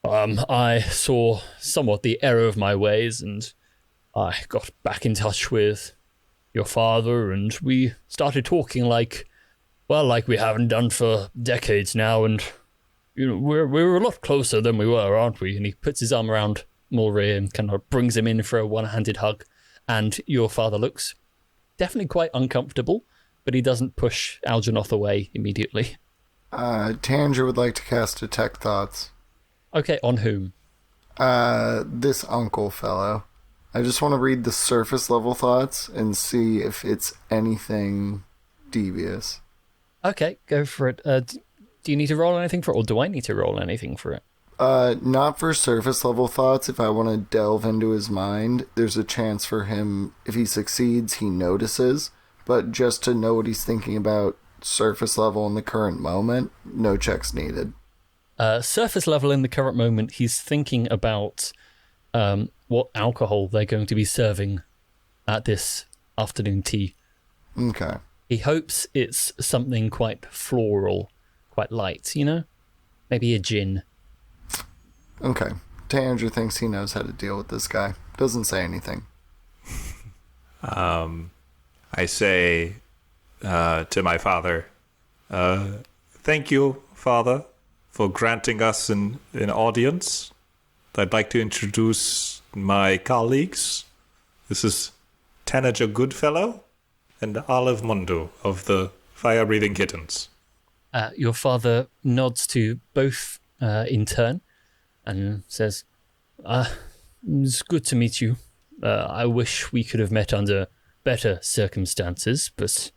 I saw somewhat the error of my ways, and I got back in touch with your father, and we started talking like we haven't done for decades now, and we're a lot closer than we were, aren't we? And he puts his arm around Mulray and kind of brings him in for a one-handed hug, and your father looks definitely quite uncomfortable, but he doesn't push Algernoth away immediately. Tanger would like to cast Detect Thoughts. Okay, on whom? This uncle fellow. I just want to read the surface level thoughts and see if it's anything devious. Okay, go for it. Do you need to roll anything for it, or do I need to roll anything for it? Not for surface level thoughts. If I want to delve into his mind, there's a chance for him, if he succeeds, he notices. But just to know what he's thinking about surface level in the current moment, no checks needed. Surface level in the current moment, he's thinking about what alcohol they're going to be serving at this afternoon tea. Okay. He hopes it's something quite floral, quite light, Maybe a gin. Okay. Tanger thinks he knows how to deal with this guy. Doesn't say anything. I say to my father, thank you, Father, for granting us an audience. I'd like to introduce my colleagues. This is Tanager Goodfellow and Olive Mundo of the Fire-Breathing Kittens. Your father nods to both in turn and says, it's good to meet you. I wish we could have met under better circumstances, but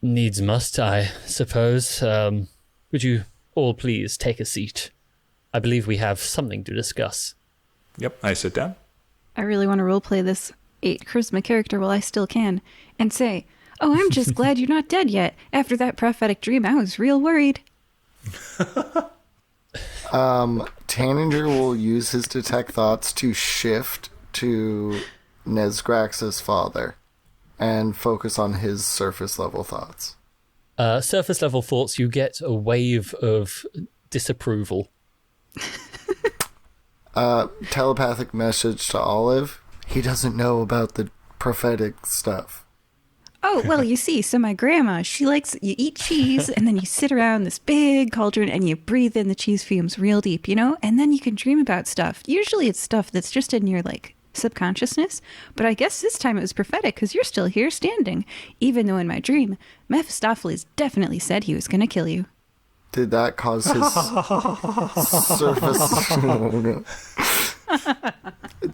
needs must, I suppose. Would you all please take a seat? I believe we have something to discuss. Yep, I sit down. I really want to roleplay this 8 charisma character while I still can and say, "Oh, I'm just glad you're not dead yet. After that prophetic dream, I was real worried." Taninger will use his Detect Thoughts to shift to Nesgrax's father and focus on his surface level thoughts. Surface level thoughts, you get a wave of disapproval. Telepathic message to Olive. He doesn't know about the prophetic stuff. Oh, well, you see, so my grandma, she likes, you eat cheese and then you sit around this big cauldron and you breathe in the cheese fumes real deep, and then you can dream about stuff. Usually it's stuff that's just in your, subconsciousness, but I guess this time it was prophetic because you're still here standing, even though in my dream, Mephistopheles definitely said he was going to kill you. Did that cause his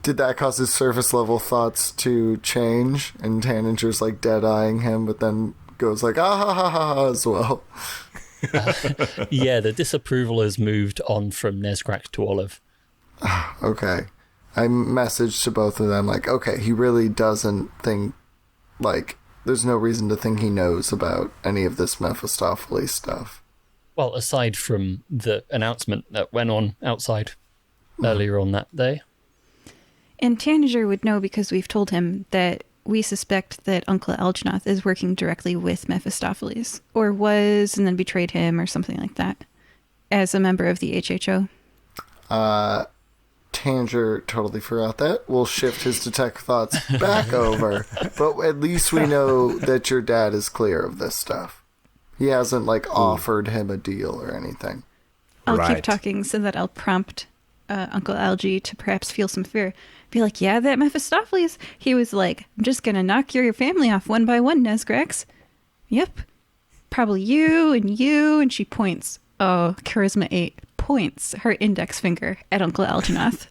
Did that cause his surface level thoughts to change? And Tanninger's like dead-eyeing him, but then goes like, ah ha ha ha ha as well. Yeah, the disapproval has moved on from Nezgrax to Olive. Okay. I messaged to both of them like, okay, he really doesn't think, like, there's no reason to think he knows about any of this Mephistopheles stuff. Well, aside from the announcement that went on outside earlier on that day. And Tanniger would know because we've told him that we suspect that Uncle Algenoth is working directly with Mephistopheles, or was, and then betrayed him, or something like that, as a member of the HHO. Tanger totally forgot that. We'll shift his detect thoughts back over, but at least we know that your dad is clear of this stuff. He hasn't, like, offered him a deal or anything. I'll Right. keep talking so that I'll prompt Uncle Algie to perhaps feel some fear. Be like, yeah, that Mephistopheles, he was like, I'm just going to knock your family off one by one, Nezgrax. Yep. Probably you, and she points. Oh, Charisma 8 points her index finger at Uncle Algenoth.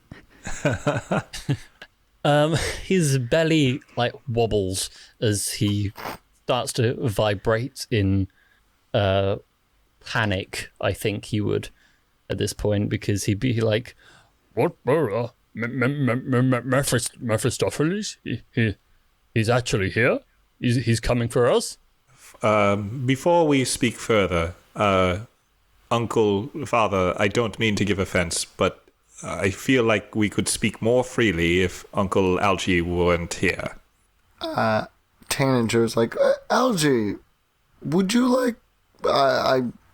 His belly, like, wobbles as he starts to vibrate in panic, I think he would, at this point, because he'd be like, what? Mephistopheles? He's actually here? He's coming for us? Before we speak further, Father, I don't mean to give offense, but I feel like we could speak more freely if Uncle Algie weren't here. Tanninger's like, Algie, would you like...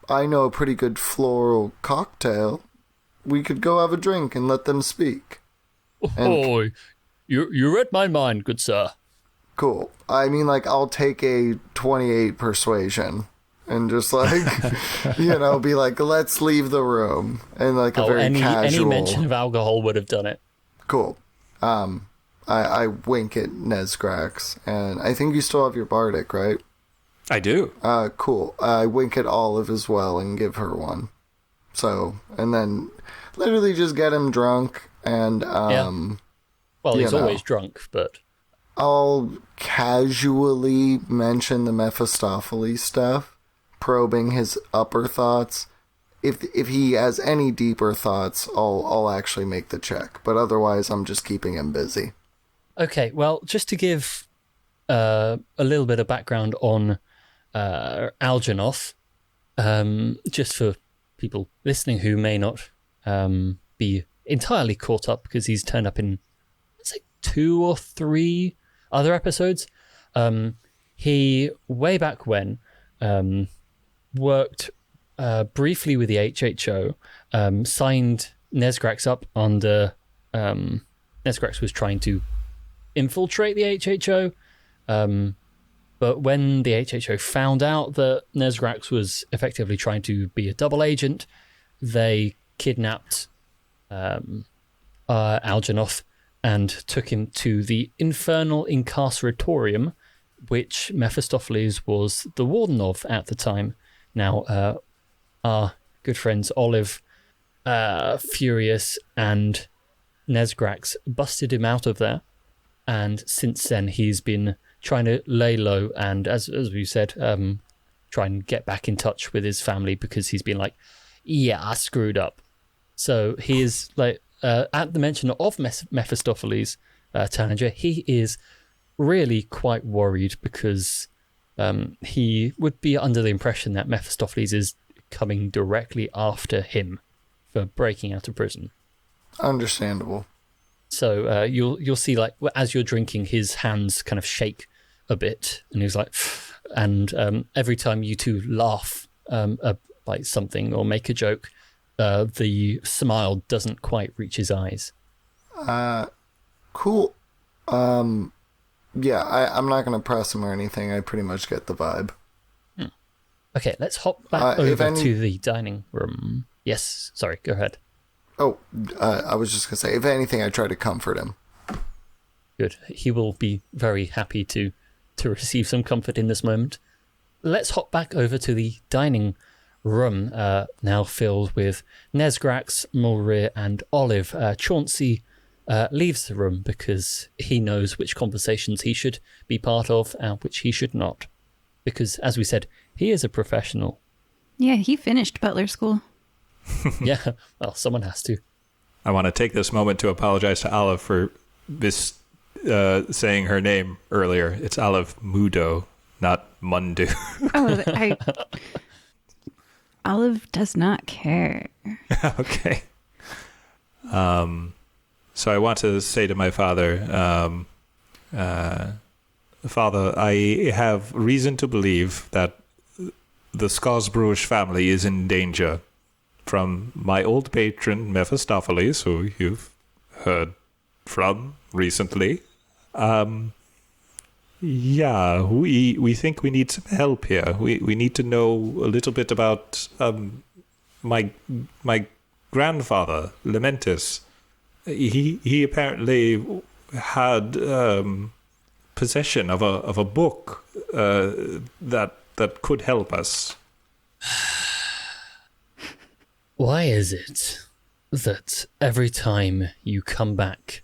I know a pretty good floral cocktail. We could go have a drink and let them speak. Oh, you read my mind, good sir. Cool. I mean, like, I'll take a 28 persuasion and just, like, be like, let's leave the room. And, like, a very casual... Any mention of alcohol would have done it. Cool. I wink at Nezgrax, and I think you still have your bardic, right? I do. Cool. I wink at Olive as well and give her one. So, and then literally just get him drunk and, Well, he's always drunk, but... I'll casually mention the Mephistopheles stuff, probing his upper thoughts. If he has any deeper thoughts, I'll actually make the check. But otherwise, I'm just keeping him busy. Okay, well, just to give a little bit of background on Algenoth, just for people listening who may not be entirely caught up because he's turned up in, let's say, 2 or 3 other episodes. He, way back when, worked briefly with the HHO, signed Nezgrax up under... Nezgrax was trying to infiltrate the HHO, but when the HHO found out that Nezgrax was effectively trying to be a double agent, they kidnapped Algenoth and took him to the Infernal Incarceratorium, which Mephistopheles was the warden of at the time. Now, our good friends Olive, Furious, and Nezgrax busted him out of there, and since then he's been trying to lay low and, as we said, try and get back in touch with his family because he's been like, yeah, I screwed up. So he is like, at the mention of Mephistopheles, Tanninger, he is really quite worried because he would be under the impression that Mephistopheles is coming directly after him for breaking out of prison. Understandable. So you'll see, like, as you're drinking, his hands kind of shake a bit, and he's like, and every time you two laugh like something or make a joke, the smile doesn't quite reach his eyes. Cool. Yeah, I'm not going to press him or anything. I pretty much get the vibe. Okay, let's hop back over to the dining room. Yes, sorry, go ahead. Oh, I was just going to say, if anything, I try to comfort him. Good. He will be very happy to receive some comfort in this moment. Let's hop back over to the dining room, now filled with Nesgrax, Mulrir, and Olive. Chauncey leaves the room because he knows which conversations he should be part of and which he should not. Because, as we said, he is a professional. Yeah, he finished butler school. Yeah, well, someone has to. I want to take this moment to apologize to Olive for saying her name earlier. It's Olive Mudo, not Mundu. Olive does not care. Okay. So I want to say to my father, Father, I have reason to believe that the Skarsbruch family is in danger from my old patron Mephistopheles, who you've heard from recently. Yeah, we think we need some help here. We need to know a little bit about my grandfather, Lamentis. He apparently had possession of a book that could help us. Why is it that every time you come back,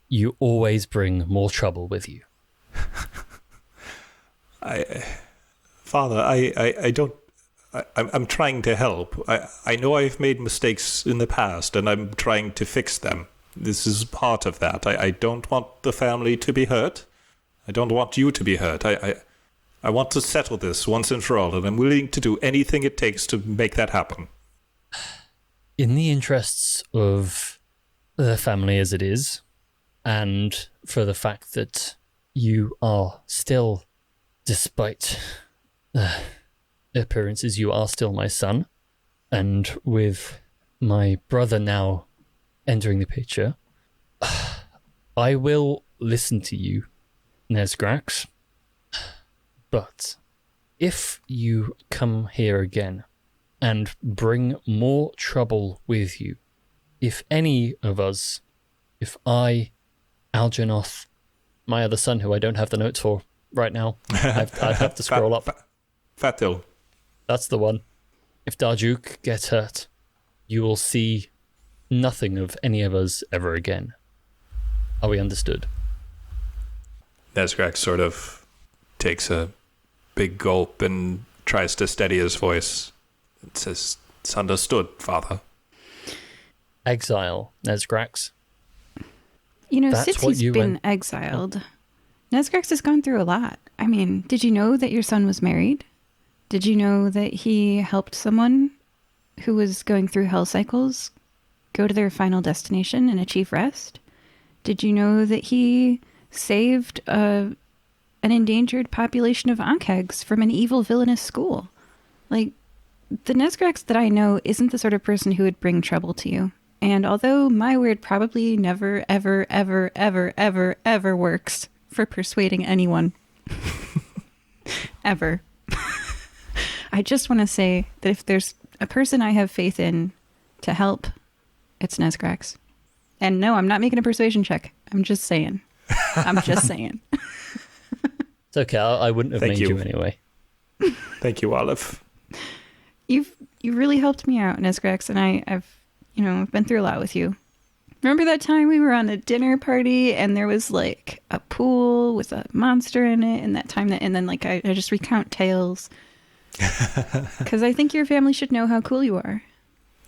you always bring more trouble with you? Father, I'm trying to help. I know I've made mistakes in the past, and I'm trying to fix them. This is part of that. I don't want the family to be hurt. I don't want you to be hurt. I want to settle this once and for all, and I'm willing to do anything it takes to make that happen. In the interests of the family as it is, and for the fact that you are still, despite appearances, you are still my son, and with my brother now entering the picture, I will listen to you, Nesgrax. But if you come here again and bring more trouble with you, if any of us, if I, Algernoth, my other son, who I don't have the notes for right now, I'd have to scroll up. Fatil. That's the one. If Darjuk gets hurt, you will see nothing of any of us ever again. Are we understood? Nesgrax sort of takes a big gulp and tries to steady his voice. It says, "It's understood, Father." Exile, Nesgrax. You know, That's since what he's you been went- exiled, Nesgrax has gone through a lot. I mean, did you know that your son was married? Did you know that he helped someone who was going through hell cycles go to their final destination and achieve rest? Did you know that he saved an endangered population of Ankhegs from an evil villainous school? Like, the Nesgrax that I know isn't the sort of person who would bring trouble to you. And although my word probably never, ever, ever, ever, ever, ever works for persuading anyone, ever, I just want to say that if there's a person I have faith in to help, it's Nesgrax. And no, I'm not making a persuasion check. I'm just saying. I'm just saying. It's okay, I wouldn't have Thank made you. you anyway. Thank you, Olive. You really helped me out, Nesgrax, and I've been through a lot with you. Remember that time we were on a dinner party and there was like a pool with a monster in it, and then I just recount tales because I think your family should know how cool you are.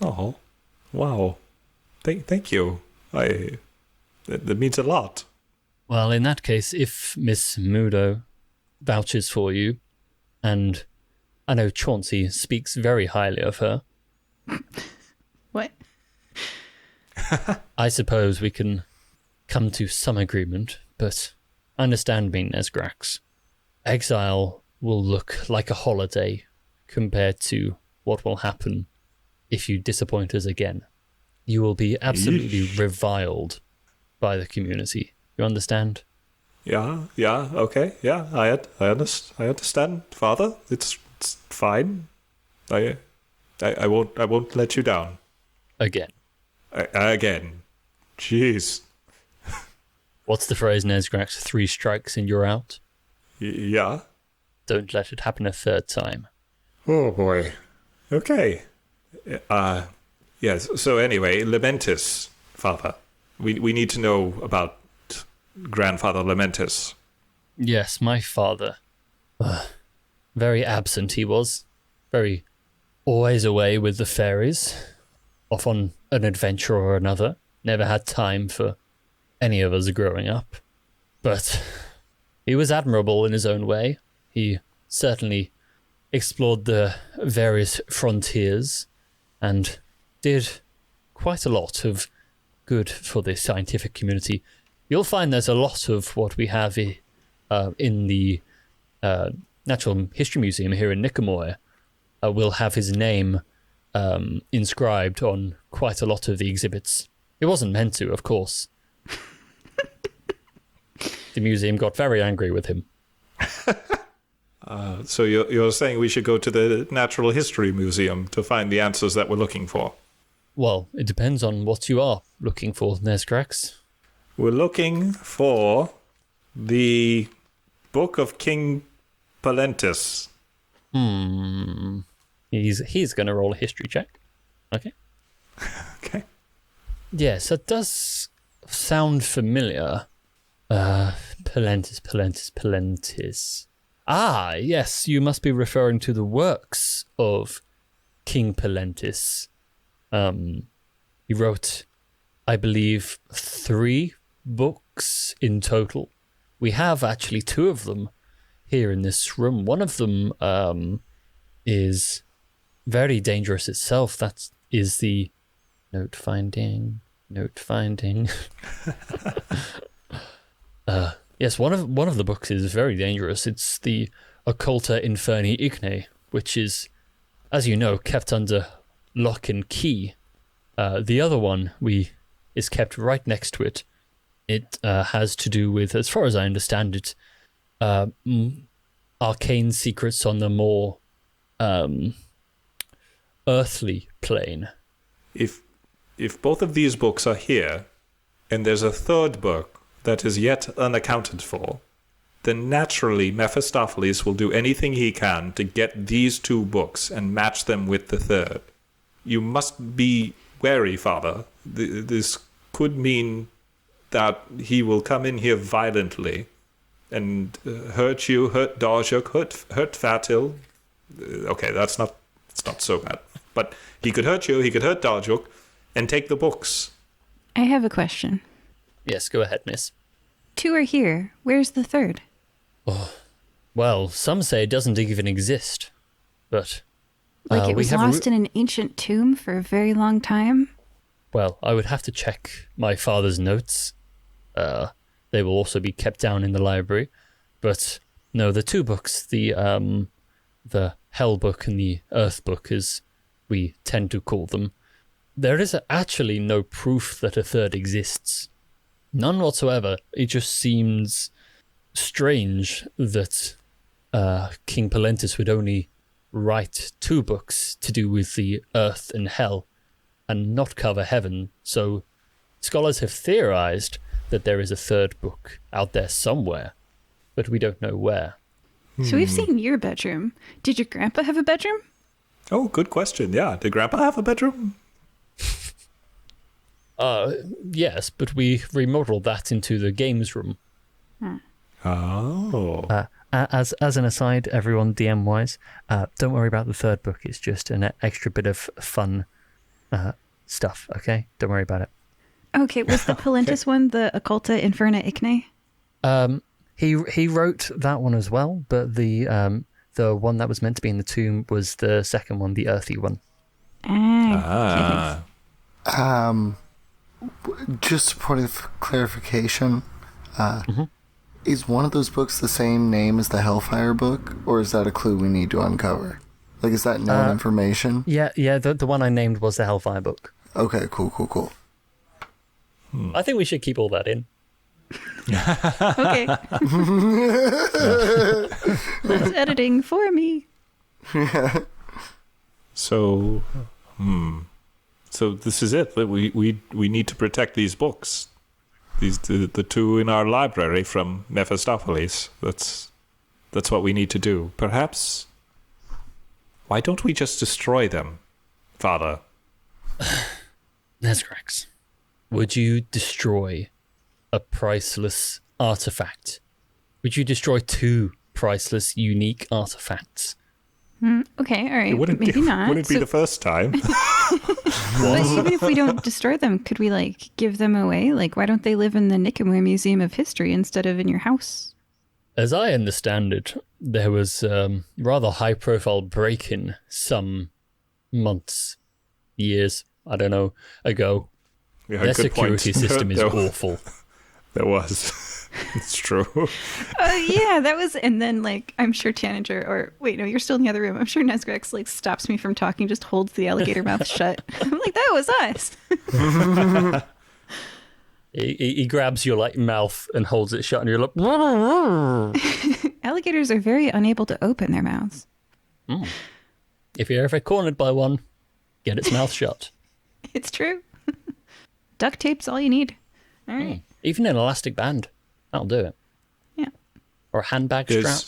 Oh, wow. Thank you. That means a lot. Well, in that case, if Miss Mudo vouches for you, and I know Chauncey speaks very highly of her, What? I suppose we can come to some agreement, but understand me, Nesgrax. Exile will look like a holiday compared to what will happen if you disappoint us again. You will be absolutely reviled by the community. You understand? Yeah, okay, yeah, I understand, Father. It's fine. I won't let you down. Again. Again. Jeez. What's the phrase, Nesgrax? 3 strikes and you're out? Yeah. Don't let it happen a third time. Oh boy. Okay. Yes. So anyway, Lamentis, Father. We need to know about Grandfather Lamentis. Yes, my father. Very absent he was. Very always away with the fairies. Off on an adventure or another. Never had time for any of us growing up. But he was admirable in his own way. He certainly explored the various frontiers and did quite a lot of good for the scientific community. You'll find there's a lot of what we have in the Natural History Museum here in Nicomoy. Will have his name inscribed on quite a lot of the exhibits. It wasn't meant to, of course. The museum got very angry with him. So you're saying we should go to the Natural History Museum to find the answers that we're looking for? Well, it depends on what you are looking for, Nesgrax. We're looking for the Book of King Palentis. He's going to roll a history check. Okay. Okay. Yes, that does sound familiar. Palentis. Ah, yes, you must be referring to the works of King Palentis. He wrote, I believe, 3 books in total. We have actually 2 of them here in this room. One of them is very dangerous itself. That is the note finding. Yes, one of the books is very dangerous. It's the Occulta Inferni Igne, which is, as you know, kept under lock and key. The other one is kept right next to it. It has to do with, as far as I understand it, arcane secrets on the more earthly plane. If both of these books are here, and there's a third book that is yet unaccounted for, then naturally Mephistopheles will do anything he can to get these 2 books and match them with the third. You must be wary, Father. This could mean that he will come in here violently and hurt you, hurt Darjuk, hurt Fatil. Okay, it's not so bad. But he could hurt you, he could hurt Darjuk, and take the books. I have a question. Yes, go ahead, miss. 2 are here. Where's the third? Well, some say it doesn't even exist, but... Like it was lost in an ancient tomb for a very long time? Well, I would have to check my father's notes. They will also be kept down in the library. But no, the 2 books, the Hell Book and the Earth Book, as we tend to call them, there is actually no proof that a third exists. None whatsoever. It just seems strange that King Palentis would only write 2 books to do with the earth and hell and not cover heaven. So scholars have theorized that there is a third book out there somewhere, but we don't know where. So we've seen your bedroom. Did your grandpa have a bedroom? Oh, good question. Yeah. Did Grandpa have a bedroom? Yes, but we remodeled that into the games room. Oh. As an aside, everyone, DM-wise, don't worry about the third book. It's just an extra bit of fun stuff, okay? Don't worry about it. Okay, was the Palentis one the Occulta Inferna Igne? He wrote that one as well, but the one that was meant to be in the tomb was the second one, the earthy one. Just a point of clarification. Is one of those books the same name as the Hellfire book, or is that a clue we need to uncover? Like, is that known information? Yeah, the one I named was the Hellfire book. Okay, cool. I think we should keep all that in. Okay. That's editing for me. So this is it. We need to protect these books. the two in our library from Mephistopheles. That's what we need to do. Perhaps, why don't we just destroy them, Father? Nesgrax, would you destroy a priceless artifact? Would you destroy 2 priceless, unique artifacts? Okay, all right. It wouldn't Maybe not. Wouldn't be the first time. But even if we don't destroy them, could we give them away? Why don't they live in the Nikamui Museum of History instead of in your house? As I understand it, there was rather high-profile break-in some months, years, I don't know, ago. Yeah, Their good point. security system is There- awful. There was. It's true. Yeah, that was, and then I'm sure Tanager, or wait, no, you're still in the other room. I'm sure Nesgrax stops me from talking, just holds the alligator mouth shut. I'm like, that was us. He grabs your mouth and holds it shut, and you're like, Alligators are very unable to open their mouths. if you're ever cornered by one, get its mouth shut. It's true. Duct tape's all you need. All right. Even an elastic band, that'll do it. Yeah. Or a handbag strap.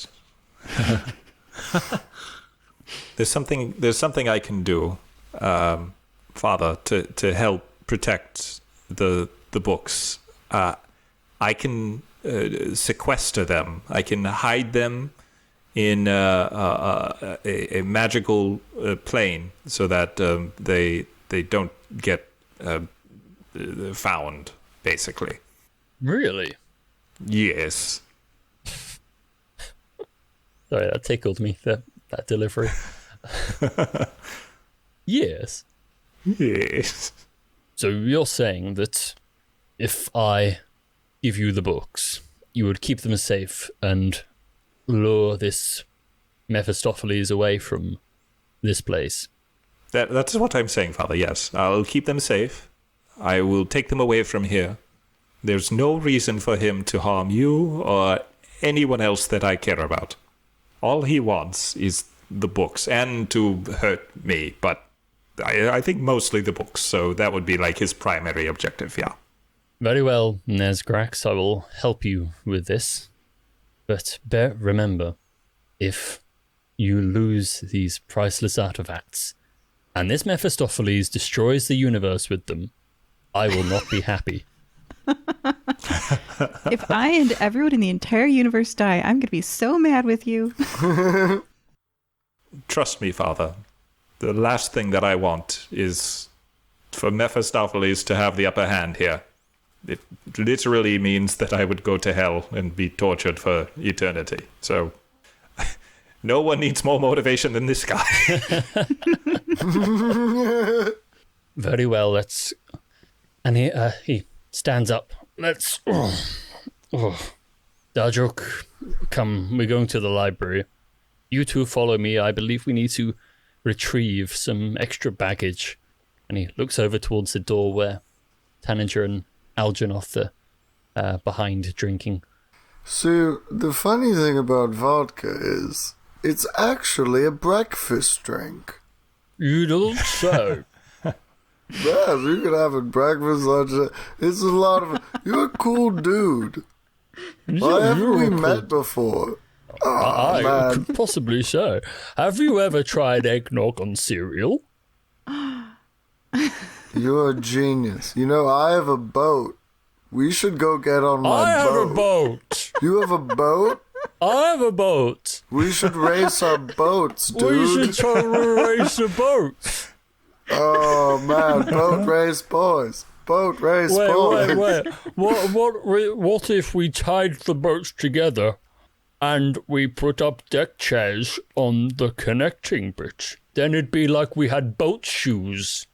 There's something I can do, Father, to help protect the books. I can sequester them. I can hide them in a magical plane so that they don't get found, basically. Really? Yes. Sorry, that tickled me, that delivery. Yes. Yes. So you're saying that if I give you the books, you would keep them safe and lure this Mephistopheles away from this place? That's what I'm saying, Father, yes. I'll keep them safe. I will take them away from here. There's no reason for him to harm you or anyone else that I care about. All he wants is the books and to hurt me, but I think mostly the books, so that would be his primary objective, yeah. Very well, Nesgrax, I will help you with this. But remember, if you lose these priceless artifacts, and this Mephistopheles destroys the universe with them, I will not be happy. If I and everyone in the entire universe die, I'm going to be so mad with you. Trust me, Father. The last thing that I want is for Mephistopheles to have the upper hand here. It literally means that I would go to hell and be tortured for eternity. So, no one needs more motivation than this guy. Very well, let's... And he stands up. Let's... Darjuk, come, we're going to the library. You two follow me. I believe we need to retrieve some extra baggage. And he looks over towards the door where Tanager and Algernoth are behind drinking. So, the funny thing about vodka is, it's actually a breakfast drink. You don't say. Yeah, you can have it breakfast, lunch. It's a lot of... You're a cool dude. Why haven't we met before? Oh, I man. could possibly so. Have you ever tried eggnog on cereal? You're a genius. You know, I have a boat. We should go get on my I have boat. a boat. You have a boat? I have a boat. We should race our boats, dude. We should try to race a boat. Oh, man. Boat race boys. Boat race boys. Wait. What if we tied the boats together and we put up deck chairs on the connecting bit? Then it'd be like we had boat shoes.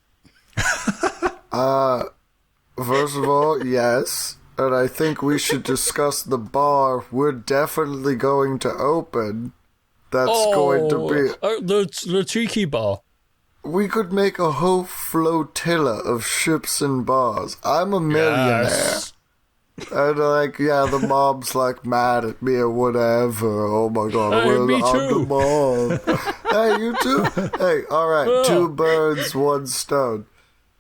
First of all, yes. And I think we should discuss the bar we're definitely going to open. That's going to be... the tiki bar. We could make a whole flotilla of ships and bars. I'm a millionaire. Yes. And the mob's mad at me or whatever. Oh my god, Hey, we're me on too. the mob. Hey, you too? Hey, alright, 2 birds, 1 stone.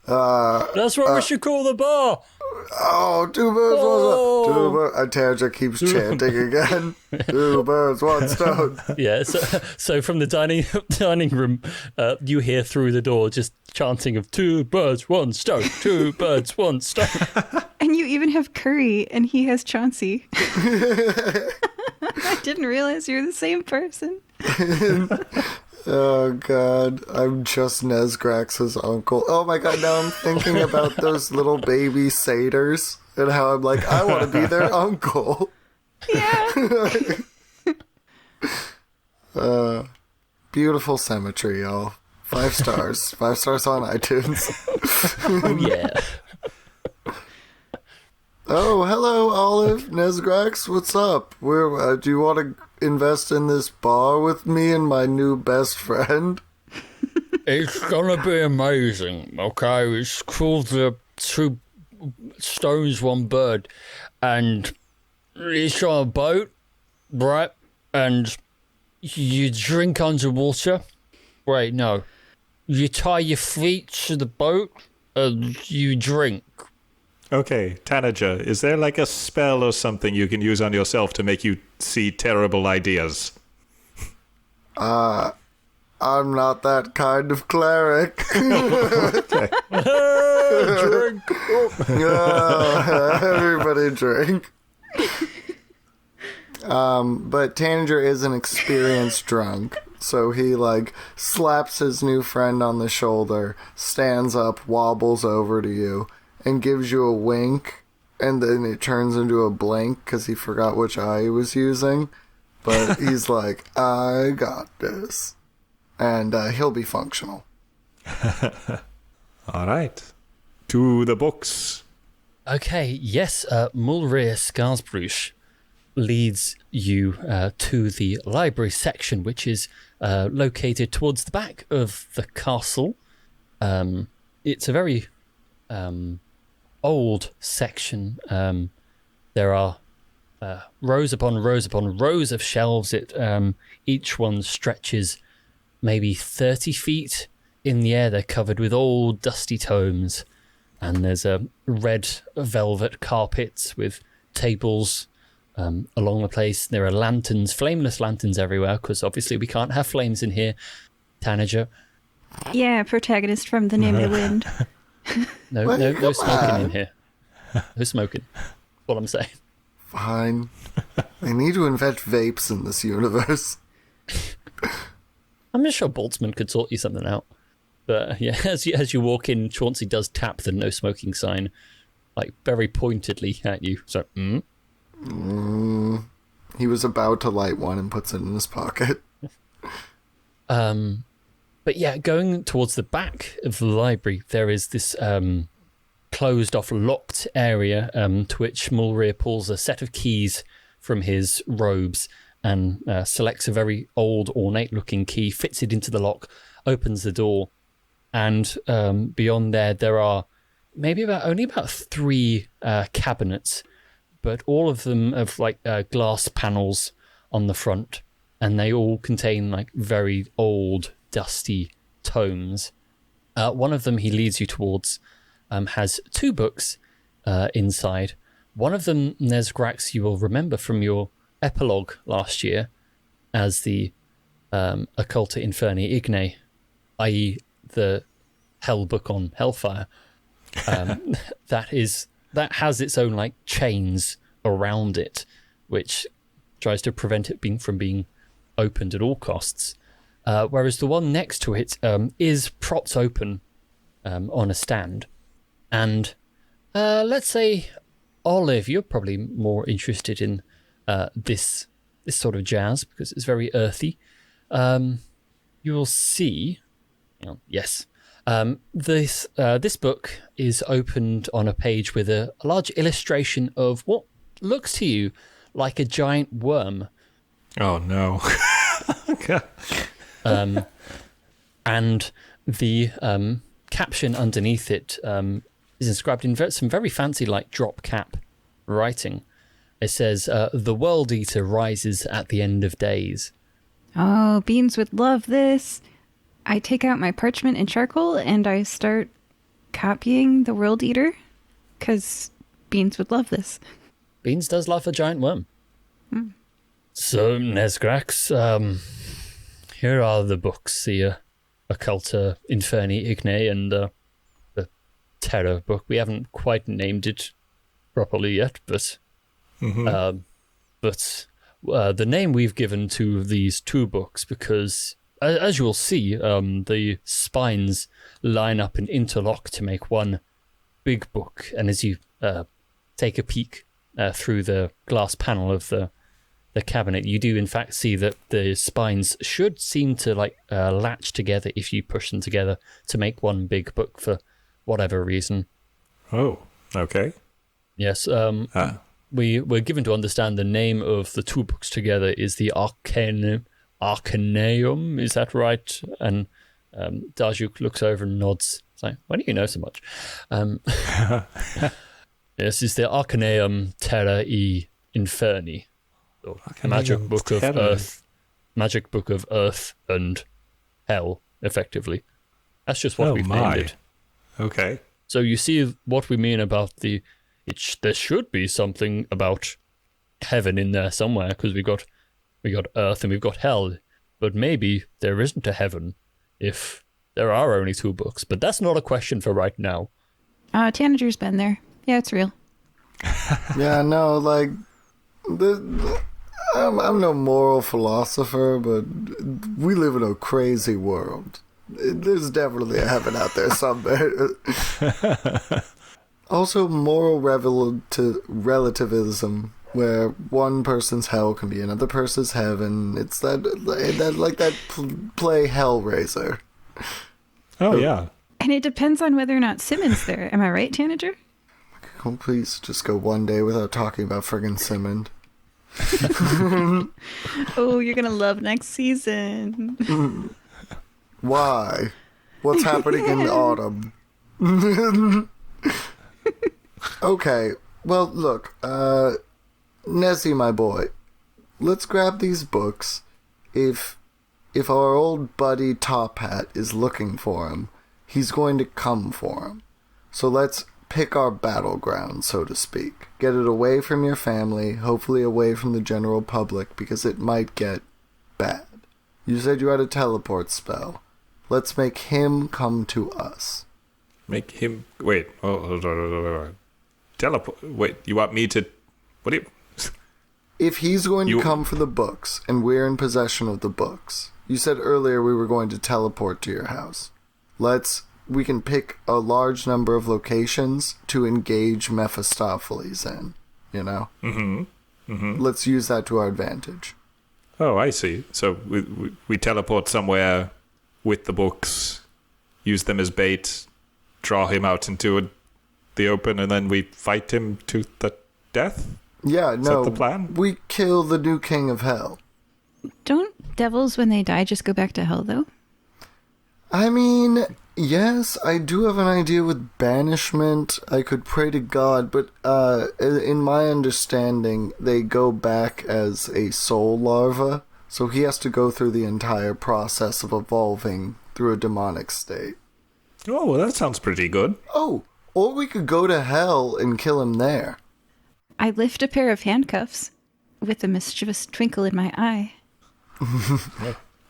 That's what we should call the bar. Oh, two birds, one stone. Two birds. Tanager keeps chanting again. Two birds, one stone. Yeah, so from the dining room, you hear through the door just chanting of 2 birds, 1 stone, 2 birds, 1 stone. And you even have Curry, and he has Chauncey. I didn't realize you were the same person. Oh, God. I'm just Nesgrax's uncle. Oh, my God. Now I'm thinking about those little baby satyrs and how I'm like, I want to be their uncle. Yeah. Beautiful symmetry, y'all. 5 stars. 5 stars on iTunes. Oh, yeah. Oh, hello, Olive. Nesgrax, what's up? Do you want to invest in this bar with me and my new best friend? It's gonna be amazing, okay? It's called the 2 stones, 1 bird. And it's on a boat, right? And you drink underwater. Wait, no. You tie your feet to the boat and you drink. Okay, Tanager, is there like a spell or something you can use on yourself to make you see terrible ideas? I'm not that kind of cleric. Okay. Drink. Everybody drink. But Tanager is an experienced drunk, so he slaps his new friend on the shoulder, stands up, wobbles over to you, and gives you a wink, and then it turns into a blink because he forgot which eye he was using. But he's like, I got this. And he'll be functional. All right. To the books. Okay, yes, Mulrir Skarsbruch leads you to the library section, which is located towards the back of the castle. It's a very old section. There are rows upon rows upon rows of shelves. Each one stretches maybe 30 feet in the air. They're covered with old dusty tomes, and there's a red velvet carpet with tables along the place. There are lanterns, flameless lanterns everywhere, because obviously we can't have flames in here. Tanager. Yeah, protagonist from The Name of the Wind. No smoking in here. No smoking. That's what I'm saying. Fine. I need to invent vapes in this universe. I'm just sure Boltzmann could sort you something out. But yeah, as you walk in, Chauncey does tap the no smoking sign, very pointedly at you. So, He was about to light one and puts it in his pocket. But yeah, going towards the back of the library, there is this closed off, locked area to which Mulrir pulls a set of keys from his robes and selects a very old, ornate-looking key, fits it into the lock, opens the door, and beyond there are maybe only about 3 cabinets, but all of them have glass panels on the front, and they all contain very old, dusty tomes. One of them he leads you towards has 2 books inside. One of them, Nesgrax, you will remember from your epilogue last year as the Occulta Inferni Ignae, i.e. the Hell book on Hellfire. That has its own chains around it, which tries to prevent it from being opened at all costs. Whereas the one next to it is propped open on a stand. And let's say, Olive, you're probably more interested in this sort of jazz because it's very earthy. You will see, yes, this book is opened on a page with a large illustration of what looks to you like a giant worm. Oh no. Okay. And the caption underneath it is inscribed in some very fancy drop cap writing. It says, "The World Eater rises at the end of days." Oh, Beans would love this. I take out my parchment and charcoal and I start copying the World Eater because Beans would love this. Beans does love a giant worm. So, Nesgrax, here are the books, the Occulta Inferni Ignae and the Terror book. We haven't quite named it properly yet, but the name we've given to these two books because, as you will see, the spines line up and interlock to make one big book. And as you take a peek through the glass panel of the cabinet, you do in fact see that the spines should seem to latch together if you push them together to make one big book for whatever reason. Oh, okay. Yes. We were given to understand the name of the two books together is the Arcaneum. Is that right? And Darjuk looks over and nods. It's like, why do you know so much? Yes, it's the Arcaneum Terra e Inferni. So, magic book of earth and hell, effectively. That's just what we've named it. Okay. So you see what we mean about there should be something about heaven in there somewhere, because we got earth and we've got hell, but maybe there isn't a heaven if there are only two books. But that's not a question for right now. Tanager's been there. Yeah, it's real. Yeah, no, I'm no moral philosopher, but we live in a crazy world. There's definitely a heaven out there somewhere. Also, moral relativism, where one person's hell can be another person's heaven. It's that play Hellraiser. Oh, yeah. And it depends on whether or not Simmons there. Am I right, Tanager? Oh, please just go one day without talking about friggin' Simmons. Oh, you're going to love next season. Why? What's happening in the autumn? Okay, well, look, Nessie, my boy, let's grab these books. If our old buddy Top Hat is looking for him, he's going to come for him. So let's pick our battleground, so to speak. Get it away from your family, hopefully away from the general public, because it might get bad. You said you had a teleport spell. Let's make him come to us. Make him... Wait. Teleport... Wait, you want me to... What do you... If he's going to come for the books, and we're in possession of the books, you said earlier we were going to teleport to your house. We can pick a large number of locations to engage Mephistopheles in, you know? Let's use that to our advantage. Oh, I see. So we teleport somewhere with the books, use them as bait, draw him out into the open, and then we fight him to the death? Yeah, Is that the plan? We kill the new king of hell. Don't devils, when they die, just go back to hell, though? I mean, yes, I do have an idea with banishment. I could pray to God, but in my understanding, they go back as a soul larva, so he has to go through the entire process of evolving through a demonic state. Oh, well, that sounds pretty good. Oh, or we could go to hell and kill him there. I lift a pair of handcuffs with a mischievous twinkle in my eye.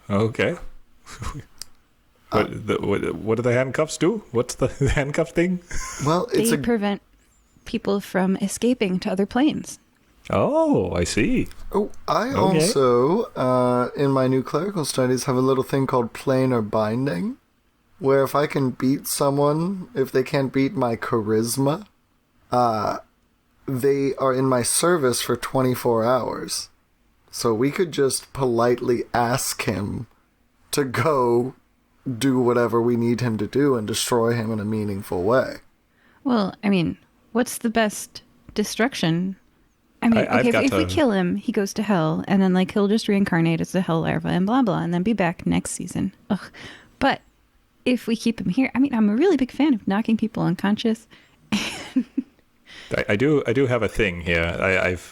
Okay. What do the handcuffs do? What's the handcuff thing? Well, They prevent people from escaping to other planes. Oh, I see. Oh, I also, in my new clerical studies, have a little thing called planar binding, where if I can beat someone, if they can't beat my charisma, they are in my service for 24 hours. So we could just politely ask him to go do whatever we need him to do and destroy him in a meaningful way. Well, I mean, what's the best destruction? I mean, if we kill him, he goes to hell, and then he'll just reincarnate as a hell larva and blah blah, and then be back next season. Ugh. But if we keep him here, I mean, I'm a really big fan of knocking people unconscious. I do have a thing here.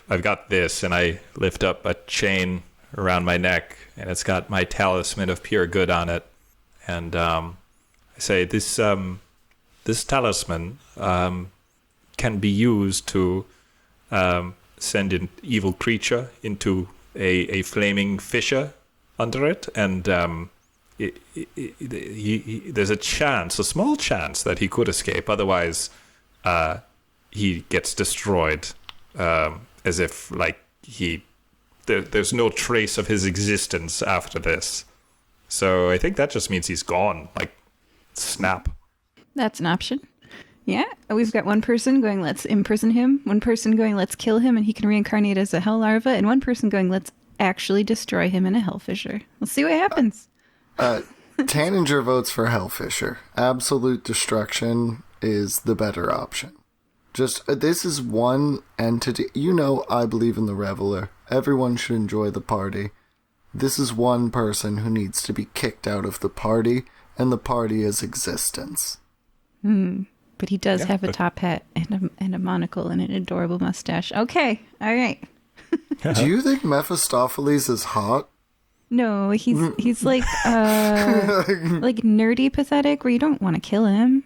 I've got this, and I lift up a chain around my neck, and it's got my talisman of pure good on it. And I say, this talisman can be used to send an evil creature into a flaming fissure under it, and there's a small chance that he could escape. Otherwise, he gets destroyed, as if there's no trace of his existence after this. So I think that just means he's gone. Snap. That's an option. Yeah, we've got one person going, let's imprison him. One person going, let's kill him and he can reincarnate as a hell larva. And one person going, let's actually destroy him in a hell fissure. Let's see what happens. Tanninger votes for Hellfisher. Absolute destruction is the better option. This is one entity. I believe in the Reveler. Everyone should enjoy the party. This is one person who needs to be kicked out of the party, and the party is existence. But he does have a top hat and a monocle and an adorable mustache. Okay, all right. Do you think Mephistopheles is hot? No, he's like like nerdy pathetic where you don't want to kill him.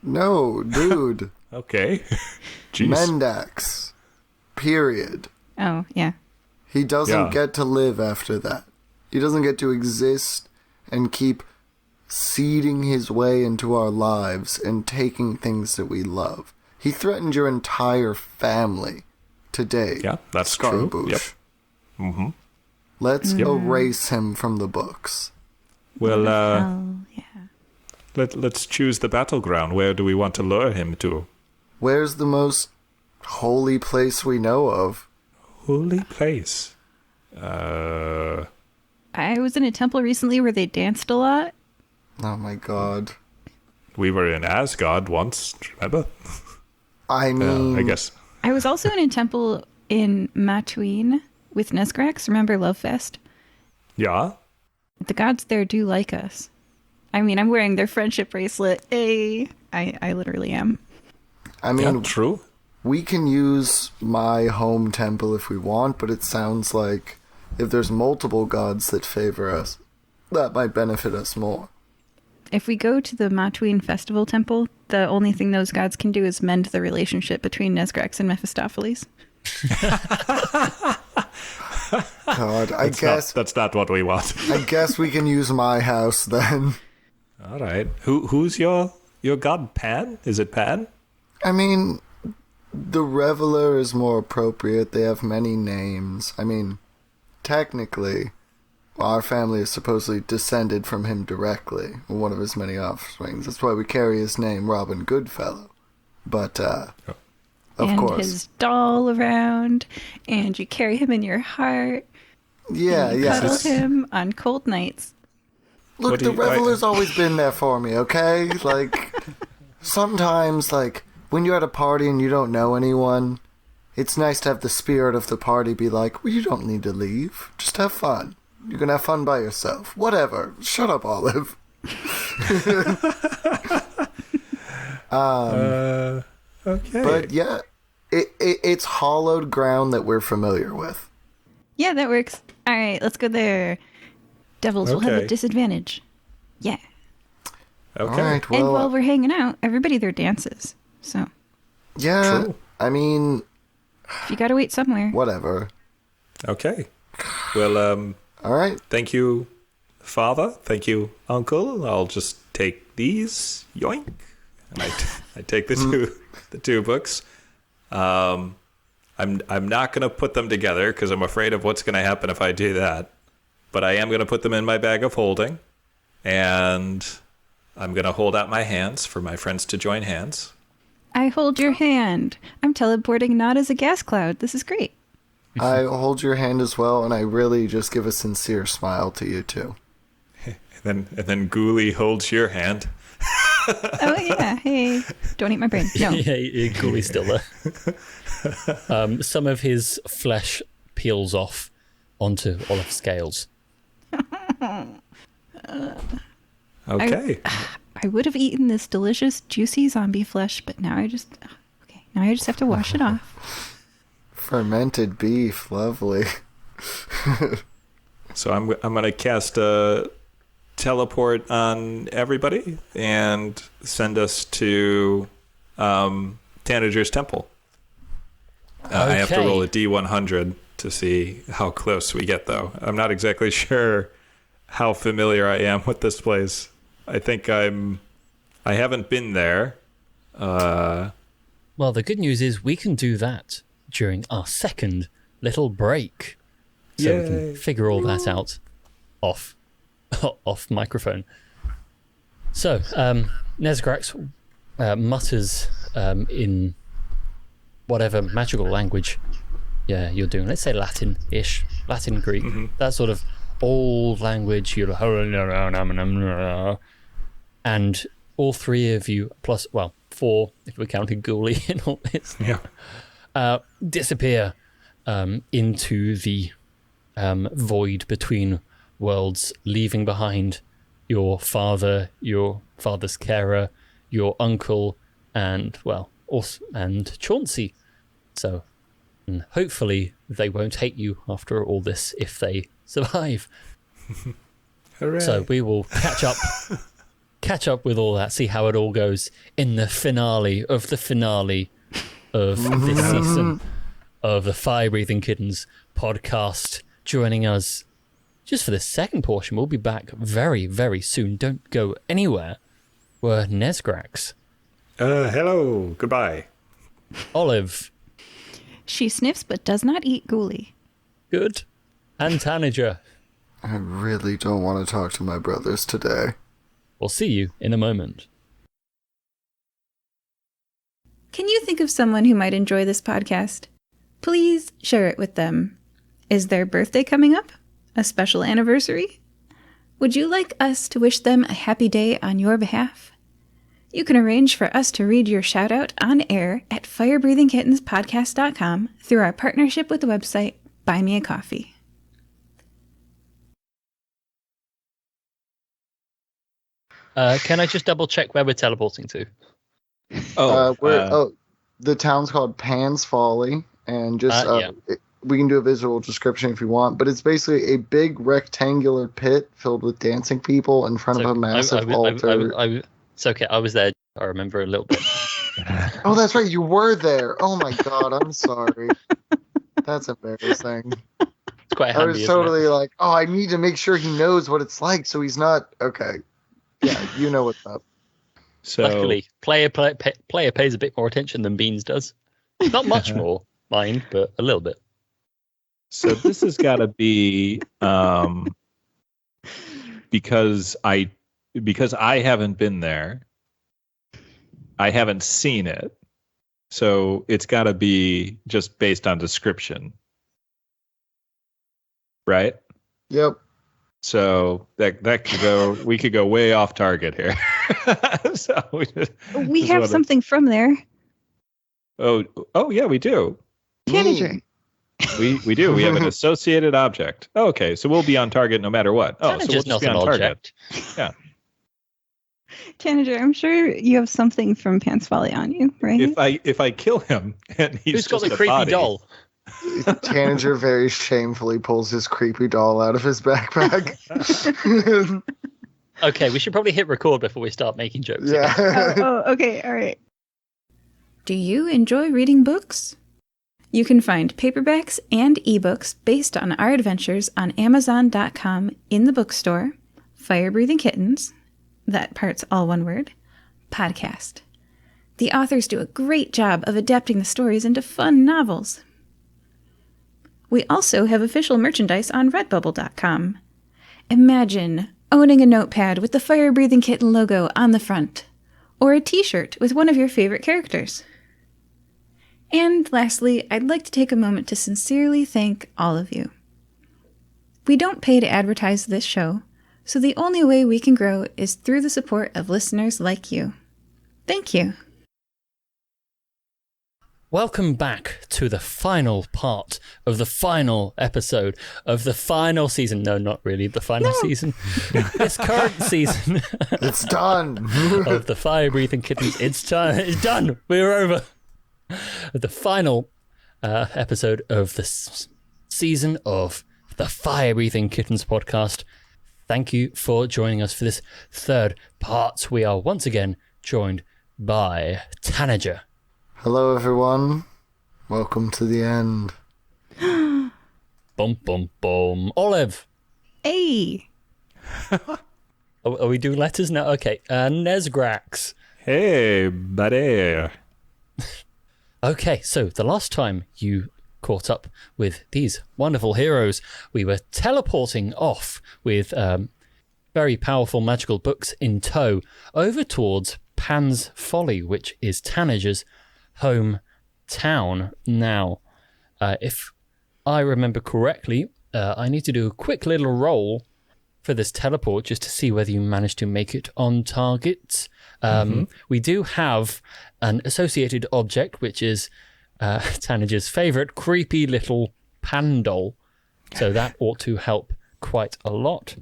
No, dude. Okay. Jeez. Mendax. Period. Oh, yeah. He doesn't get to live after that. He doesn't get to exist and keep seeding his way into our lives and taking things that we love. He threatened your entire family today. Yeah, that's Scarbouche. true. Yep. Mm-hmm. Let's erase him from the books. Well, Yeah. let's choose the battleground. Where do we want to lure him to? Where's the most holy place we know of? Holy place. I was in a temple recently where they danced a lot. Oh my god. We were in Asgard once, remember? I mean... I guess. I was also in a temple in Matuine with Nesgrax. Remember Lovefest? Yeah. The gods there do like us. I mean, I'm wearing their friendship bracelet. I literally am. I mean, Yeah, true. we can use my home temple if we want, but it sounds like if there's multiple gods that favor us, that might benefit us more. If we go to the Matuine Festival Temple, the only thing those gods can do is mend the relationship between Nesgrax and Mephistopheles. God, I guess That's not what we want. I guess we can use my house then. All right. Who's your god? Pan? Is it Pan? I mean, the Reveler is more appropriate. They have many names. I mean, technically, our family is supposedly descended from him directly, one of his many offsprings. That's why we carry his name, Robin Goodfellow. But, of and course. his doll around, and you carry him in your heart. Yeah, and you yeah. cuddle him on cold nights. Look, What do the you- Reveler's always been there for me, okay? Like, sometimes, like, when you're at a party and you don't know anyone, it's nice to have the spirit of the party be like, well, you don't need to leave. Just have fun. You can have fun by yourself. Whatever. Shut up, Olive. Okay. But yeah, it's hollowed ground that we're familiar with. Yeah, that works. All right, let's go there. Devils will have a Okay. disadvantage. Yeah. Okay. All right, And well, while we're hanging out, everybody there dances. So yeah, True. I mean, if you gotta wait somewhere. whatever. Okay. Well, All right. thank you, Father. Thank you, Uncle. I'll just take these. Yoink. And I take the two books. I'm not going to put them together because I'm afraid of what's going to happen if I do that. But I am going to put them in my bag of holding. And I'm going to hold out my hands for my friends to join hands. I hold your hand. I'm teleporting not as a gas cloud. This is great. I hold your hand as well, and I really just give a sincere smile to you too. And then Ghoulie holds your hand. Oh yeah, hey, don't eat my brain. No. Yeah, Ghoulie's still there. Some of his flesh peels off onto Olaf's scales. Okay. I would have eaten this delicious, juicy zombie flesh, but now I just have to wash it off. Fermented beef, lovely. So I'm going to cast a teleport on everybody and send us to Tanager's temple. I have to Okay. roll a D100 to see how close we get, though. I'm not exactly sure how familiar I am with this place. I think I haven't been there. Well, the good news is we can do that during our second little break. So we can figure all that out off microphone. So, Nezgrax mutters in whatever magical language you're doing. Let's say Latin-ish, Latin, Greek, that sort of old language. And all three of you, plus, well, 4 if we're counting Ghoulie in all this, disappear into the void between worlds, leaving behind your father, your father's carer, your uncle, and, well, also, and Chauncey. So, and hopefully they won't hate you after all this if they survive. Hooray. So we will catch up with all that, see how it all goes in the finale of this season of the Fire Breathing Kittens podcast. Joining us just for the second portion. We'll be back very, very soon. Don't go anywhere. We're Nezgrax, Hello. Goodbye. Olive, She sniffs but does not eat Ghoulie. good, and Tanager. I really don't want to talk to my brothers today. We'll see you in a moment. Can you think of someone who might enjoy this podcast? Please share it with them. Is their birthday coming up? A special anniversary? Would you like us to wish them a happy day on your behalf? You can arrange for us to read your shout out on air at firebreathingkittenspodcast.com through our partnership with the website Buy Me a Coffee. Can I just double check where we're teleporting to? The town's called Pan's Folly, and just we can do a visual description if you want, but it's basically a big rectangular pit filled with dancing people in front of a massive altar. It's okay. I was there. I remember a little bit. Oh, that's right. You were there. Oh my god, I'm sorry. That's embarrassing. It's quite handy. I was totally like, oh, I need to make sure he knows what it's like, so he's not okay. Yeah, you know what's up. So, Luckily, player pays a bit more attention than Beans does. Not much more, mind, but a little bit. so this has got to be because I haven't been there. I haven't seen it. So it's got to be just based on description. Right? Yep. So that could go. We could go way off target here. So We have something from there. Oh yeah, we do. Tanager. We do. We have an associated object. Oh, okay, so we'll be on target no matter what. Oh, so we'll Tanager's just not be an on target. object. Yeah. Tanager, I'm sure you have something from Pants Folly on you, right? If I kill him and he's Who's got just the a creepy body, doll? Tanager very shamefully pulls his creepy doll out of his backpack. Okay, we should probably hit record before we start making jokes. Yeah. Okay, all right. Do you enjoy reading books? You can find paperbacks and ebooks based on our adventures on Amazon.com in the bookstore, Fire Breathing Kittens, that part's all one word, podcast. The authors do a great job of adapting the stories into fun novels. We also have official merchandise on Redbubble.com. Imagine owning a notepad with the Fire Breathing Kitten logo on the front, or a t-shirt with one of your favorite characters. And lastly, I'd like to take a moment to sincerely thank all of you. We don't pay to advertise this show, so the only way we can grow is through the support of listeners like you. Thank you. Welcome back to the final part of the final episode of the final season. No, not really the final season. This current season It's done. of the Fire Breathing Kittens. It's done. We're over. The final episode of this season of the Fire Breathing Kittens podcast. Thank you for joining us for this third part. We are once again joined by Tanager. Hello, everyone. Welcome to the end. Bum, bum, bum. Olive! Hey! Are we doing letters now? Okay. Nesgrax. Hey, buddy. Okay, so the last time you caught up with these wonderful heroes, we were teleporting off with very powerful magical books in tow over towards Pan's Folly, which is Tanager's hometown. Now, if I remember correctly, I need to do a quick little roll for this teleport just to see whether you manage to make it on target. We do have an associated object, which is Tanager's favourite creepy little Pandol. So that ought to help quite a lot.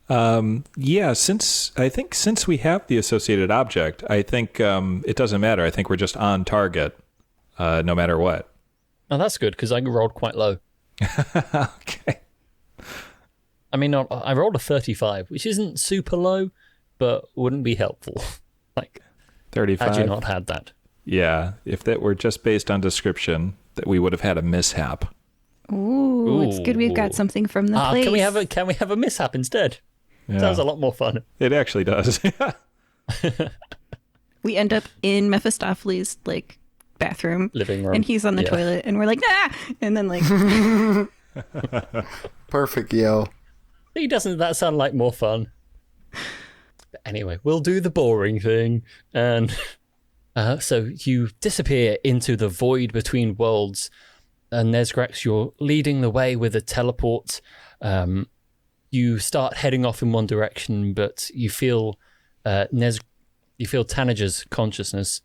Yeah, since we have the associated object, I think it doesn't matter. I think we're just on target, no matter what. Oh, that's good, because I rolled quite low. Okay. I mean, I rolled a 35, which isn't super low, but wouldn't be helpful. Like, 35. had you not had that. Yeah, if that were just based on description, that we would have had a mishap. Ooh, it's good we've got something from the place. Can we have a mishap instead? Yeah. Sounds a lot more fun. It actually does. We end up in Mephistopheles' bathroom, Living room. and he's on the toilet, and we're like, ah! And then Perfect yell. Doesn't that sound like more fun? But anyway, we'll do the boring thing. And so you disappear into the void between worlds. And Nesgrax, you're leading the way with a teleport. You start heading off in one direction, but you feel Tanager's consciousness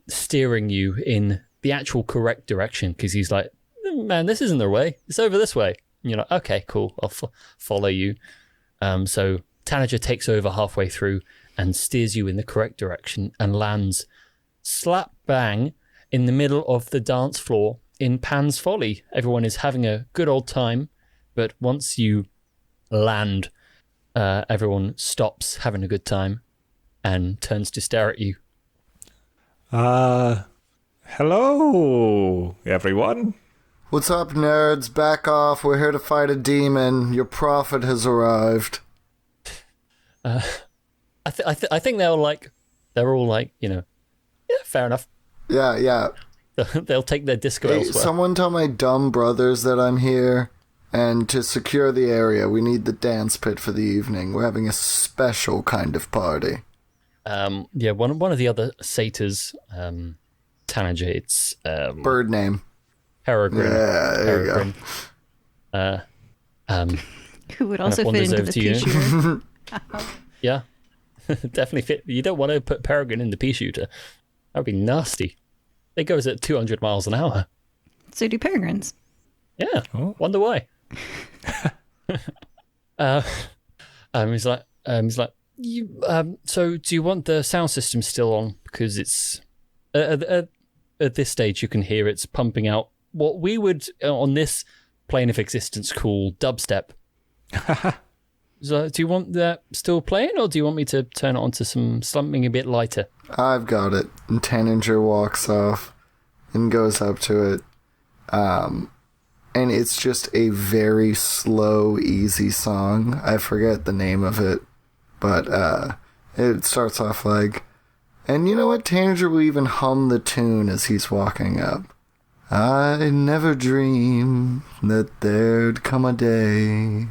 steering you in the actual correct direction, because he's like, man, this isn't the way. It's over this way. And you're like, okay, cool. I'll follow you. So Tanager takes over halfway through and steers you in the correct direction and lands slap bang in the middle of the dance floor in Pan's Folly. Everyone is having a good old time, but once you land, everyone stops having a good time and turns to stare at you. Hello, everyone. What's up, nerds? Back off. We're here to fight a demon. Your prophet has arrived. I think they're all like, yeah, fair enough. Yeah. They'll take their disco Hey, elsewhere. someone tell my dumb brothers that I'm here. And to secure the area, we need the dance pit for the evening. We're having a special kind of party. Yeah, one of the other satyrs, Tanager, it's Bird name. Peregrine. Yeah, there you go. who would Kind of also fit wanders into over the to you. pea shooter. Yeah, definitely fit. You don't want to put Peregrine in the pea shooter. That would be nasty. It goes at 200 miles an hour. So do peregrines. Yeah, Oh. wonder why. He's like, so do you want the sound system still on? Because it's at this stage you can hear it's pumping out what we would on this plane of existence call dubstep. So do you want that still playing, or do you want me to turn it on to something a bit lighter? I've got it. And Tanager walks off and goes up to it. And it's just a very slow, easy song. I forget the name of it. But it starts off like... And you know what? Tanager will even hum the tune as he's walking up. I never dreamed that there'd come a day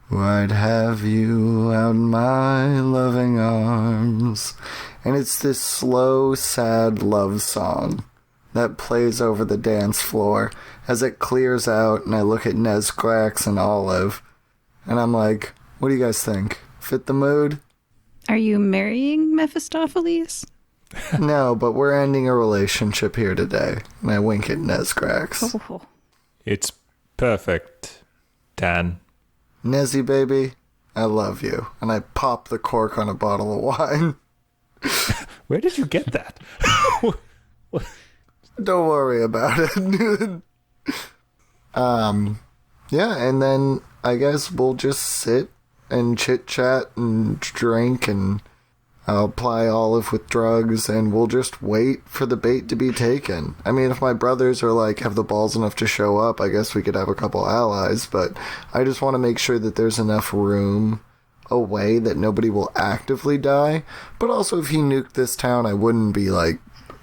where I'd have you out in my loving arms. And it's this slow, sad love song that plays over the dance floor as it clears out, and I look at Nesgrax and Olive, and I'm like, what do you guys think? Fit the mood? Are you marrying Mephistopheles? No, but we're ending a relationship here today. And I wink at Nesgrax. Oh. It's perfect, Dan. Nezzy, baby, I love you. And I pop the cork on a bottle of wine. Where did you get that? Don't worry about it. Yeah, and then I guess we'll just sit and chit-chat and drink and I'll ply Olive with drugs, and we'll just wait for the bait to be taken. I mean, if my brothers are like, have the balls enough to show up, I guess we could have a couple allies, but I just want to make sure that there's enough room away that nobody will actively die. But also, if he nuked this town, I wouldn't be like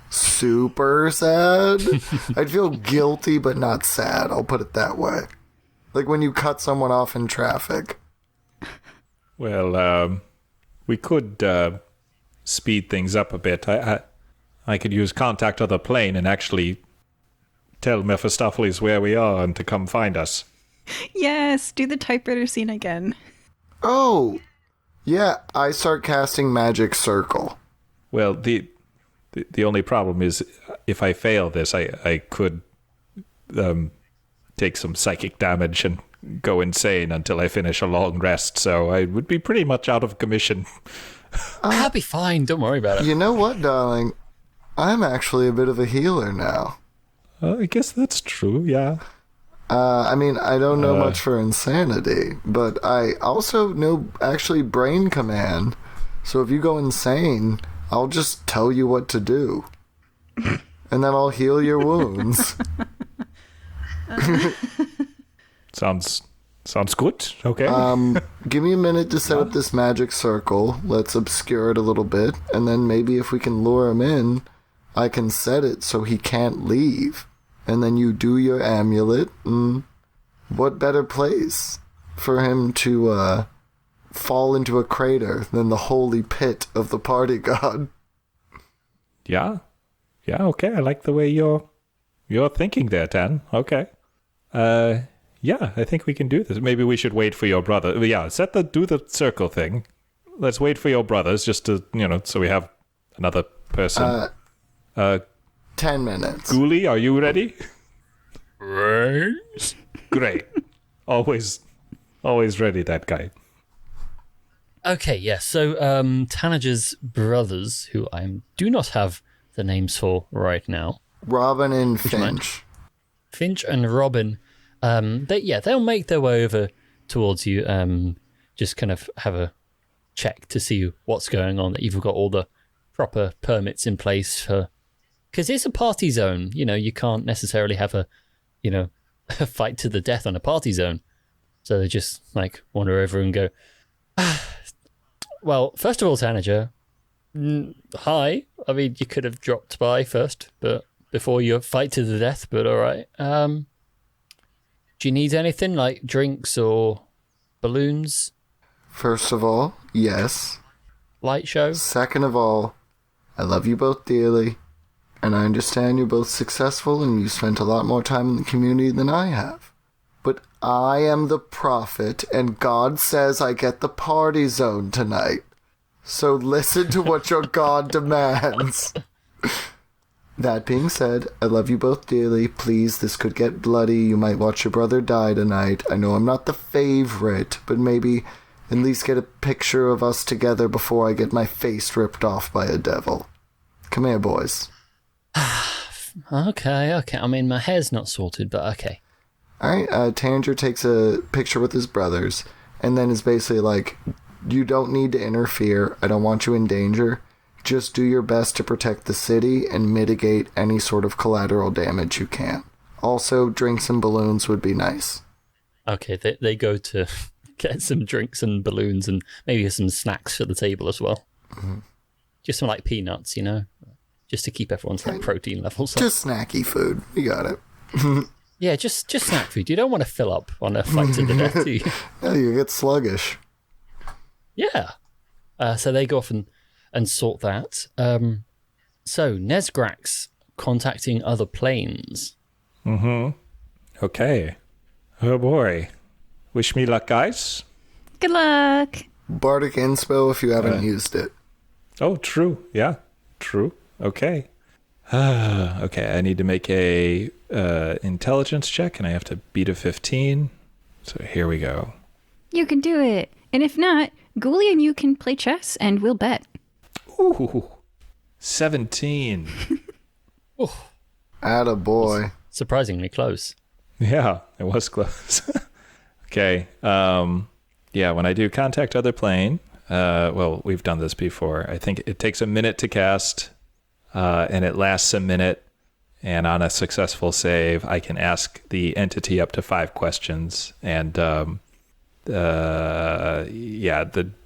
super sad. I'd feel guilty, but not sad. I'll put it that way. Like when you cut someone off in traffic. Well, we could speed things up a bit. I could use contact of the plane and actually tell Mephistopheles where we are and to come find us. Yes, do the typewriter scene again. Oh, yeah, I start casting Magic Circle. Well, the only problem is if I fail this, I could take some psychic damage and go insane until I finish a long rest, so I would be pretty much out of commission. I'll be fine. Don't worry about it. You know what, darling? I'm actually a bit of a healer now. I guess that's true, yeah. I mean, I don't know much for insanity, but I also know actually brain command. So if you go insane, I'll just tell you what to do. And then I'll heal your wounds. Sounds good. Okay. Give me a minute to set up this magic circle. Let's obscure it a little bit. And then maybe if we can lure him in, I can set it so he can't leave. And then you do your amulet. And what better place for him to fall into a crater than the holy pit of the party god? Yeah, okay. I like the way you're thinking there, Tan. Okay. Yeah, I think we can do this. Maybe we should wait for your brother. Yeah, do the circle thing. Let's wait for your brothers just to, so we have another person. 10 minutes. Ghoulie, are you ready? Right. Great. Always ready, that guy. Okay, yeah. So Tanager's brothers, who I do not have the names for right now, Robin and Finch. Finch and Robin, they'll make their way over towards you. Just kind of have a check to see what's going on. That you've got all the proper permits in place for, because it's a party zone. You can't necessarily have a fight to the death on a party zone. So they just like wander over and go. Well, first of all, Tanager, hi. I mean, you could have dropped by first, but before your fight to the death. But all right. Do you need anything like drinks or balloons? First of all, yes. Light show? Second of all, I love you both dearly, and I understand you're both successful and you spent a lot more time in the community than I have. But I am the prophet, and God says I get the party zone tonight. So listen to what your God demands. That being said, I love you both dearly. Please, this could get bloody. You might watch your brother die tonight. I know I'm not the favorite, but maybe at least get a picture of us together before I get my face ripped off by a devil. Come here, boys. Okay. I mean, my hair's not sorted, but okay. Alright, Tanger takes a picture with his brothers, and then is basically like, you don't need to interfere. I don't want you in danger. Just do your best to protect the city and mitigate any sort of collateral damage you can. Also, drinks and balloons would be nice. Okay, they go to get some drinks and balloons and maybe some snacks at the table as well. Mm-hmm. Just some like peanuts, just to keep everyone's like protein levels up. Just snacky food. You got it. Yeah, just snack food. You don't want to fill up on a fight to the death, do you? No, you get sluggish. Yeah. So they go off and sort that. So Nesgrax contacting other planes. Mm-hmm. Okay. Oh boy. Wish me luck, guys. Good luck. Bardic Inspo if you haven't used it. Oh, true. Yeah, true. Okay. Okay, I need to make a intelligence check, and I have to beat a 15. So here we go. You can do it. And if not, Ghoulie and you can play chess, and we'll bet. Ooh, 17. Attaboy. Surprisingly close. Yeah, it was close. Okay. Yeah, when I do contact other plane, well, we've done this before. I think it takes a minute to cast, and it lasts a minute. And on a successful save, I can ask the entity up to 5 questions. And the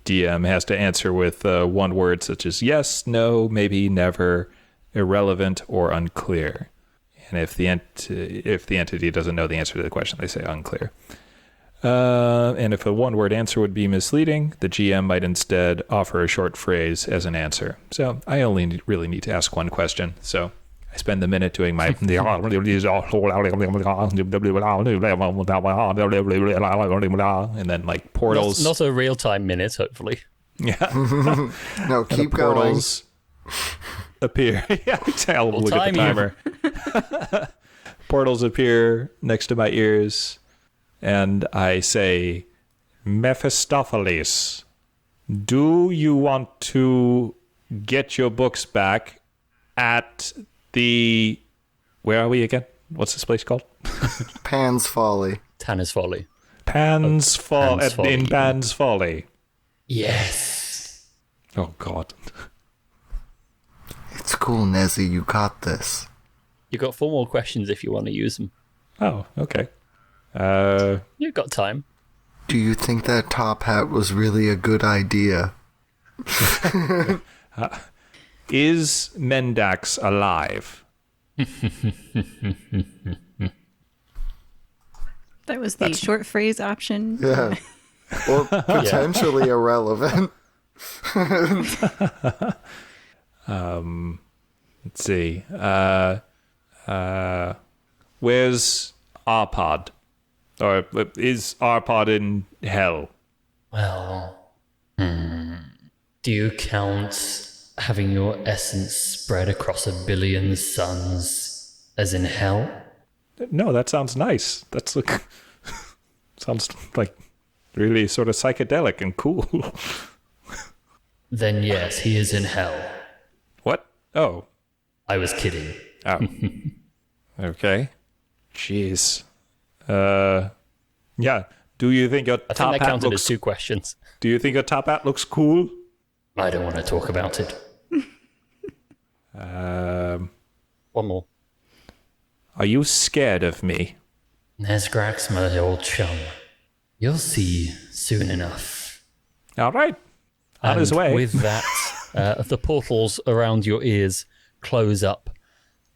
DM has to answer with one word, such as yes, no, maybe, never, irrelevant, or unclear. And if the entity doesn't know the answer to the question, they say unclear. And if a one-word answer would be misleading, the GM might instead offer a short phrase as an answer. So I only really need to ask one question. So I spend the minute doing my... and then, like, portals... Not a real-time minute, hopefully. Yeah. No, keep going. Portals appear. Yeah, I'll look at the timer. Portals appear next to my ears, and I say, Mephistopheles, do you want to get your books back at the... Where are we again? What's this place called? Pan's Folly. Tanner's Folly. Pan's Folly. Pan's Folly. In Pan's Folly. Yes. Oh, God. It's cool, Nezzy. You got this. You've got 4 more questions if you want to use them. Oh, okay. You've got time. Do you think that top hat was really a good idea? Is Mendax alive? That was the short phrase option. Yeah. Or potentially irrelevant. Let's see. Where's Arpod? Or is Arpod in hell? Well, do you count having your essence spread across 1 billion suns as in hell? No, that sounds nice. That's like... sounds like really sort of psychedelic and cool. Then yes, he is in hell. What? Oh. I was kidding. Oh. Okay. Jeez. Yeah. Do you think your I top think that hat counted looks... as 2 questions. Do you think your top hat looks cool? I don't want to talk about it. One more. Are you scared of me? Nesgrax, my old chum. You'll see soon enough. All right. On his way. With that, the portals around your ears close up,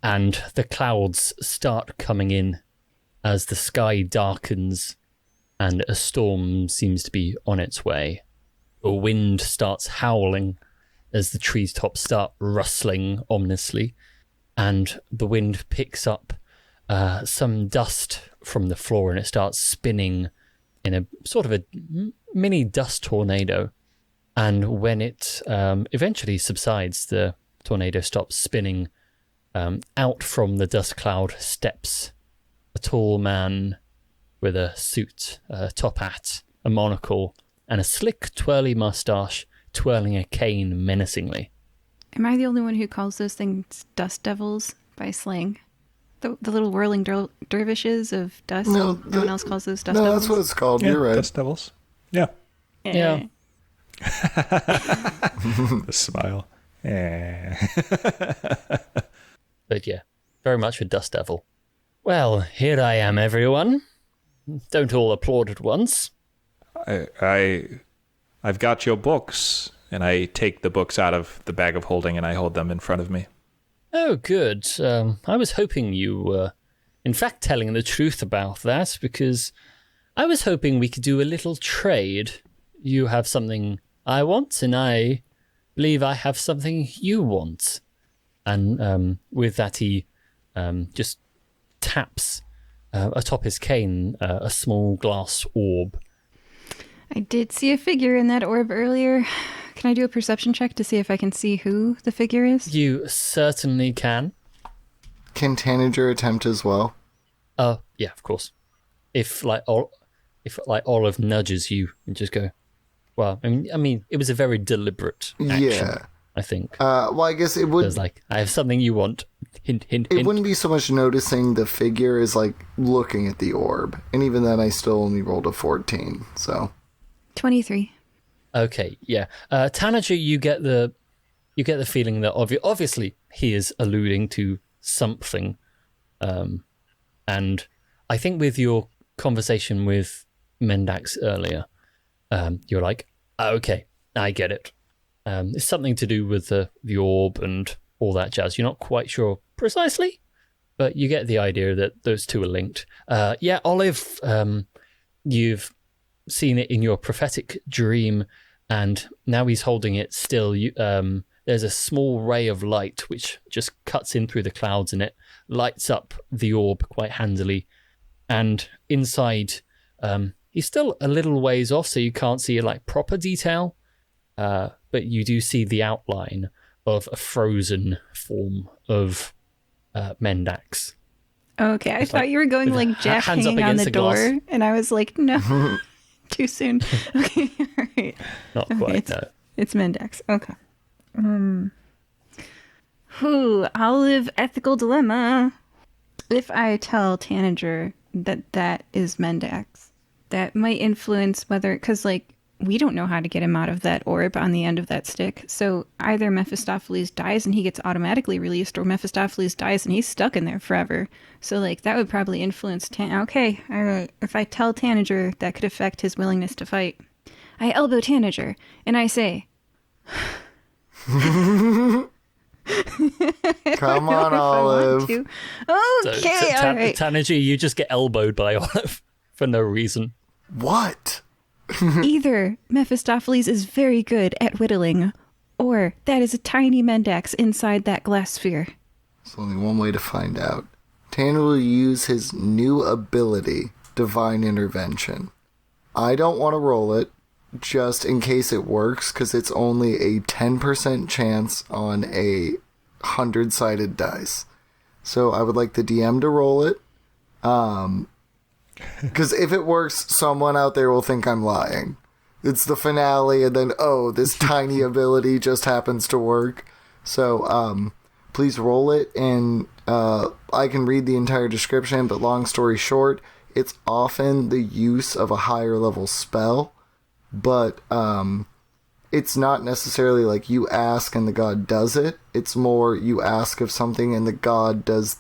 and the clouds start coming in as the sky darkens, and a storm seems to be on its way. The wind starts howling as the treetops start rustling ominously, and the wind picks up some dust from the floor, and it starts spinning in a sort of a mini dust tornado. And when it eventually subsides, the tornado stops spinning. Out from the dust cloud steps a tall man with a suit, a top hat, a monocle, and a slick, twirly mustache, twirling a cane menacingly. Am I the only one who calls those things dust devils by slang? The little whirling dervishes of dust? No, one else calls those dust No, devils? that's what it's called. Yeah, You're right. Dust Devils. Yeah. Yeah. The smile. Yeah. But yeah, very much a dust devil. Well, here I am, everyone. Don't all applaud at once. I've got your books, and I take the books out of the bag of holding and I hold them in front of me. Oh, good. I was hoping you were, in fact, telling the truth about that, because I was hoping we could do a little trade. You have something I want, and I believe I have something you want. And with that, he just taps atop his cane a small glass orb. I did see a figure in that orb earlier. Can I do a perception check to see if I can see who the figure is? You certainly can. Can Tanager attempt as well? Yeah, of course. If Olive nudges you and just go, well, I mean, it was a very deliberate action, Yeah. I think. Well, I guess it would. It's like, I have something you want. Hint, hint, It hint. wouldn't be so much noticing the figure as like looking at the orb, and even then, I still only rolled a 14. So 23. Okay, yeah. Tanager, you get the feeling that obviously he is alluding to something, and I think with your conversation with Mendax earlier, you're like, okay, I get it. It's something to do with the orb and all that jazz. You're not quite sure precisely, but you get the idea that those two are linked. Yeah, Olive, you've seen it in your prophetic dream, and now he's holding it still. There's a small ray of light which just cuts in through the clouds, and it lights up the orb quite handily. And inside, he's still a little ways off, so you can't see like proper detail, but you do see the outline of a frozen form of Mendax. Okay, I thought you were going like Jack hands up hanging on against the the glass. door, and I was like, no, too soon. Okay, all right. Not quite, no. It's Mendax. Okay. Olive ethical dilemma. If I tell Tanager that is Mendax, that might influence whether, because like we don't know how to get him out of that orb on the end of that stick. So either Mephistopheles dies and he gets automatically released, or Mephistopheles dies and he's stuck in there forever. So like that would probably influence okay, all right. If I tell Tanager, that could affect his willingness to fight. I elbow Tanager and I say, Come on, Olive. Okay, So, all right. Tanager, you just get elbowed by Olive for no reason. What? Either Mephistopheles is very good at whittling, or that is a tiny Mendax inside that glass sphere. There's only one way to find out. Tanner will use his new ability, Divine Intervention. I don't want to roll it, just in case it works, because it's only a 10% chance on a 100-sided dice. So I would like the DM to roll it. Because if it works, someone out there will think I'm lying. It's the finale, and then, oh, this tiny ability just happens to work. So, please roll it, and I can read the entire description, but long story short, it's often the use of a higher level spell, but it's not necessarily like you ask and the god does it. It's more you ask of something and the god does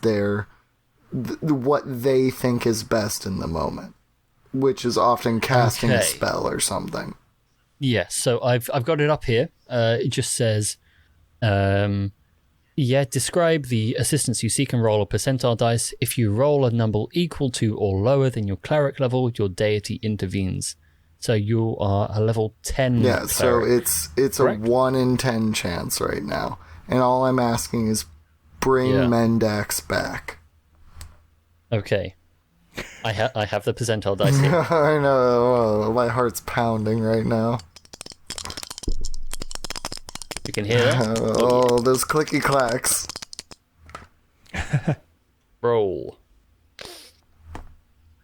what they think is best in the moment, which is often casting a spell or something. Yes, so I've got it up here. It just says, describe the assistance you seek and roll a percentile dice. If you roll a number equal to or lower than your cleric level, your deity intervenes. So you are a level 10 Yeah, cleric. so it's Correct? a 1 in 10 chance right now. And all I'm asking is bring Mendax back. Okay. I have the percentile dice here. I know, my heart's pounding right now. You can hear that? Oh, those clicky clacks. Roll.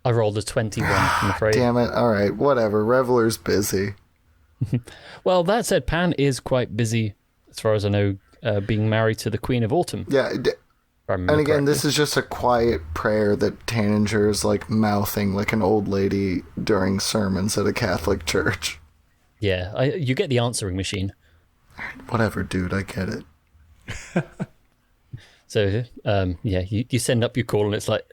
I rolled a 21, I'm afraid. Damn it. Alright, whatever. Reveler's busy. Well, that said, Pan is quite busy, as far as I know, being married to the Queen of Autumn. Yeah, and again, this is just a quiet prayer that Tanager is like mouthing like an old lady during sermons at a Catholic church. Yeah, you get the answering machine. Whatever, dude, I get it. So, you send up your call and it's like,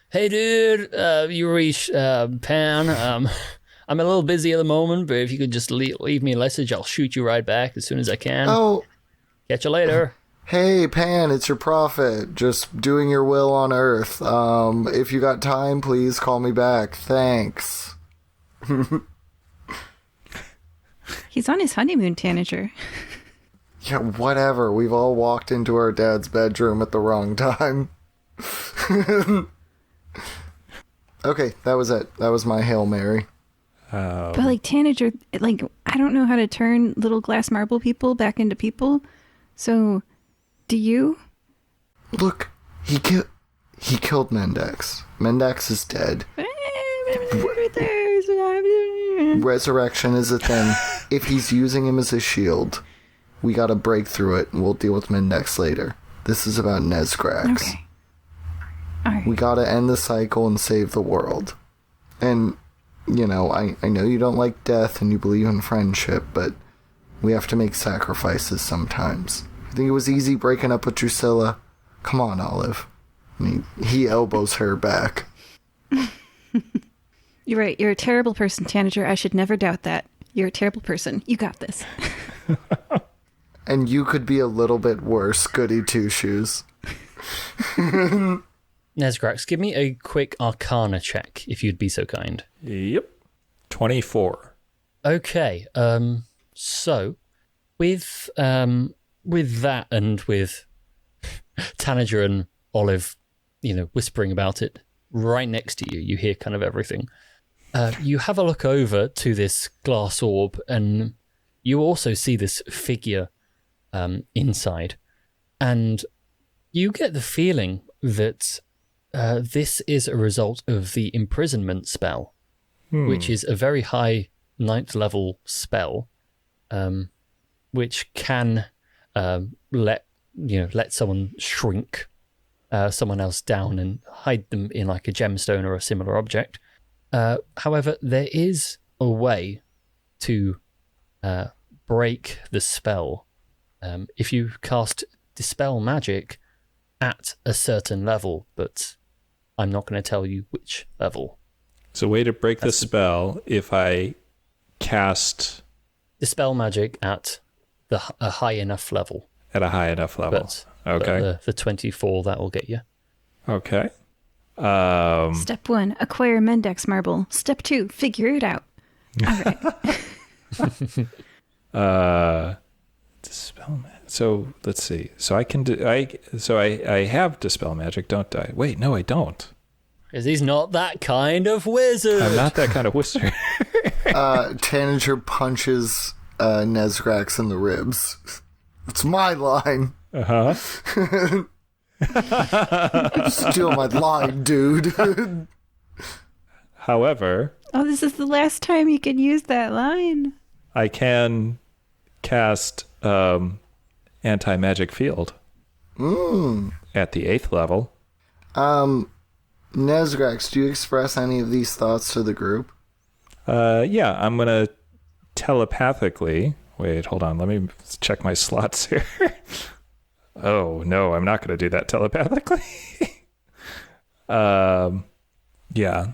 hey, dude, you reach Pan. I'm a little busy at the moment, but if you could just leave me a message, I'll shoot you right back as soon as I can. Oh, Catch you later. hey, Pan, it's your prophet, just doing your will on earth. If you got time, please call me back. Thanks. He's on his honeymoon, Tanager. Yeah, whatever. We've all walked into our dad's bedroom at the wrong time. Okay, that was it. That was my Hail Mary. But like Tanager, like I don't know how to turn little glass marble people back into people. So, do you? Look, he killed Mendax. Mendax is dead. Resurrection is a thing. If he's using him as a shield, we gotta break through it, and we'll deal with Mendax later. This is about Nezgrax. Okay. All right. We gotta end the cycle and save the world. And you know, I know you don't like death and you believe in friendship, but we have to make sacrifices sometimes. I think it was easy breaking up with Drusilla. Come on, Olive. He elbows her back. You're right. You're a terrible person, Tanager. I should never doubt that. You're a terrible person. You got this. And you could be a little bit worse, goody two-shoes. Nezgrax, give me a quick Arcana check, if you'd be so kind. Yep. 24. Okay, so with that and with Tanager and Olive, you know, whispering about it right next to you, you hear kind of everything. You have a look over to this glass orb, and you also see this figure inside, and you get the feeling that this is a result of the imprisonment spell, which is a very high 9th level spell, which can let someone shrink someone else down and hide them in like a gemstone or a similar object. However, there is a way to break the spell if you cast Dispel Magic at a certain level, but I'm not going to tell you which level. It's a way to break the spell if I cast... Dispel Magic at a high enough level. At a high enough level. Okay. But the 24, that will get you. Okay. Step 1, acquire Mendex marble. Step 2, figure it out. All right. Dispel Magic. So let's see. So I can I have Dispel Magic, don't I? Wait, no, I don't. Because he's not that kind of wizard. I'm not that kind of wizard. Tanager punches Nezgrax in the ribs. It's my line. Uh-huh. Steal my line, dude. However... Oh, this is the last time you can use that line. I can cast Anti-Magic Field at the 8th level. Nezgrax, do you express any of these thoughts to the group? Yeah, I'm going to telepathically... Wait, hold on. Let me check my slots here. Oh, no, I'm not going to do that telepathically. Yeah.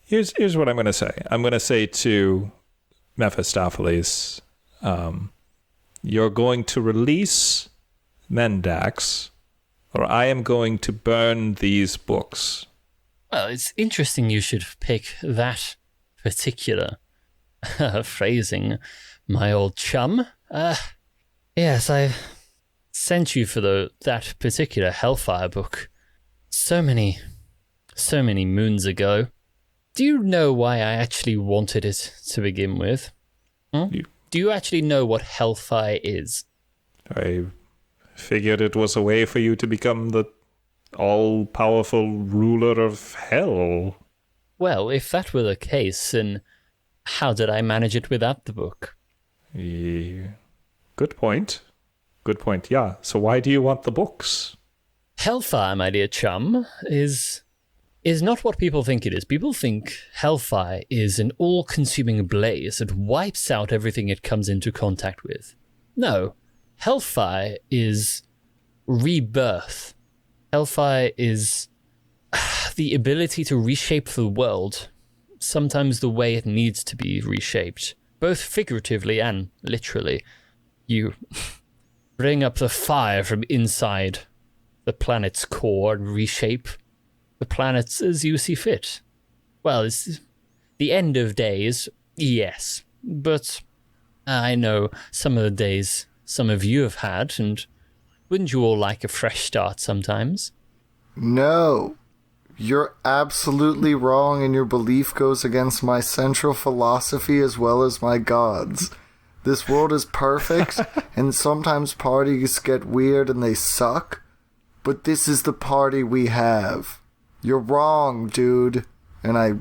Here's what I'm going to say. I'm going to say to Mephistopheles, you're going to release Mendax, or I am going to burn these books. Well, it's interesting you should pick that particular phrasing, my old chum. Yes, I sent you for that particular Hellfire book so many moons ago. Do you know why I actually wanted it to begin with? Do you actually know what Hellfire is? I figured it was a way for you to become the all-powerful ruler of hell. Well, if that were the case, then how did I manage it without the book? Good point. Good point, yeah. So why do you want the books? Hellfire, my dear chum, is not what people think it is. People think Hellfire is an all-consuming blaze that wipes out everything it comes into contact with. No, Hellfire is rebirth. Hellfire is the ability to reshape the world, sometimes the way it needs to be reshaped, both figuratively and literally. You bring up the fire from inside the planet's core and reshape the planets as you see fit. Well, it's the end of days, yes, but I know some of the days some of you have had, and wouldn't you all like a fresh start sometimes? No. You're absolutely wrong, and your belief goes against my central philosophy as well as my gods. This world is perfect, and sometimes parties get weird and they suck, but this is the party we have. You're wrong, dude. And I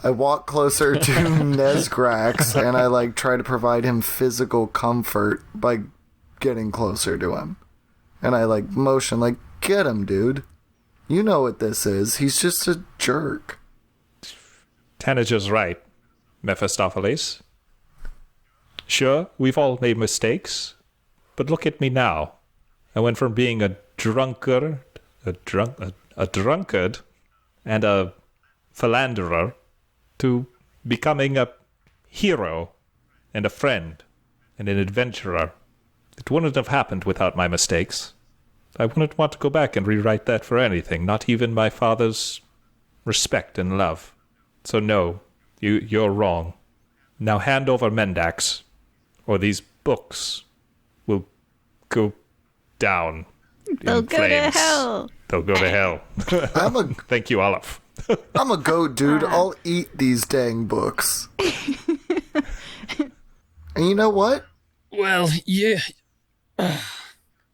I walk closer to Nezgrax, and I try to provide him physical comfort by getting closer to him. And I motion get him, dude. You know what this is. He's just a jerk. Tanager's right, Mephistopheles. Sure, we've all made mistakes, but look at me now. I went from being a drunkard and a philanderer to becoming a hero and a friend and an adventurer. It wouldn't have happened without my mistakes. I wouldn't want to go back and rewrite that for anything, not even my father's respect and love. So no, you're wrong. Now hand over Mendax, or these books will go down. They'll in go flames. to hell. They'll go to hell. Thank you, Olaf. I'm a goat, dude. I'll eat these dang books. And you know what? Well, you.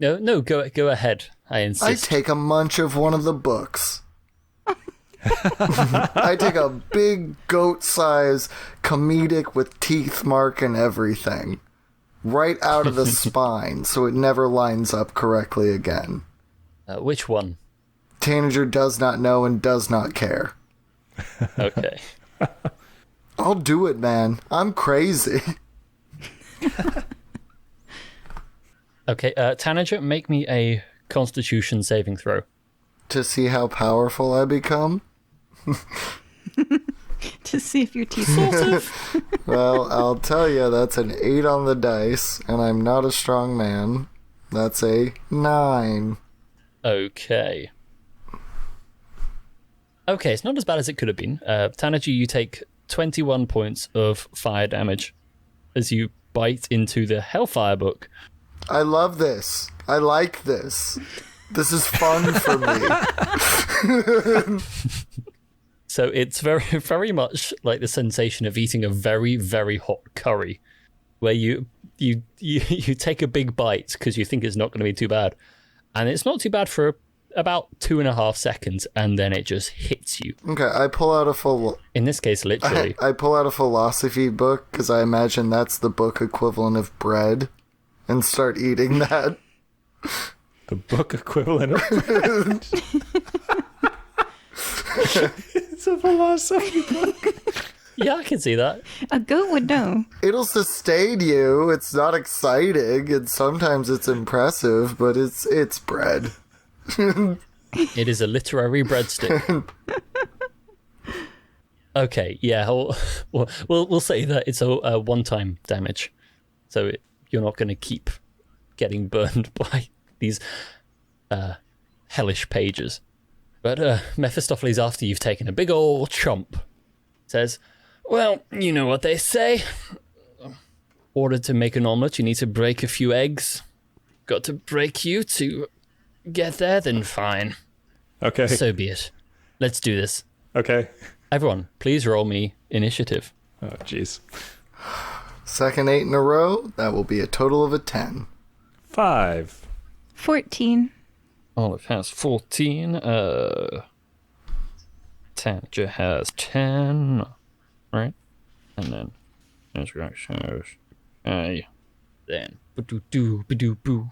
No, go ahead. I insist. I take a munch of one of the books. I take a big goat-size comedic with teeth mark and everything. Right out of the spine, so it never lines up correctly again. Which one? Tanager does not know and does not care. Okay. I'll do it, man. I'm crazy. Okay, Tanager, make me a Constitution saving throw. To see how powerful I become? To see if your teeth. Well, I'll tell you, that's an 8 on the dice, and I'm not a strong man. That's a 9. Okay. Okay, it's not as bad as it could have been. Tanager, you take 21 points of fire damage as you bite into the Hellfire book. I love this. I like this. This is fun for me. So it's very, very much like the sensation of eating a very, very hot curry, where you take a big bite because you think it's not going to be too bad, and it's not too bad for about 2.5 seconds, and then it just hits you. Okay, I pull out a In this case, literally. I pull out a philosophy book because I imagine that's the book equivalent of bread, and start eating that. The book equivalent of It's a philosophy book. Yeah, I can see that. A goat would know. It'll sustain you. It's not exciting, and sometimes it's impressive, but it's bread. It is a literary breadstick. Okay, yeah, we'll say that it's a one-time damage, so you're not going to keep getting burned by these hellish pages. But Mephistopheles, after you've taken a big ol' chomp, says, "Well, you know what they say. Order to make an omelette, you need to break a few eggs. Got to break you to get there, then fine. Okay. So be it. Let's do this. Okay. Everyone, please roll me initiative." Oh, jeez. Second 8 in a row, that will be a total of a 10. 5. 14. Olive has 14. Tanager has 10. Right? And then Ezrax has a. Then. Ba-doo-doo-ba-doo-boo.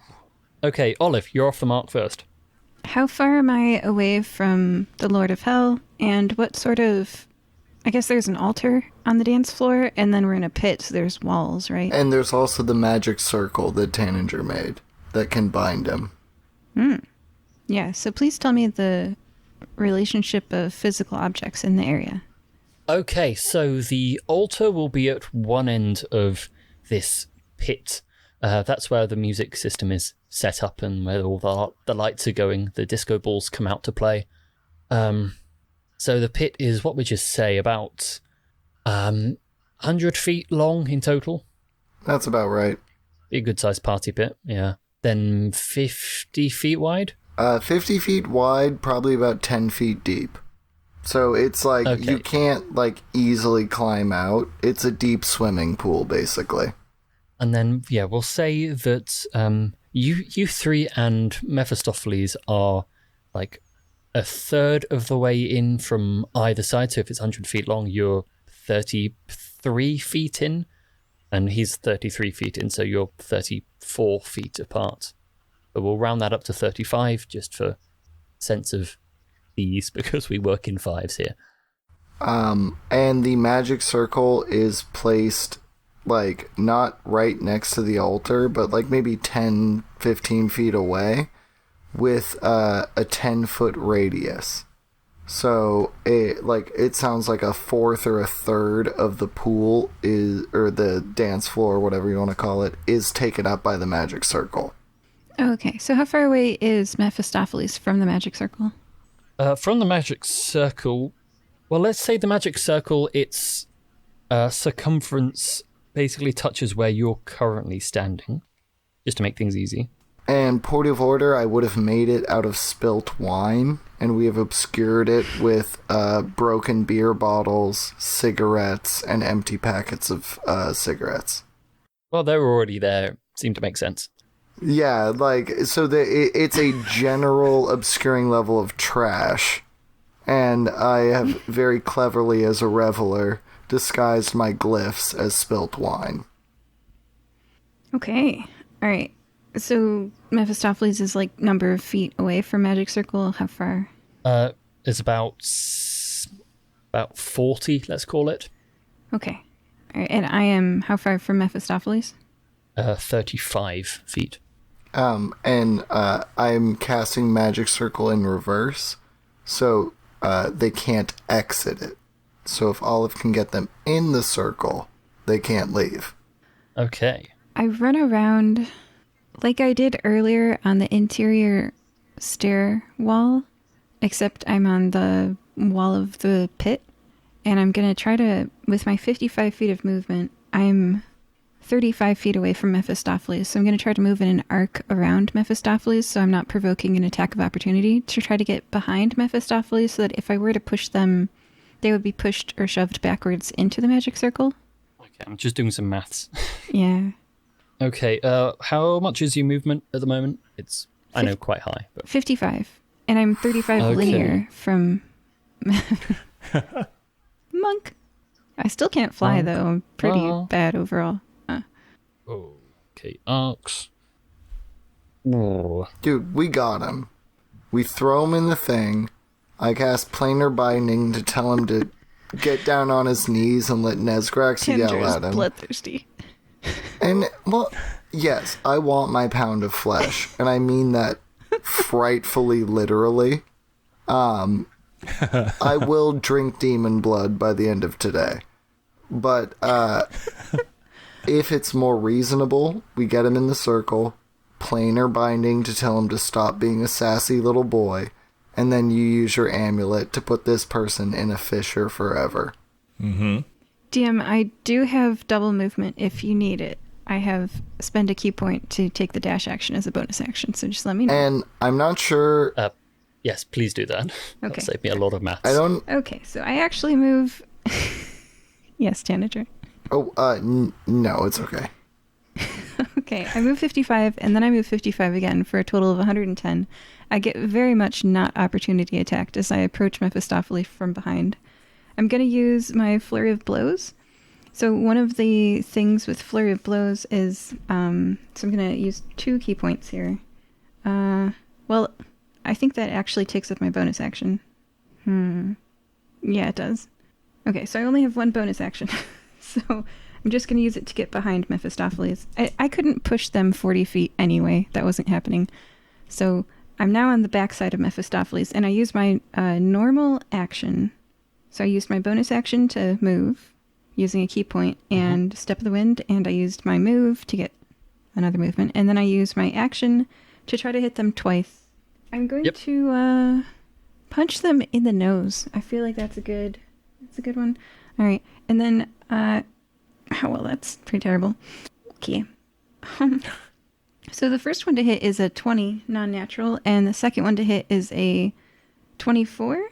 Okay, Olive, you're off the mark first. How far am I away from the Lord of Hell? And what sort of... I guess there's an altar on the dance floor, and then we're in a pit, so there's walls, right? And there's also the magic circle that Tanager made that can bind him. Yeah, so please tell me the relationship of physical objects in the area. Okay, so the altar will be at one end of this pit. That's where the music system is set up and where all the lights are going. The disco balls come out to play. So the pit is, what would you say, about 100 feet long in total? That's about right. Be a good-sized party pit, yeah. Then 50 feet wide? 50 feet wide, probably about 10 feet deep. So it's like, Okay. you can't, like, easily climb out. It's a deep swimming pool, basically. And then, yeah, we'll say that you three and Mephistopheles are like a third of the way in from either side. So if it's 100 feet long, you're 33 feet in, and he's 33 feet in, so you're 34 feet apart. But we'll round that up to 35 just for sense of these because we work in fives here. And the magic circle is placed, like, not right next to the altar, but, like, maybe 10, 15 feet away with a 10-foot radius. So, it sounds like a fourth or a third of the pool is, or the dance floor, whatever you want to call it, is taken up by the magic circle. Okay, so how far away is Mephistopheles from the magic circle? From the magic circle, well, let's say the magic circle, its circumference basically touches where you're currently standing, just to make things easy. And point of order, I would have made it out of spilt wine, and we have obscured it with broken beer bottles, cigarettes, and empty packets of cigarettes. Well, they were already there. Seemed to make sense. Yeah, like, so it's a general obscuring level of trash, and I have very cleverly, as a reveler, disguised my glyphs as spilt wine. Okay, all right. So Mephistopheles is like number of feet away from magic circle. How far? It's about 40, let's call it. Okay. All right, and I am how far from Mephistopheles? 35 feet. And I'm casting magic circle in reverse, so they can't exit it. So if Olive can get them in the circle, they can't leave. Okay. I run around like I did earlier on the interior stair wall, except I'm on the wall of the pit, and I'm going to try to, with my 55 feet of movement, I'm 35 feet away from Mephistopheles, so I'm going to try to move in an arc around Mephistopheles so I'm not provoking an attack of opportunity to try to get behind Mephistopheles so that if I were to push them, they would be pushed or shoved backwards into the magic circle. Okay, I'm just doing some maths. Yeah. Okay, how much is your movement at the moment? It's, I know, quite high. But 55. And I'm 35 Okay. linear from Monk. I still can't fly, Monk. though. I'm pretty Well. bad overall. Okay, arcs. Oh. Dude, we got him. We throw him in the thing. I cast planar binding to tell him to get down on his knees and let Nezgrax yell Kendra is at him. bloodthirsty. And, well, yes, I want my pound of flesh, and I mean that frightfully literally. I will drink demon blood by the end of today. But, if it's more reasonable, we get him in the circle, planar binding to tell him to stop being a sassy little boy, and then you use your amulet to put this person in a fissure forever. Mm-hmm. DM, I do have double movement if you need it. I have spend a key point to take the dash action as a bonus action, so just let me know. And I'm not sure... Yes, please do that. Okay. That'll save me a lot of maths. I don't... Okay, so I actually move... Yes, Tanager. Oh, no, it's okay. Okay, I move 55, and then I move 55 again for a total of 110. I get very much not opportunity attacked as I approach Mephistopheles from behind. I'm going to use my Flurry of Blows. So one of the things with Flurry of Blows is, so I'm going to use 2 key points here. Well, I think that actually takes up my bonus action. Yeah, it does. Okay, so I only have 1 bonus action. So I'm just going to use it to get behind Mephistopheles. I couldn't push them 40 feet anyway. That wasn't happening. So I'm now on the backside of Mephistopheles, and I use my normal action. So I used my bonus action to move, using a key point, and Step of the Wind, and I used my move to get another movement, and then I used my action to try to hit them twice. I'm going to punch them in the nose. I feel like that's a good one. All right, and then well, that's pretty terrible. Okay. So the first one to hit is a 20 non-natural, and the second one to hit is a 24.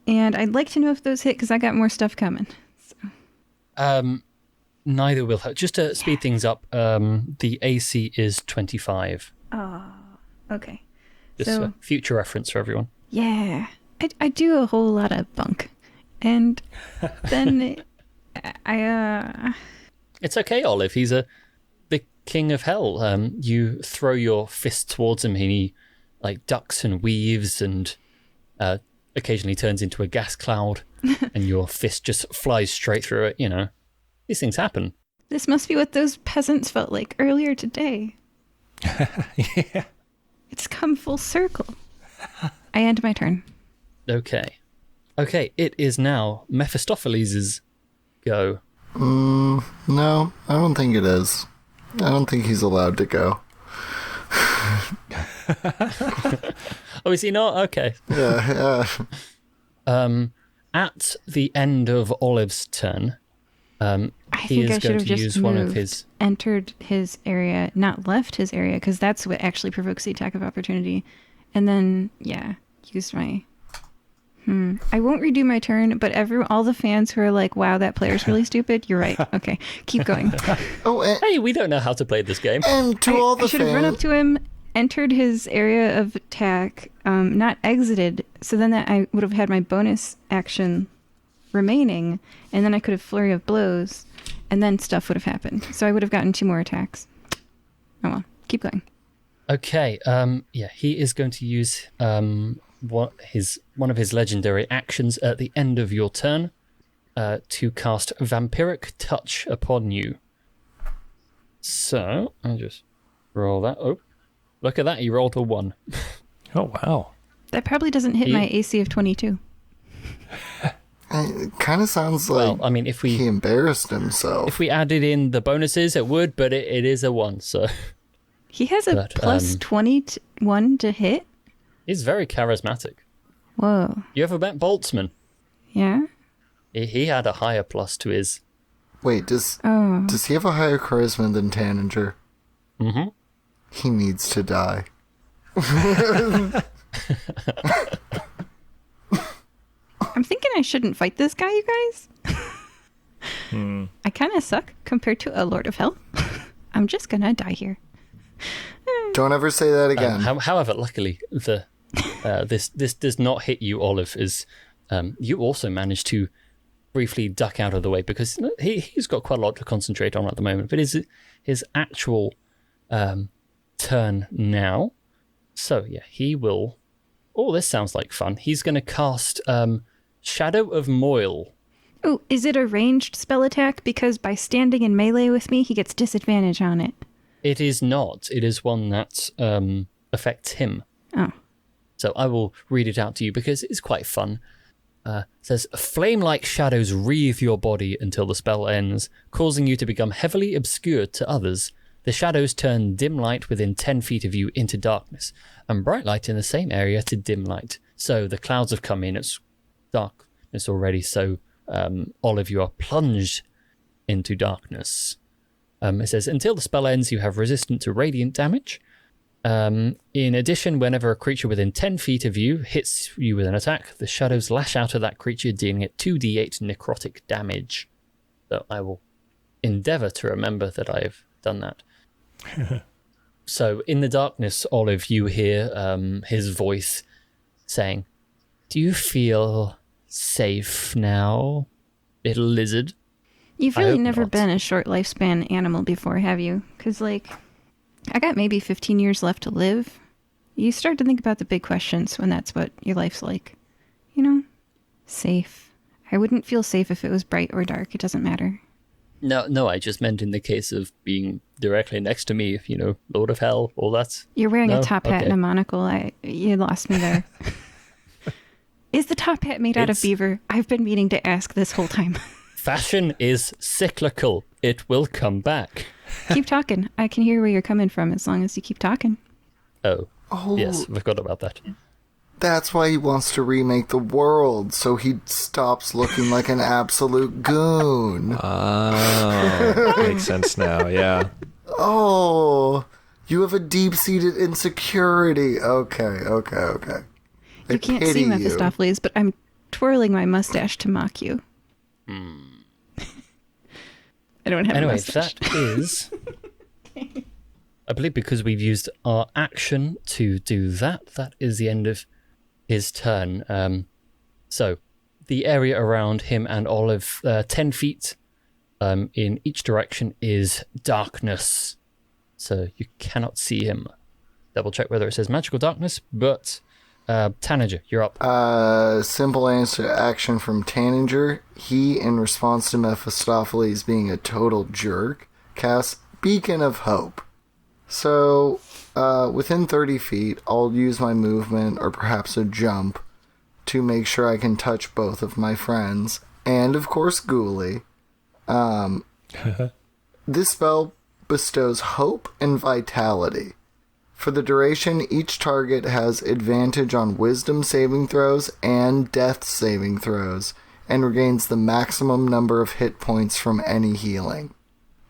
And I'd like to know if those hit because I got more stuff coming. So. Neither will hurt. Just to speed things up, the AC is 25. Oh, okay. Just So- for future reference for everyone. Yeah, I do a whole lot of bunk, and then I It's okay, Olive. He's the king of hell. You throw your fist towards him, and he like ducks and weaves and occasionally turns into a gas cloud and your fist just flies straight through it, you know. These things happen. This must be what those peasants felt like earlier today. Yeah. It's come full circle. I end my turn. Okay, it is now Mephistopheles' go. No, I don't think it is. I don't think he's allowed to go. Oh, is he not? Okay. Yeah. At the end of Olive's turn, I he think is I should going have to just use moved, one of his... entered his area, not left his area, because that's what actually provokes the attack of opportunity. And then, yeah, use my... I won't redo my turn, but all the fans who are like, wow, that player's really stupid, you're right. Okay, keep going. Oh, Hey, we don't know how to play this game. and to all the I should have run up fans, to him, entered his area of attack, not exited, so then that I would have had my bonus action remaining, and then I could have flurry of blows, and then stuff would have happened. So I would have gotten 2 more attacks. Oh well, keep going. Okay, yeah, he is going to use one of his legendary actions at the end of your turn to cast Vampiric Touch upon you. So, I'll just roll that. Oh, look at that, he rolled a 1. Oh, wow. That probably doesn't hit my AC of 22. it kind of sounds like Well, I mean, if he we embarrassed himself. added in the bonuses, it would, but it is a 1, so He has a But, plus 21 to hit? he's very charismatic. Whoa. You ever met Boltzmann? Yeah? He had a higher plus to his... Wait, does Oh. he have a higher charisma than Tanninger? Mm-hmm. He needs to die. I'm thinking I shouldn't fight this guy, you guys. I kind of suck compared to a Lord of Hell. I'm just gonna die here. Don't ever say that again. However, luckily, this does not hit you, Olive, as you also managed to briefly duck out of the way because he's got quite a lot to concentrate on at the moment. But his actual turn now. So yeah, he will... Oh, this sounds like fun. He's going to cast Shadow of Moil. Oh, is it a ranged spell attack? Because by standing in melee with me, he gets disadvantage on it. It is not. It is one that affects him. Oh. So I will read it out to you because it's quite fun. It says, flame-like shadows wreathe your body until the spell ends, causing you to become heavily obscured to others. The shadows turn dim light within 10 feet of you into darkness, and bright light in the same area to dim light. So the clouds have come in, it's darkness already, so all of you are plunged into darkness. It says, until the spell ends, you have resistance to radiant damage. In addition, whenever a creature within 10 feet of you hits you with an attack, the shadows lash out at that creature, dealing it 2d8 necrotic damage. So I will endeavour to remember that I have done that. So in the darkness, Olive, you hear his voice saying, do you feel safe now, little lizard? You've I really hope never not. been a short lifespan animal before, have you? Because, like, I got maybe 15 years left to live. You start to think about the big questions when that's what your life's like. You know? Safe. I wouldn't feel safe if it was bright or dark. It doesn't matter. No, I just meant in the case of being directly next to me, you know, Lord of Hell, all that. You're wearing No? a top hat Okay. and a monocle. You lost me there. Is the top hat made out of It's- beaver? I've been meaning to ask this whole time. Fashion is cyclical. It will come back. Keep talking. I can hear where you're coming from as long as you keep talking. Oh, Oh, yes, I forgot about that. that's why he wants to remake the world, so he stops looking like an absolute goon. Oh, makes sense now, yeah. Oh, you have a deep-seated insecurity. Okay. You can't pity see you. Mephistopheles, but I'm twirling my mustache to mock you. I don't have a Anyway, mustache. that is... I believe because we've used our action to do that, that is the end of his turn. So, the area around him and Olive, 10 feet in each direction, is darkness. So, you cannot see him. Double check whether it says magical darkness, but Tanager, you're up. Simple answer action from Tanager. He, in response to Mephistopheles being a total jerk, casts Beacon of Hope. So, within 30 feet, I'll use my movement, or perhaps a jump, to make sure I can touch both of my friends, and of course Ghoulie. This spell bestows hope and vitality. For the duration, each target has advantage on wisdom saving throws and death saving throws, and regains the maximum number of hit points from any healing.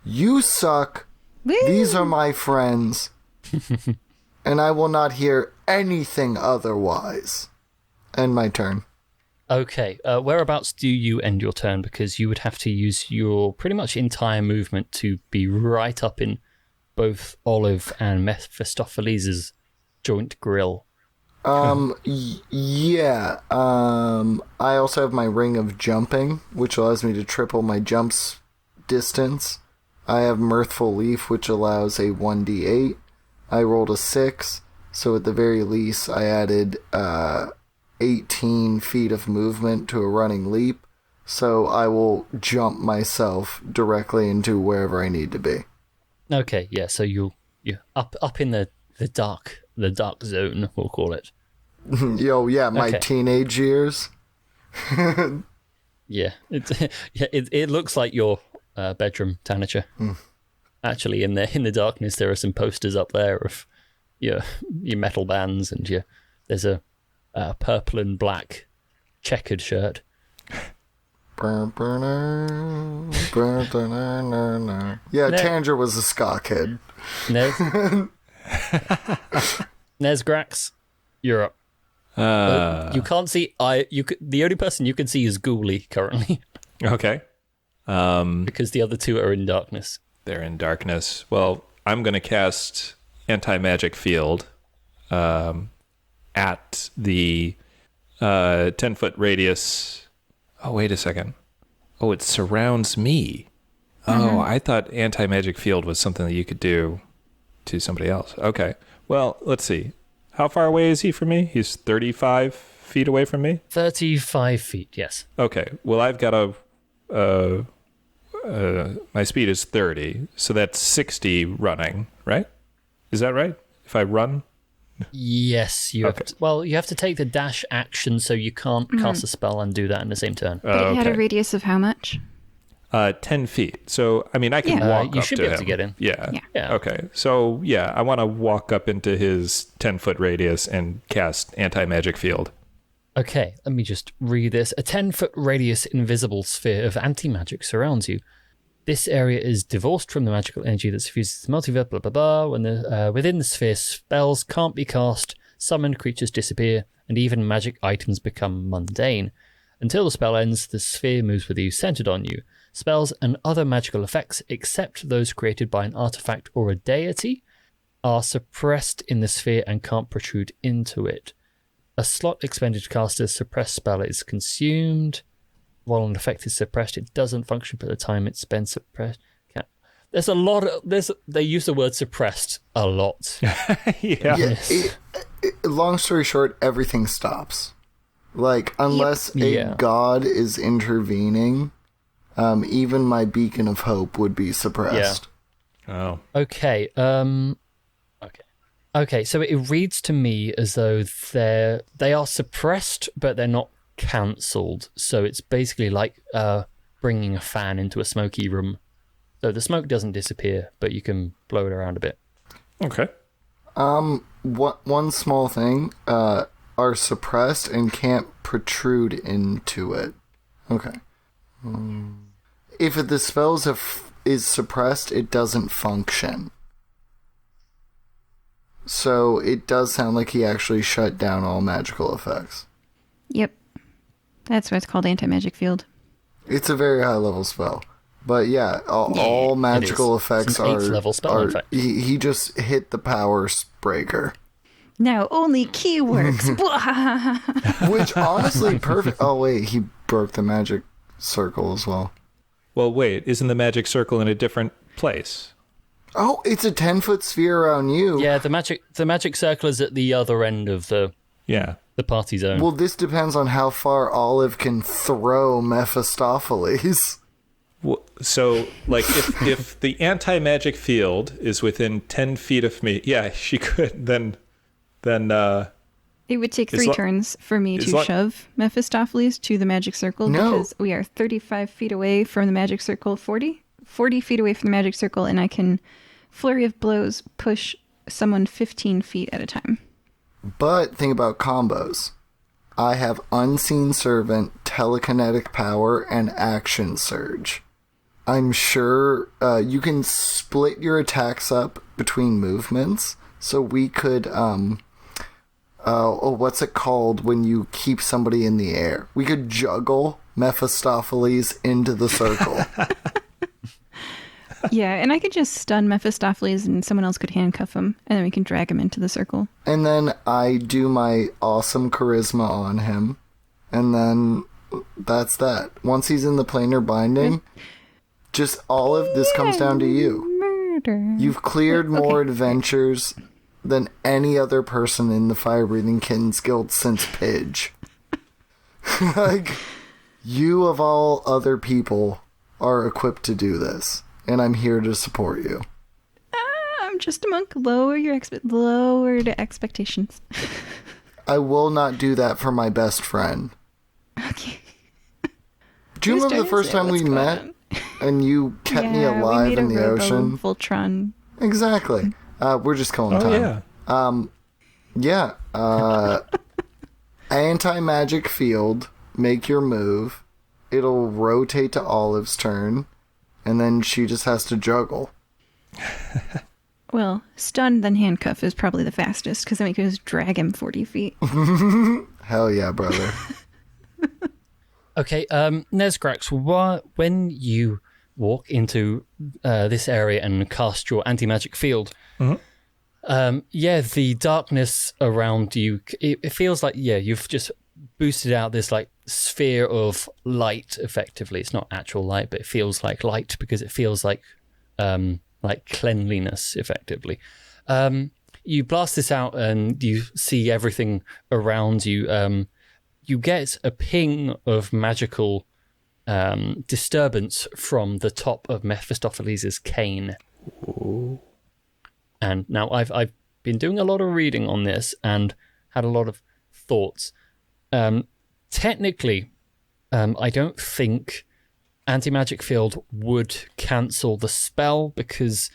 You suck. Woo! These are my friends. And I will not hear anything otherwise. End my turn. Okay, whereabouts do you end your turn? Because you would have to use your pretty much entire movement to be right up in both Olive and Mephistopheles' joint grill. Yeah. I also have my Ring of Jumping, which allows me to triple my jumps distance. I have Mirthful Leaf, which allows a 1d8. I rolled a 6, so at the very least I added 18 feet of movement to a running leap, so I will jump myself directly into wherever I need to be. Okay, yeah, so you're up in the dark zone, we'll call it. Yo, yeah, my Okay. teenage years. Yeah, it looks like your bedroom, Tanager. Actually, in the darkness, there are some posters up there of your metal bands, and there's a purple and black checkered shirt. Yeah, Tanger was a ska kid. Nez Grax, you're up. You can't see. The only person you can see is Ghoulie currently, Okay. because the other two are in darkness. They're in darkness. Well, I'm going to cast Anti-Magic Field at the 10-foot radius. Oh, wait a second. Oh, it surrounds me. Oh, I thought Anti-Magic Field was something that you could do to somebody else. Okay. Well, let's see. How far away is he from me? He's 35 feet away from me? 35 feet, yes. Okay. Well, I've got my speed is 30, so that's 60 running, right? Is that right? If I run? Yes, you have Okay. to, well, you have to take the dash action, so you can't cast a spell and do that in the same turn. But it had a Okay. radius of how much? 10 feet. So, I mean, I can Yeah. walk You up should to be able him. to get in. Yeah. Yeah. Yeah. Okay. So, yeah, I want to walk up into his 10-foot radius and cast Anti-Magic Field. Okay, let me just read this. A 10-foot radius invisible sphere of anti-magic surrounds you. This area is divorced from the magical energy that suffuses the multiverse, blah, blah, blah. When within the sphere, spells can't be cast, summoned creatures disappear, and even magic items become mundane. Until the spell ends, the sphere moves with you, centered on you. Spells and other magical effects, except those created by an artifact or a deity, are suppressed in the sphere and can't protrude into it. A slot expended to cast a suppressed spell is consumed. While an effect is suppressed, it doesn't function for the time it's been suppressed. There's a lot of they use the word suppressed a lot. Yeah. Yeah, long story short, everything stops. Like, unless Yeah. a god is intervening, even my beacon of hope would be suppressed. Oh. Okay. Okay. So it reads to me as though they are suppressed, but they're not cancelled. So it's basically like bringing a fan into a smoky room. So the smoke doesn't disappear, but you can blow it around a bit. Okay. One small thing, are suppressed and can't protrude into it. Okay. If the spells is suppressed, it doesn't function. So it does sound like he actually shut down all magical effects. Yep. That's why it's called Anti-Magic Field. It's a very high level spell. But yeah, all magical effects It's an 8th level spell, in fact. He just hit the power breaker. Now only key works. Which honestly perfect. Oh wait, he broke the magic circle as well. Well, wait, isn't the magic circle in a different place? Oh, it's a 10-foot sphere around you. Yeah, the magic circle is at the other end of the. Yeah. the party zone. Well, this depends on how far Olive can throw Mephistopheles. So, like, if the anti-magic field is within 10 feet of me, yeah, she could, then It would take As 3 lo- turns for me as to lo- shove Mephistopheles to the magic circle No. because we are 35 feet away from the magic circle, 40 feet away from the magic circle, and I can flurry of blows push someone 15 feet at a time. But think about combos. I have Unseen Servant, Telekinetic Power, and Action Surge. I'm sure you can split your attacks up between movements. So we could, what's it called when you keep somebody in the air? We could juggle Mephistopheles into the circle. Yeah, and I could just stun Mephistopheles and someone else could handcuff him, and then we can drag him into the circle. And then I do my awesome charisma on him. And then that's that. Once he's in the planar binding, just all of this comes down to you. Murder. You've cleared more Okay. adventures than any other person in the Fire Breathing Kittens Guild since Pidge. Like, you of all other people are equipped to do this, and I'm here to support you. I'm just a monk. Lower the expectations. I will not do that for my best friend. Okay. Do you Who's remember the turn is first it? time we What's going met on? and you kept me Yeah, alive we made in the a Robo ocean? Voltron. Exactly. We're just killing time. yeah. Anti-magic field, make your move. It'll rotate to Olive's turn, and then she just has to juggle. Well, stun then handcuff is probably the fastest because then we can just drag him 40 feet. Hell yeah, brother. Okay, Nezgrax, when you walk into this area and cast your anti-magic field, the darkness around you, it feels like, you've just boosted out this, like, sphere of light, effectively. It's not actual light, but it feels like light because it feels like cleanliness, effectively. You blast this out and you see everything around you. You get a ping of magical disturbance from the top of Mephistopheles' cane. Ooh. And now I've been doing a lot of reading on this and had a lot of thoughts. Technically, I don't think anti-magic field would cancel the spell because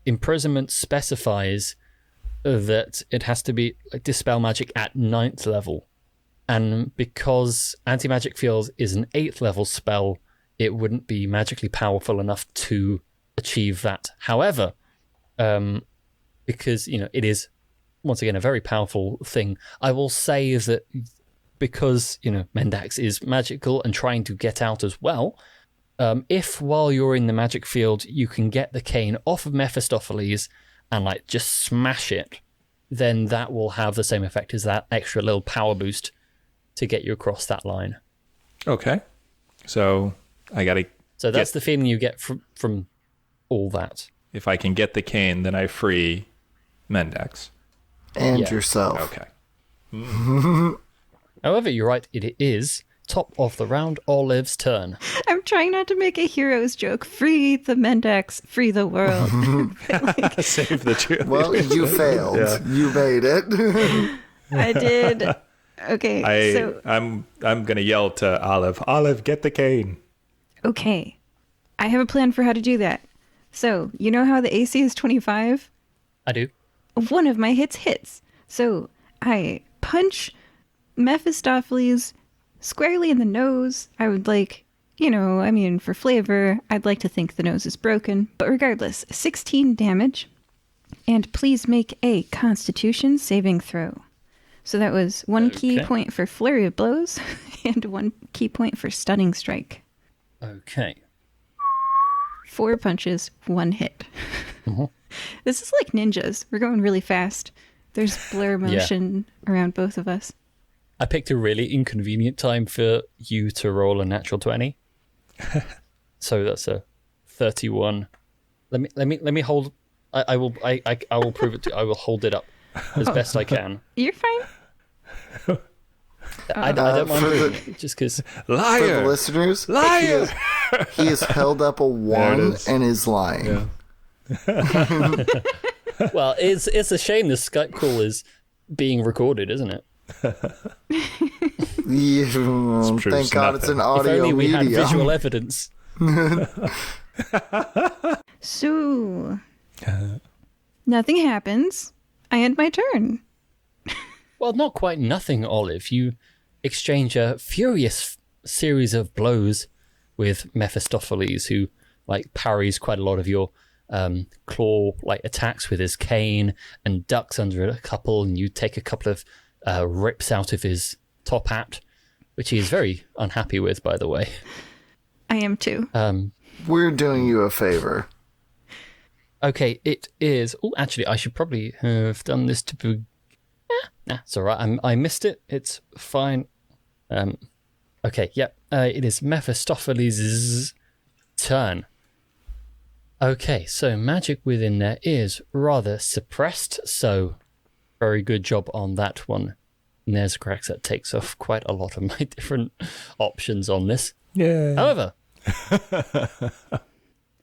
imprisonment specifies that it has to be dispel magic at 9th level. And because anti-magic field is an 8th level spell, it wouldn't be magically powerful enough to achieve that. However, because, it is, once again, a very powerful thing, I will say that because, Mendax is magical and trying to get out as well, if while you're in the magic field, you can get the cane off of Mephistopheles and, just smash it, then that will have the same effect as that extra little power boost to get you across that line. Okay. So I gotta. So that's the feeling you get from all that. If I can get the cane, then I free Mendax. And Yeah. yourself. Okay. However, you're right, it is top of the round, Olive's turn. I'm trying not to make a hero's joke. Free the Mendax, free the world. Save the truth. Well, you failed. Yeah. You made it. I did. Okay, I'm gonna yell to Olive. Olive, get the cane. okay. I have a plan for how to do that. So, you know how the AC is 25? I do. One of my hits. So, I punch Mephistopheles squarely in the nose. I would for flavor, I'd like to think the nose is broken. But regardless, 16 damage. And please make a Constitution saving throw. So that was 1 key Okay. point for flurry of blows and 1 key point for stunning strike. Okay. 4 punches, 1 hit. This is like ninjas. We're going really fast. There's blur motion around both of us. I picked a really inconvenient time for you to roll a natural 20. So that's a 31. Let me hold. I will prove it to you. I will hold it up as best I can. You're fine. I don't mind for reading it, just because. For the Liar! listeners, Liar! he has held up a one is. and is lying. Yeah. Well, it's a shame this Skype call is being recorded, isn't it? Yeah, proves thank God it's an nothing. If audio only we had medium. visual evidence. So, nothing happens. I end my turn. Well, not quite nothing, Olive. You exchange a furious series of blows with Mephistopheles, who parries quite a lot of your claw attacks with his cane and ducks under a couple, and you take a couple of rips out of his top hat, which he is very unhappy with, by the way. I am too. We're doing you a favor. Okay, it is. Oh, actually, I should probably have done this to be. Nah, it's all right. I missed it. It's fine. Okay, yep. It is Mephistopheles' turn. Okay, so magic within there is rather suppressed, so very good job on that one. Nezgrax, that takes off quite a lot of my different options on this. Yeah. However,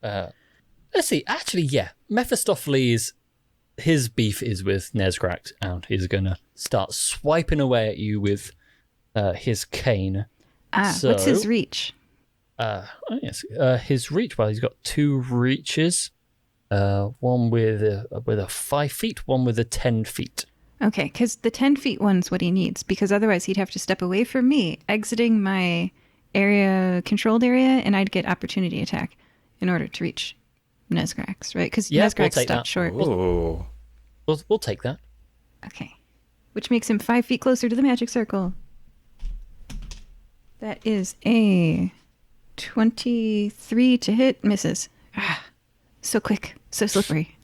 let's see. Actually, yeah, Mephistopheles, his beef is with Nezgrax, and he's going to start swiping away at you with his cane. What's his reach? Yes, his reach. Well, he's got two reaches. One with a 5 feet, one with a 10 feet. Okay, because the 10 feet one's what he needs, because otherwise he'd have to step away from me, exiting my controlled area, and I'd get opportunity attack in order to reach Nezgrax, right? Because Yeah, Nezgrax we'll take stopped that. short. Oh. We'll take that. Okay. Which makes him 5 feet closer to the magic circle. That is a 23 to hit. Misses. So quick. So slippery.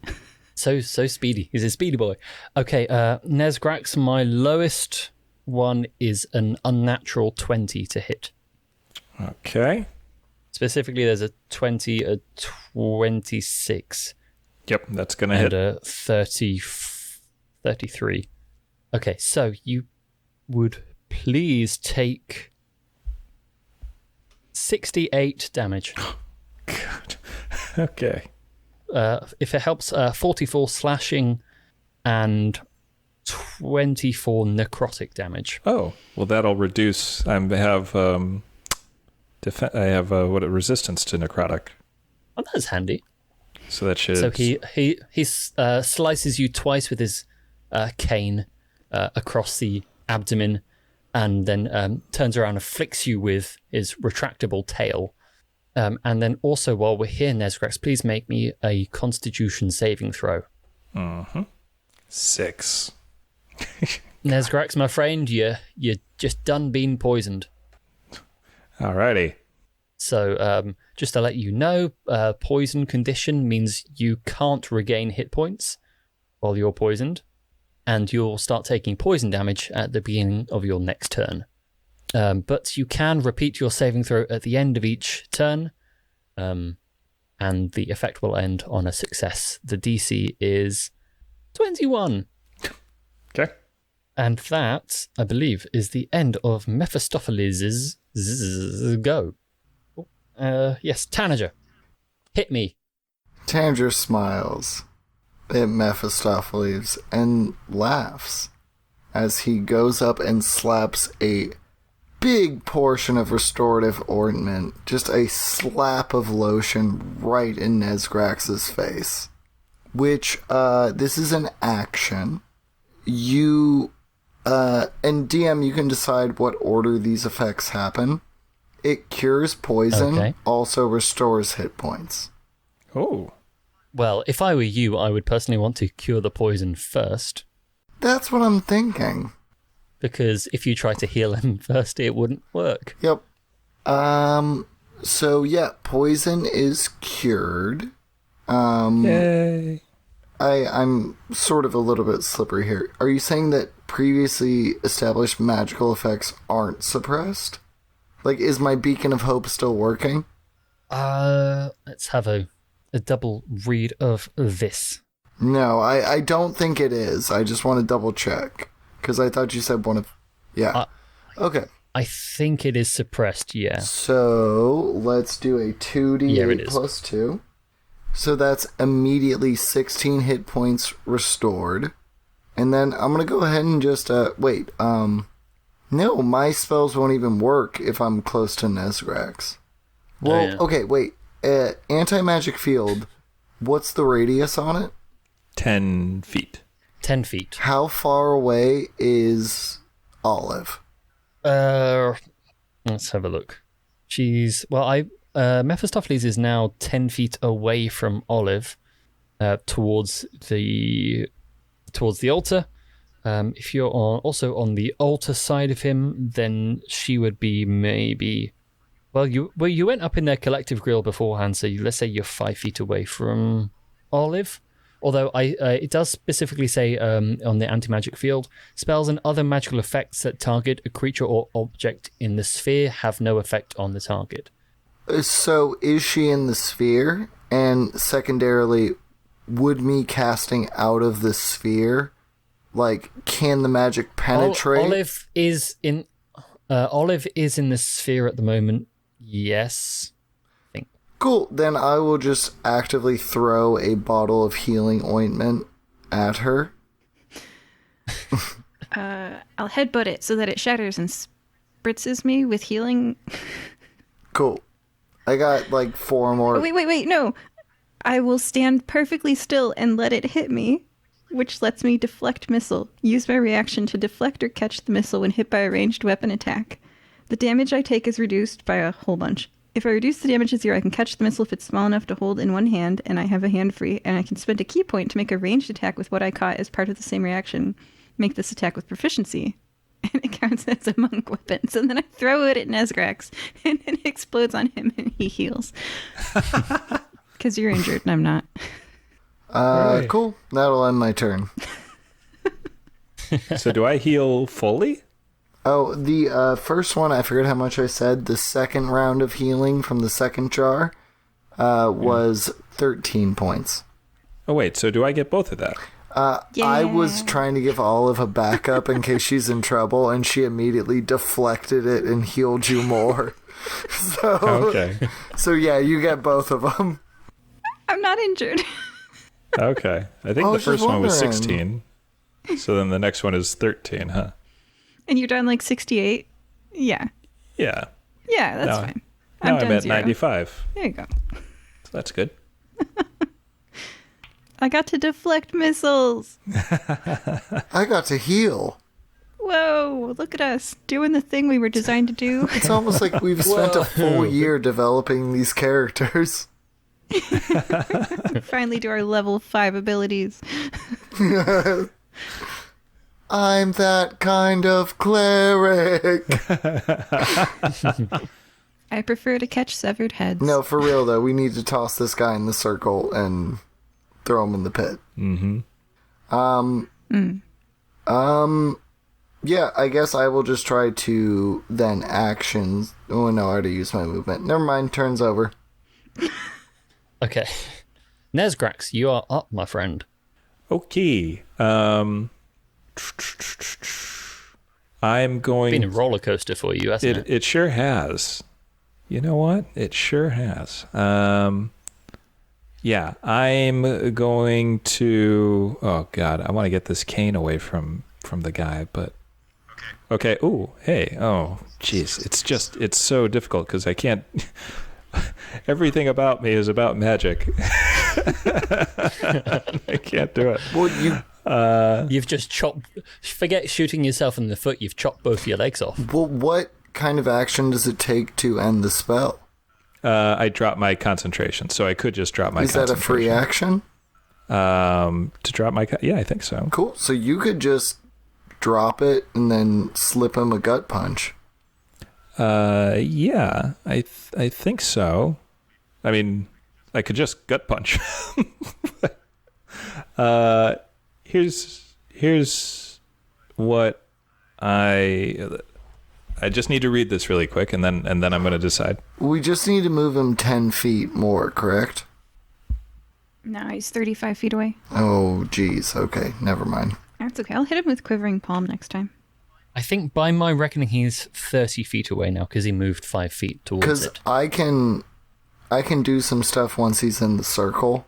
So speedy. He's a speedy boy. Okay, Nezgrax, my lowest one is an unnatural 20 to hit. Okay. Specifically, there's a 20, a 26, Yep, that's going to and hit. a 33. Okay, so you would please take 68 damage. God. Okay. If it helps, 44 slashing and 24 necrotic damage. Oh, well, that'll reduce. I have resistance to necrotic, Oh, that's handy. so that should. So he slices you twice with his cane across the abdomen, and then turns around and flicks you with his retractable tail. And then also, while we're here, Nezgrax, please make me a Constitution saving throw. 6. Nezgrax, my friend, you just done been poisoned. Alrighty. So just to let you know, poison condition means you can't regain hit points while you're poisoned, and you'll start taking poison damage at the beginning of your next turn. But you can repeat your saving throw at the end of each turn, and the effect will end on a success. The DC is 21. Okay. And that, I believe, is the end of Mephistopheles' go. Yes, Tanager. Hit me. Tanger smiles at Mephistopheles and laughs as he goes up and slaps a big portion of restorative ointment, just a slap of lotion right in Nezgrax's face. Which, this is an action. You, and DM, you can decide what order these effects happen. It cures poison, Okay. also restores hit points. Oh. Well, if I were you, I would personally want to cure the poison first, That's what I'm thinking. because if you try to heal him first, it wouldn't work. Yep. So yeah, poison is cured. Yay. I'm sort of a little bit slippery here. Are you saying that previously established magical effects aren't suppressed? Like, is my beacon of hope still working? Let's have a double read of this. No, I don't think it is. I just want to double check. Because I thought you said one of... Yeah. Okay. I think it is suppressed, yeah. So let's do a 2d8 Yeah, it is. plus 2. So that's immediately 16 hit points restored. And then I'm going to go ahead and just, no, my spells won't even work if I'm close to Nezgrax. Well, yeah. okay, wait. Anti-magic field, what's the radius on it? 10 feet. 10 feet. How far away is Olive? Let's have a look. Mephistopheles is now 10 feet away from Olive, towards the altar. If you're also on the altar side of him, then she would be maybe. Well, you went up in their collective grill beforehand, so let's say you're 5 feet away from Olive. Although it does specifically say on the anti-magic field, spells and other magical effects that target a creature or object in the sphere have no effect on the target. So is she in the sphere? And secondarily, would me casting out of the sphere, can the magic penetrate? Olive is in the sphere at the moment. Yes. Cool, then I will just actively throw a bottle of healing ointment at her. I'll headbutt it so that it shatters and spritzes me with healing. Cool. I got 4 more. Oh, wait, no. I will stand perfectly still and let it hit me, which lets me deflect missile. Use my reaction to deflect or catch the missile when hit by a ranged weapon attack. The damage I take is reduced by a whole bunch. If I reduce the damage to 0, I can catch the missile if it's small enough to hold in one hand, and I have a hand free, and I can spend a key point to make a ranged attack with what I caught as part of the same reaction. Make this attack with proficiency. And it counts as a monk weapon. So then I throw it at Nezgrax, and it explodes on him, and he heals. Because you're injured, and I'm not. Cool. That'll end my turn. So do I heal fully? Oh, the first one, I forget how much I said. The second round of healing from the second jar was 13 points. Oh, wait. So do I get both of that? Yeah. I was trying to give Olive a backup in case she's in trouble, and she immediately deflected it and healed you more. So, Okay. So yeah, you get both of them. I'm not injured. Okay. I think I the was just first one was wondering. 16. So then the next one is 13, huh? And you're down 68? Yeah. Yeah. Yeah, that's Now- fine. Now I'm down at 0. 95. There you go. So that's good. I got to deflect missiles. I got to heal. Whoa, look at us doing the thing we were designed to do. It's almost like we've spent a full year developing these characters. Finally do our level 5 abilities. I'm that kind of cleric. I prefer to catch severed heads. No, for real though, we need to toss this guy in the circle and throw him in the pit. Mm-hmm. Yeah, I guess I will just try to then actions. Oh no, I already used my movement. Never mind, turn's over. Okay. Nezgrax, you are up, my friend. Okay. I'm going... Been a roller coaster for you, hasn't it? It sure has. You know what? It sure has. Yeah, I'm going to... Oh, God. I want to get this cane away from the guy, but... Okay. Ooh, hey. Oh, jeez. It's so difficult because I can't... Everything about me is about magic. I can't do it. Well, You've just chopped... Forget shooting yourself in the foot, you've chopped both your legs off. well, what kind of action does it take to end the spell? I dropped my concentration, so I could just drop my Is that a free action? To drop my... Yeah, I think so. Cool. So you could just drop it and then slip him a gut punch. Yeah, I think so. I mean, I could just gut punch. Here's what I just need to read this really quick, and then I'm going to decide. We just need to move him 10 feet more, correct? No, he's 35 feet away. Oh, geez. Okay, never mind. That's okay. I'll hit him with Quivering Palm next time. I think by my reckoning he's 30 feet away now because he moved 5 feet towards Because it. I can do some stuff once he's in the circle,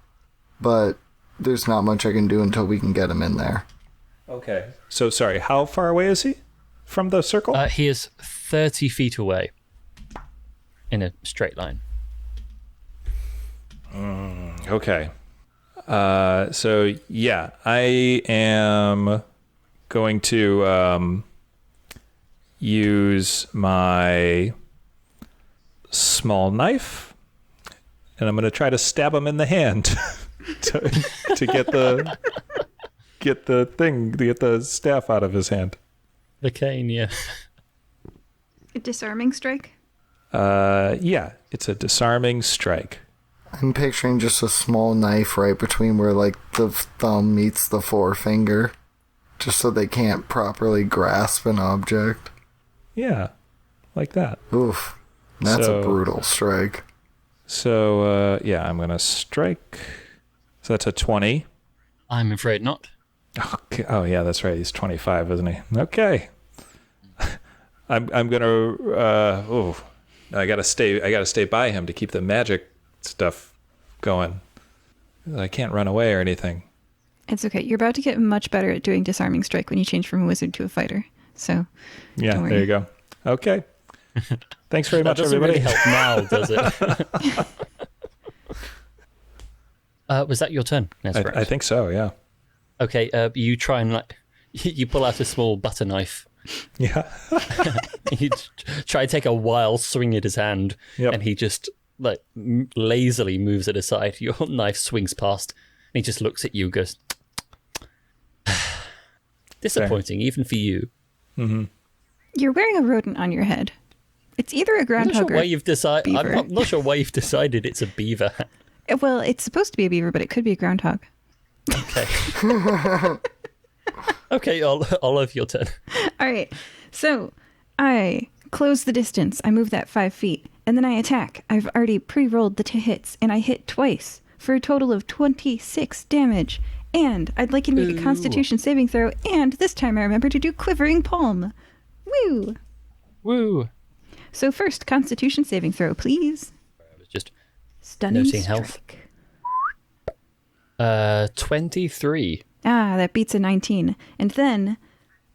but there's not much I can do until we can get him in there. Okay. So, sorry, how far away is he from the circle? He is 30 feet away in a straight line. Okay. So, yeah, I am going to use my small knife, and I'm going to try to stab him in the hand to get the staff out of his hand. The cane, yeah. A disarming strike? Yeah, it's a disarming strike. I'm picturing just a small knife right between where, like, the thumb meets the forefinger, just so they can't properly grasp an object. Yeah, like that. Oof. That's So- a brutal strike. So, yeah, I'm going to strike. So that's a 20. I'm afraid not. Okay. Oh, yeah, that's right. He's 25, isn't he? Okay. I'm gonna. I gotta stay by him to keep the magic stuff going. I can't run away or anything. It's okay. You're about to get much better at doing disarming strike when you change from a wizard to a fighter. So, Yeah, Don't worry. there you go. Okay. Thanks very That much, doesn't everybody. really help now, does it? Was that your turn? Nesrat? I think so. Yeah. Okay, you try and you pull out a small butter knife. Yeah. You try to take a wild swing at his hand, Yep. and he just lazily moves it aside. Your knife swings past, and he just looks at you, and goes, "Disappointing, even for you." you're wearing a rodent on your head. It's either a I'm not groundhog sure or why you've decided. beaver. I'm not sure why you've decided it's a beaver. Well, it's supposed to be a beaver, but it could be a groundhog. Okay. Okay, Olive, your turn. All right. So I close the distance. I move that 5 feet, and then I attack. I've already pre-rolled the 2 hits, and I hit twice for a total of 26 damage. And I'd like you to make a Constitution saving throw, and this time I remember to do Quivering Palm. Woo! Woo! So first, Constitution saving throw, please. I was just Stunning Noting strike. health. 23. Ah, that beats a 19. And then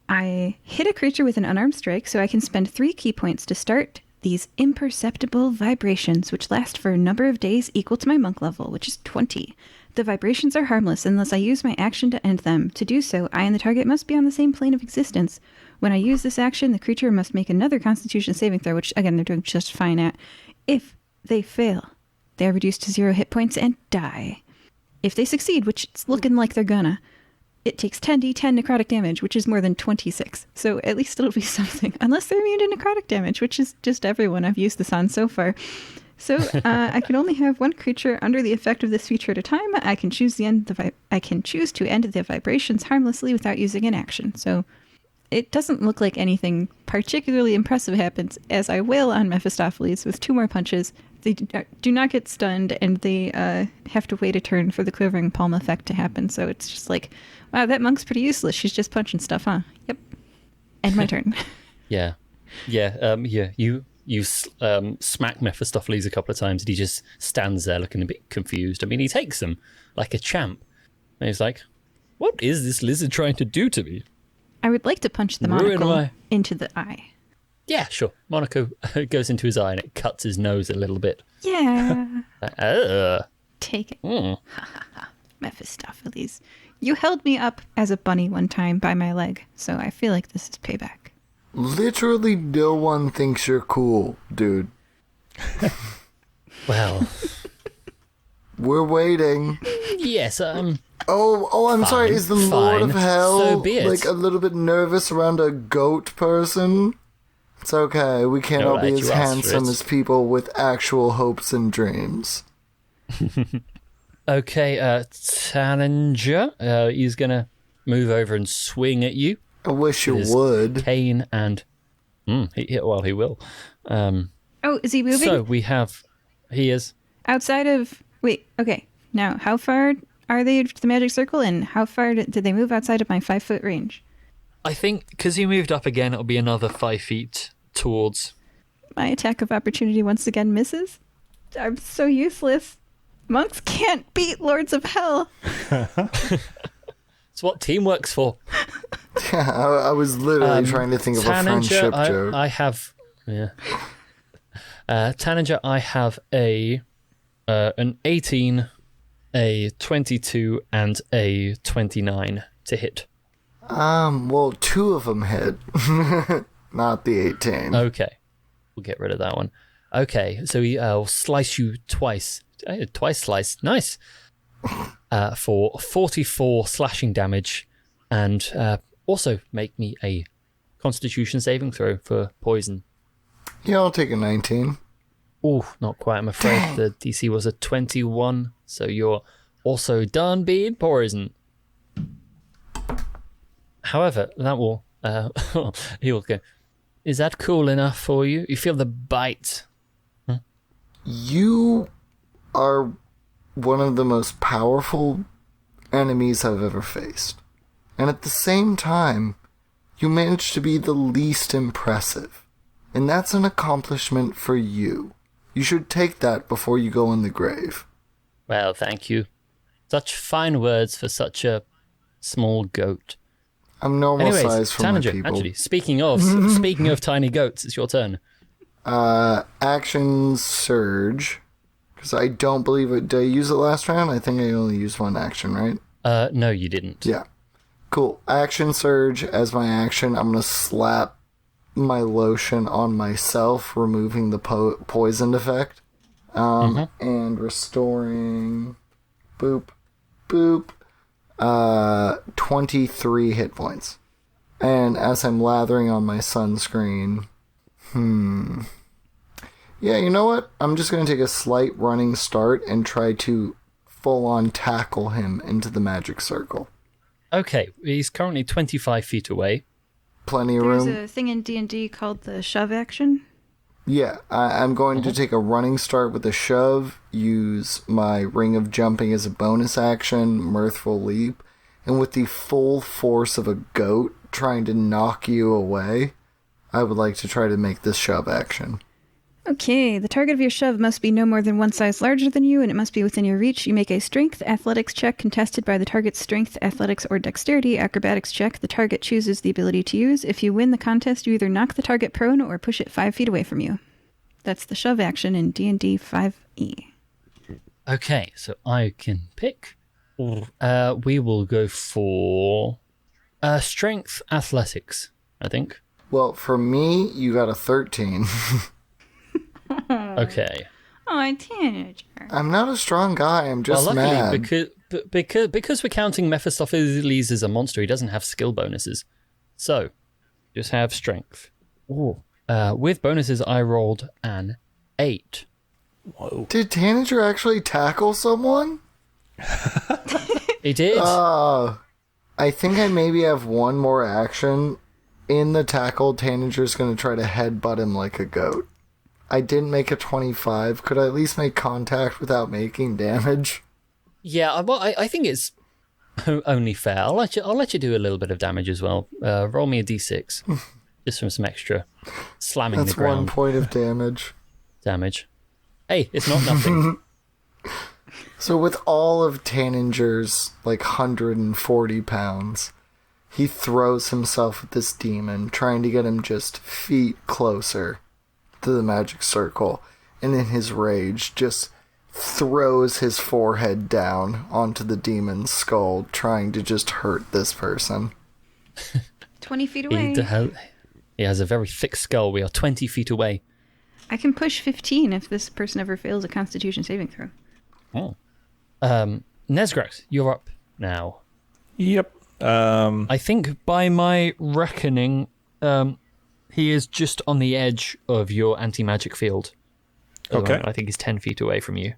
I hit a creature with an unarmed strike, so I can spend 3 key points to start these imperceptible vibrations, which last for a number of days equal to my monk level, which is 20. The vibrations are harmless unless I use my action to end them. To do so, I and the target must be on the same plane of existence. When I use this action, the creature must make another Constitution saving throw, which, again, they're doing just fine at. If they fail, they are reduced to 0 hit points and die. If they succeed, which it's looking like they're gonna, it takes 10d10 necrotic damage, which is more than 26. So at least it'll be something. Unless they're immune to necrotic damage, which is just everyone I've used this on so far. So I can only have one creature under the effect of this feature at a time. I can choose to end the vibrations harmlessly without using an action. So it doesn't look like anything particularly impressive happens as I wail on Mephistopheles with 2 more punches. They do not get stunned, and they have to wait a turn for the Quivering Palm effect to happen. So it's just like, wow, that monk's pretty useless. She's just punching stuff, huh? Yep. End my turn. Yeah. You smack Mephistopheles a couple of times, and he just stands there looking a bit confused. I mean, he takes them like a champ. And he's like, "What is this lizard trying to do to me?" I would like to punch the Ruin monocle my- into the eye. Yeah, sure. Monaco goes into his eye, and it cuts his nose a little bit. Yeah. Uh, Take it, mm. Mephistopheles. You held me up as a bunny one time by my leg, so I feel like this is payback. Literally no one thinks you're cool, dude. Well, We're waiting. yes. Oh, I'm sorry. Is the Lord of fine. Hell So be it. like a little bit nervous around a goat person? It's okay. We can't all be Alright, as you asked for handsome it. as people with actual hopes and dreams. Okay, Taninger, he's gonna move over and swing at you. I wish you His would. Cane and he will. Oh, is he moving? So he is. Outside of... Wait, okay. Now, how far are they to the magic circle, and how far did they move outside of my 5-foot range? I think because you moved up again, it'll be another 5 feet towards. My attack of opportunity once again misses. I'm so useless. Monks can't beat Lords of Hell. It's what teamwork's for. Yeah, I was literally trying to think of a Tanager, friendship joke. I have. Yeah. Tanager, I have an 18, a 22, and a 29 to hit. Well, 2 of them hit. Not the 18. Okay. We'll get rid of that one. Okay, so he'll slice you twice. Twice slice. Nice. For 44 slashing damage, and also make me a Constitution saving throw for poison. Yeah, I'll take a 19. Oh, not quite. I'm afraid the DC was a 21, so you're also done being poisoned. However, that will... he will go, is that cool enough for you? You feel the bite. You are one of the most powerful enemies I've ever faced. And at the same time, you managed to be the least impressive. And that's an accomplishment for you. You should take that before you go in the grave. Well, thank you. Such fine words for such a small goat. I'm normal Anyways, size for Tanager, my people. actually, speaking of tiny goats, it's your turn. Action surge. Because I don't believe it. Did I use it last round? I think I only used one action, right? No, you didn't. Yeah. Cool. Action surge as my action. I'm going to slap my lotion on myself, removing the poisoned effect. And restoring... Boop. Boop. 23 hit points. And as I'm lathering on my sunscreen... Yeah, you know what? I'm just going to take a slight running start and try to full-on tackle him into the magic circle. Okay, he's currently 25 feet away. Plenty of There's room. a thing in D&D called the shove action. Yeah, I'm going to take a running start with a shove, use my Ring of Jumping as a bonus action, Mirthful Leap, and with the full force of a goat trying to knock you away, I would like to try to make this shove action. Okay, the target of your shove must be no more than one size larger than you, and it must be within your reach. You make a strength athletics check contested by the target's strength, athletics, or dexterity acrobatics check. The target chooses the ability to use. If you win the contest, you either knock the target prone or push it 5 feet away from you. That's the shove action in D&D 5e. Okay, so I can pick. We will go for strength athletics, I think. Well, for me, you got a 13. Okay. Oh, teenager. I'm not a strong guy, I'm just well, luckily, mad. because we're counting Mephistopheles as a monster, he doesn't have skill bonuses. So, just have strength. Ooh. With bonuses, I rolled an 8. Whoa. Did Tanager actually tackle someone? He did. I think I maybe have one more action. In the tackle, Tanager's going to try to headbutt him like a goat. I didn't make a 25. Could I at least make contact without making damage? Yeah, well, I think it's only fair. I'll let you do a little bit of damage as well. Roll me a d6, just from some extra slamming That's the ground 1 point of damage. damage. Hey, it's not nothing. So with all of Tanninger's, 140 pounds, he throws himself at this demon, trying to get him just feet closer to the magic circle, and in his rage, just throws his forehead down onto the demon's skull, trying to just hurt this person. 20 feet away. He has a very thick skull. We are 20 feet away. I can push 15 if this person ever fails a Constitution saving throw. Oh. Nesgrax, you're up now. Yep. I think by my reckoning, he is just on the edge of your anti-magic field. Okay. I think he's 10 feet away from you.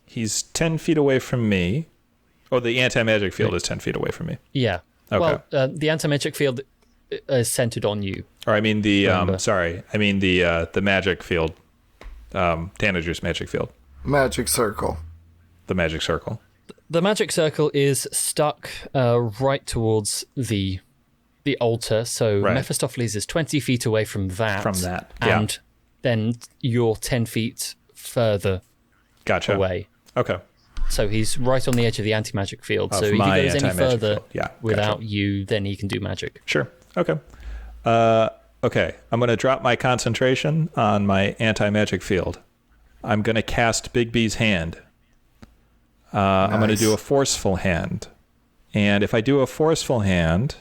He's 10 feet away from me. Oh, the anti-magic field is 10 feet away from me. Yeah. Okay. Well, the anti-magic field is centered on you. Or I mean the Remember. the magic field. Tanager's magic field. Magic circle. The magic circle. The magic circle is stuck right towards the the altar. So Right. Mephistopheles is 20 feet away from that. yeah. And then you're 10 feet further Gotcha. away. Okay. So he's right on the edge of the anti-magic field. Of So if he my goes any anti-magic further field. Yeah, without gotcha. you, then he can do magic. Sure. Okay. Okay. I'm going to drop my concentration on my anti-magic field. I'm going to cast Big B's hand. I'm going to Nice. do a forceful hand. And if I do a forceful hand,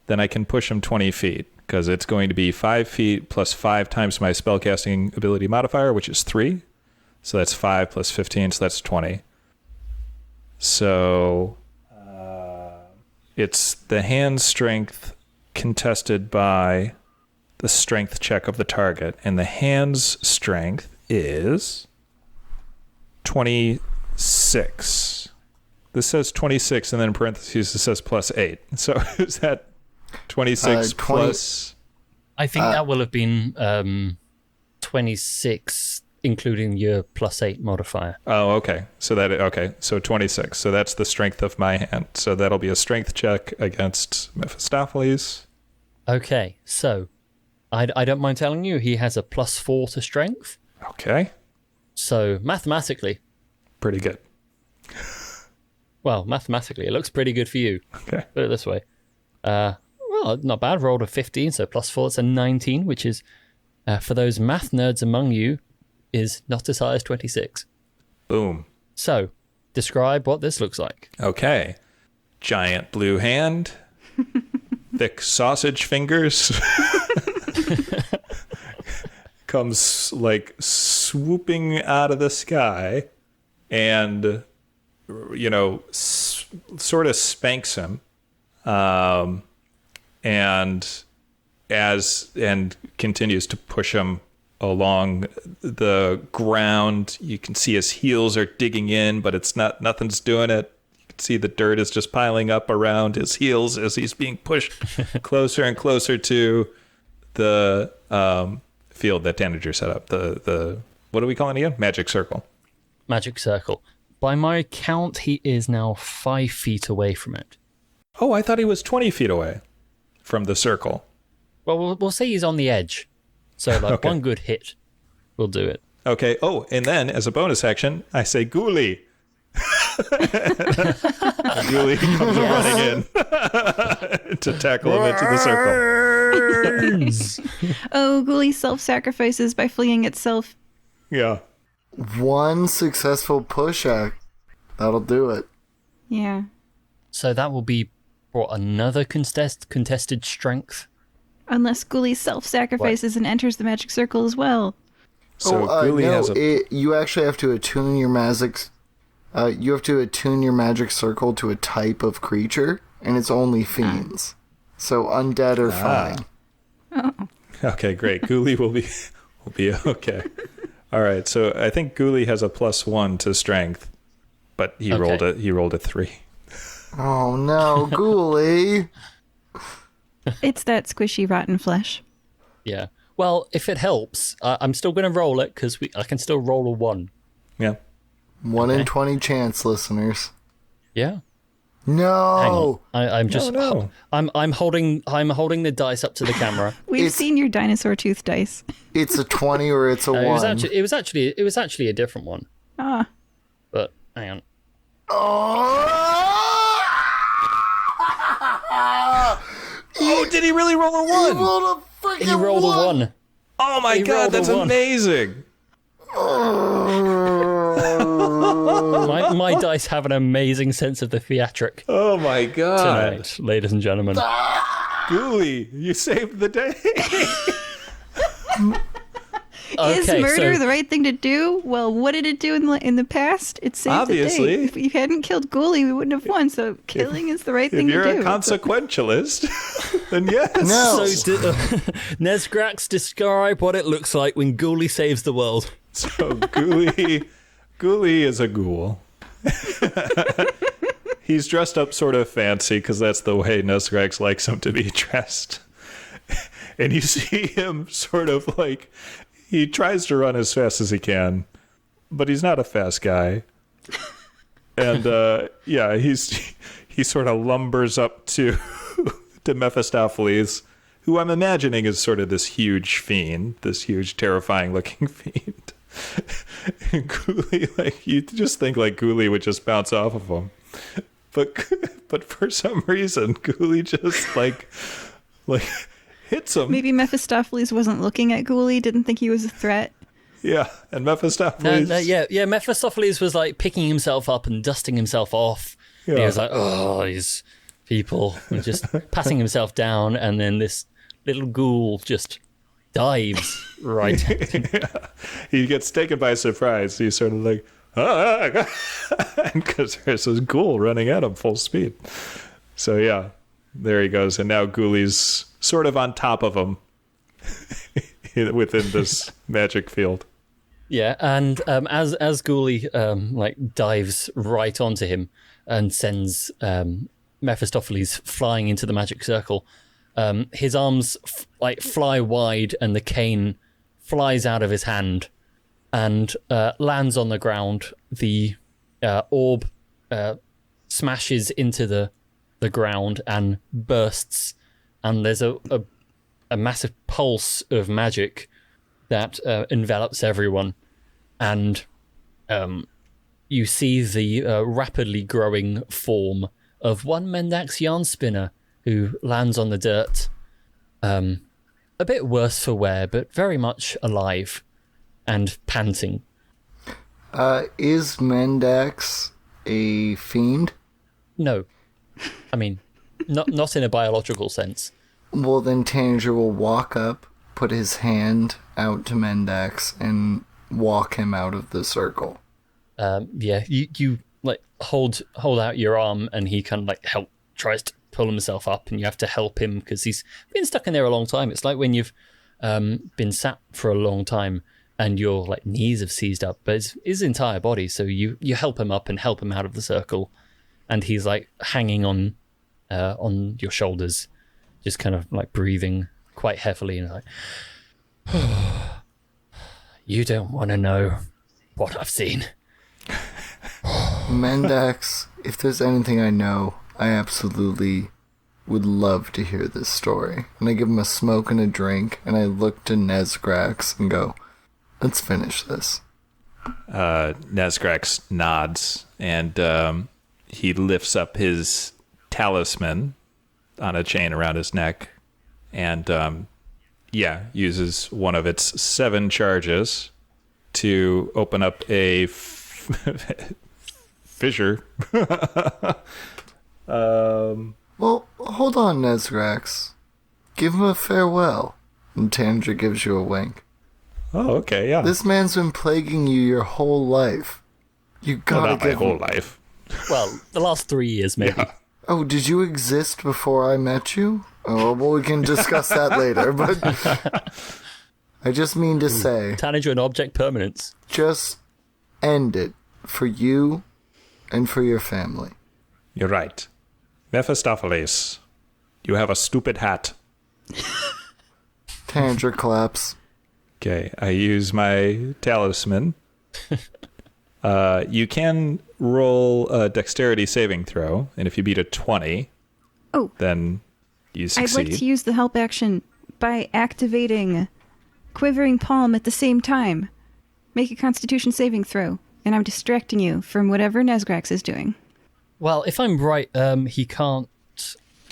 then I can push him 20 feet because it's going to be 5 feet plus 5 times my spellcasting ability modifier, which is 3. So that's 5 plus 15, so that's 20. So it's the hand strength contested by the strength check of the target. And the hand's strength is 26. This says 26, and then in parentheses it says plus 8. So is that 26 plus... I think that will have been 26, including your +8 modifier. Oh, okay. So 26. So that's the strength of my hand. So that'll be a strength check against Mephistopheles. Okay, so I don't mind telling you, he has a +4 to strength. Okay. So mathematically, Pretty good. well, mathematically, it looks pretty good for you. Okay. Put it this way. Well, not bad. Rolled a 15, so +4, it's a 19, which is, for those math nerds among you, is not as high as 26. Boom. So, describe what this looks like. Okay. Giant blue hand. Thick sausage fingers. Comes like swooping out of the sky and, you know, sort of spanks him. And continues to push him along the ground. You can see his heels are digging in, but nothing's doing it. You can see the dirt is just piling up around his heels as he's being pushed closer and closer to the field that Tanager set up. The what are we calling it again? Magic circle. Magic circle. By my count, he is now 5 feet away from it. Oh, I thought he was 20 feet away from the circle. Well, we'll say he's on the edge. So, like, Okay. one good hit will do it. Okay. Oh, and then as a bonus action, I say Ghoulie. Ghoulie comes running in to tackle him into the circle. Oh, Ghoulie self-sacrifices by fleeing itself. Yeah. One successful push act. That'll do it. Yeah. So that will be, what, another contested strength? Unless Ghoulie self-sacrifices and enters the magic circle as well. So Ghoulie has a. you actually have to attune your magic. You have to attune your magic circle to a type of creature, and it's only fiends. So undead are fine. Okay, great. Ghoulie will be okay. All right. So I think Ghoulie has a +1 to strength, but he Okay. rolled a 3. Oh no, Ghoulie! It's that squishy rotten flesh. Yeah. Well, if it helps, I'm still going to roll it, because I can still roll a 1. Yeah. 1 in 20 chance, listeners. Yeah. No. Hang on. I'm just. no. I'm holding the dice up to the camera. We've It's- seen your dinosaur tooth dice. It's a 20 or it's a 1. It was actually a different one. Ah. But hang on. Oh, did he really roll a 1? Rolled a freaking He rolled a 1. Oh my He god, rolled a that's 1. amazing. My dice have an amazing sense of the theatric Oh my god. tonight, ladies and gentlemen. Ghoulie, you saved the day. Is Okay, murder so- the right thing to do? Well, what did it do in the past? It saved Obviously. the day. If you hadn't killed Ghoulie, we wouldn't have won. So killing is the right If thing you're to a do. consequentialist, then yes. No. So, Nesgrax, describe what it looks like when Ghoulie saves the world. So Ghoulie is a ghoul. He's dressed up sort of fancy because that's the way Nesgrax likes him to be dressed. And you see him sort of like, he tries to run as fast as he can, but he's not a fast guy. And he sort of lumbers up to to Mephistopheles, who I'm imagining is sort of this huge fiend, this huge, terrifying-looking fiend. And Ghoulie, like, you just think like Ghoulie would just bounce off of him. But for some reason, Ghoulie just like hits him. Maybe Mephistopheles wasn't looking at Ghoulie, didn't think he was a threat. Yeah, and Mephistopheles... Yeah, Mephistopheles was like picking himself up and dusting himself off. Yeah. He was like, oh, these people, and just patting himself down, and then this little ghoul just dives right. Yeah. He gets taken by surprise. He's sort of like, ah, because there's this ghoul running at him full speed. So yeah, there he goes. And now Ghoulie's sort of on top of him within this magic field. Yeah, and as Ghoulie like dives right onto him and sends Mephistopheles flying into the magic circle, his arms fly wide, and the cane flies out of his hand and lands on the ground. The orb smashes into the ground and bursts, and there's a massive pulse of magic that envelops everyone, and you see the rapidly growing form of one Mendax yarn spinner who lands on the dirt, a bit worse for wear, but very much alive and panting. Is Mendax a fiend? No, I mean, not in a biological sense. Well, then Tanager will walk up, put his hand out to Mendax, and walk him out of the circle. Yeah, you like hold out your arm, and he kind of like tries to pull himself up, and you have to help him because he's been stuck in there a long time. It's like when you've been sat for a long time and your like knees have seized up, but it's his entire body. So you help him up and help him out of the circle, and he's like hanging on your shoulders, just kind of like breathing quite heavily, and like, oh, you don't want to know what I've seen. Mendax, if there's anything I know, I absolutely would love to hear this story. And I give him a smoke and a drink, and I look to Nezgrax and go, let's finish this. Nezgrax nods, and he lifts up his talisman on a chain around his neck, and uses one of its 7 charges to open up a fissure. Well, hold on, Nezgrax. Give him a farewell. And Tanager gives you a wink. Oh, okay, yeah. This man's been plaguing you your whole life. You gotta not my give whole him... life. Well, the last 3 years, maybe. Yeah. Oh, did you exist before I met you? Oh, well, we can discuss that later, but... I just mean to say... Tanager and object permanence. Just end it. For you and for your family. You're right. Mephistopheles, you have a stupid hat. Tanager claps. Okay, I use my talisman. You can roll a dexterity saving throw, and if you beat a 20, then you succeed. I'd like to use the help action by activating Quivering Palm at the same time. Make a Constitution saving throw, and I'm distracting you from whatever Nezgrax is doing. Well, if I'm right, he can't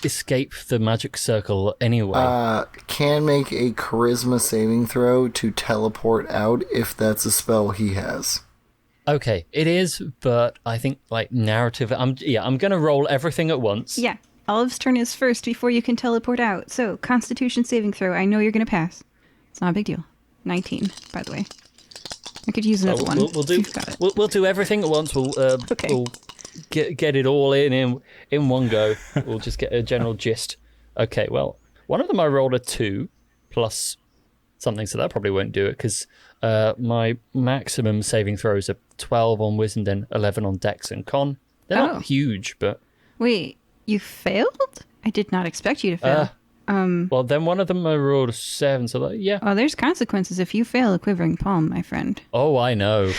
escape the magic circle anyway. Can make a charisma saving throw to teleport out if that's a spell he has. Okay, it is, but I think like narrative. I'm gonna roll everything at once. Yeah, Olive's turn is first before you can teleport out. So Constitution saving throw. I know you're gonna pass. It's not a big deal. 19, by the way. I could use another one. We'll do. You've got it. We'll do everything at once. Okay. We'll get it all in one go. We'll just get a general gist. Okay. Well, one of them I rolled a 2 plus something, so that probably won't do it because my maximum saving throws are 12 on Wisdom, then 11 on Dex and Con. They're not huge, but Wait, you failed? I did not expect you to fail. well, then one of them I rolled a 7, so yeah. Oh, there's consequences if you fail a Quivering Palm, my friend. Oh, I know.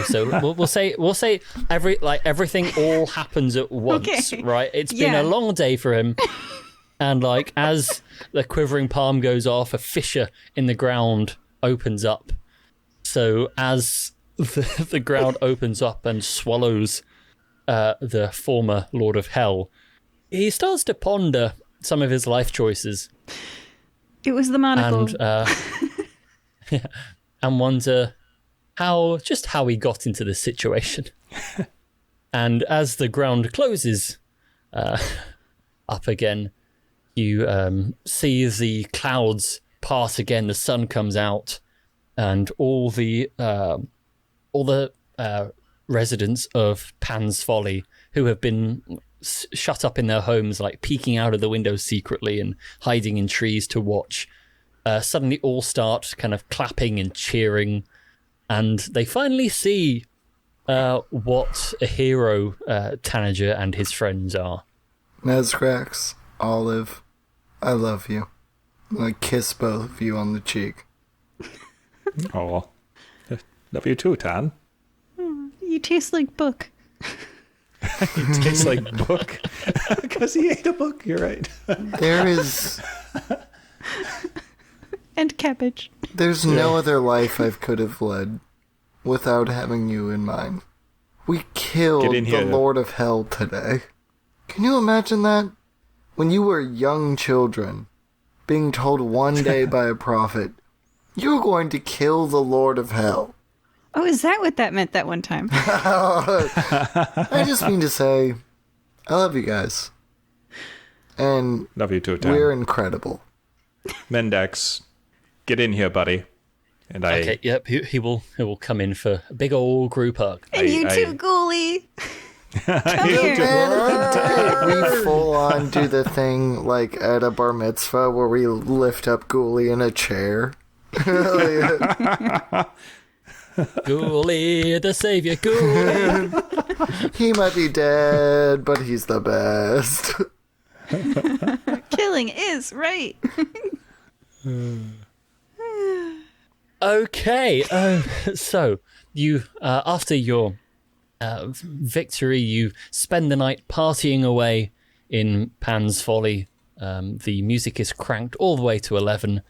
So we'll say everything all happens at once, Okay. right? It's been Yeah. a long day for him. And like as the quivering palm goes off, a fissure in the ground opens up. So as the ground opens up and swallows the former Lord of Hell, he starts to ponder some of his life choices. It was the monocle. And wonder how he got into this situation. And as the ground closes up again, you see the clouds part again. The sun comes out, and all the residents of Pan's Folly who have been shut up in their homes, like peeking out of the windows secretly and hiding in trees to watch, suddenly all start kind of clapping and cheering, and they finally see what a hero Tanager and his friends are. Nezgrax, Olive, I love you. I kiss both of you on the cheek. Oh, love you too, Tan. You taste like book. He tastes like book because he ate a book. You're right. There is... And cabbage. There's no other life I could have led without having you in mind. We killed the Lord of Hell today. Can you imagine that? When you were young children, being told one day by a prophet, you're going to kill the Lord of Hell. Oh, is that what that meant that one time? I just mean to say, I love you guys. And love you too, Tan. We're incredible. Mendex, get in here, buddy. And Okay, yep, he will come in for a big old group hug. And you too, Ghoulie. Come here. We full on do the thing like at a bar mitzvah where we lift up Ghoulie in a chair. Ghoulie, the savior, Ghoulie. He might be dead, but he's the best. Killing is right. Okay, so you, after your victory, you spend the night partying away in Pan's Folly. The music is cranked all the way to 11,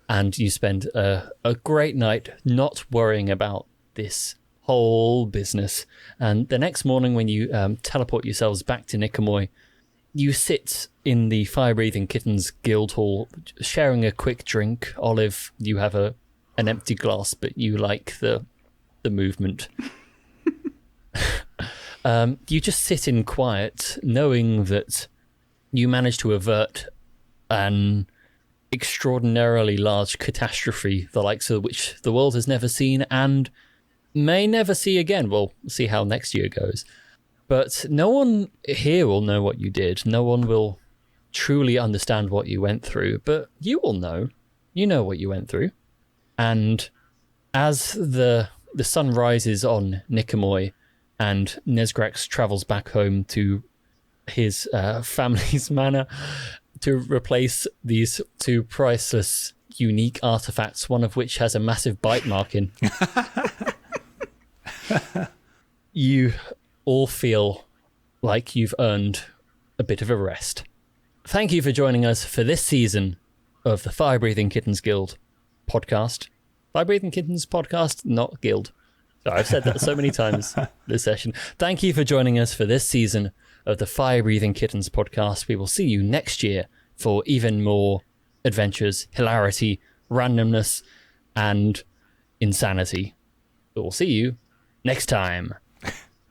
and you spend a great night not worrying about this whole business. And the next morning, when you teleport yourselves back to Nicomoy, you sit in the Fire-Breathing Kittens Guild Hall, sharing a quick drink. Olive, you have an empty glass, but you like the movement. You just sit in quiet, knowing that you managed to avert an extraordinarily large catastrophe, the likes of which the world has never seen and may never see again. We'll see how next year goes. But no one here will know what you did. No one will truly understand what you went through, but you will know. You know what you went through. And as the sun rises on Nicomoy and Nezgrax travels back home to his family's manor to replace these two priceless, unique artifacts, one of which has a massive bite mark in, you all feel like you've earned a bit of a rest. Thank you for joining us for this season of the Fire-Breathing Kittens Guild podcast. Fire-Breathing Kittens podcast, not guild. So I've said that so many times this session. Thank you for joining us for this season of the Fire-Breathing Kittens podcast. We will see you next year for even more adventures, hilarity, randomness, and insanity. But we'll see you next time.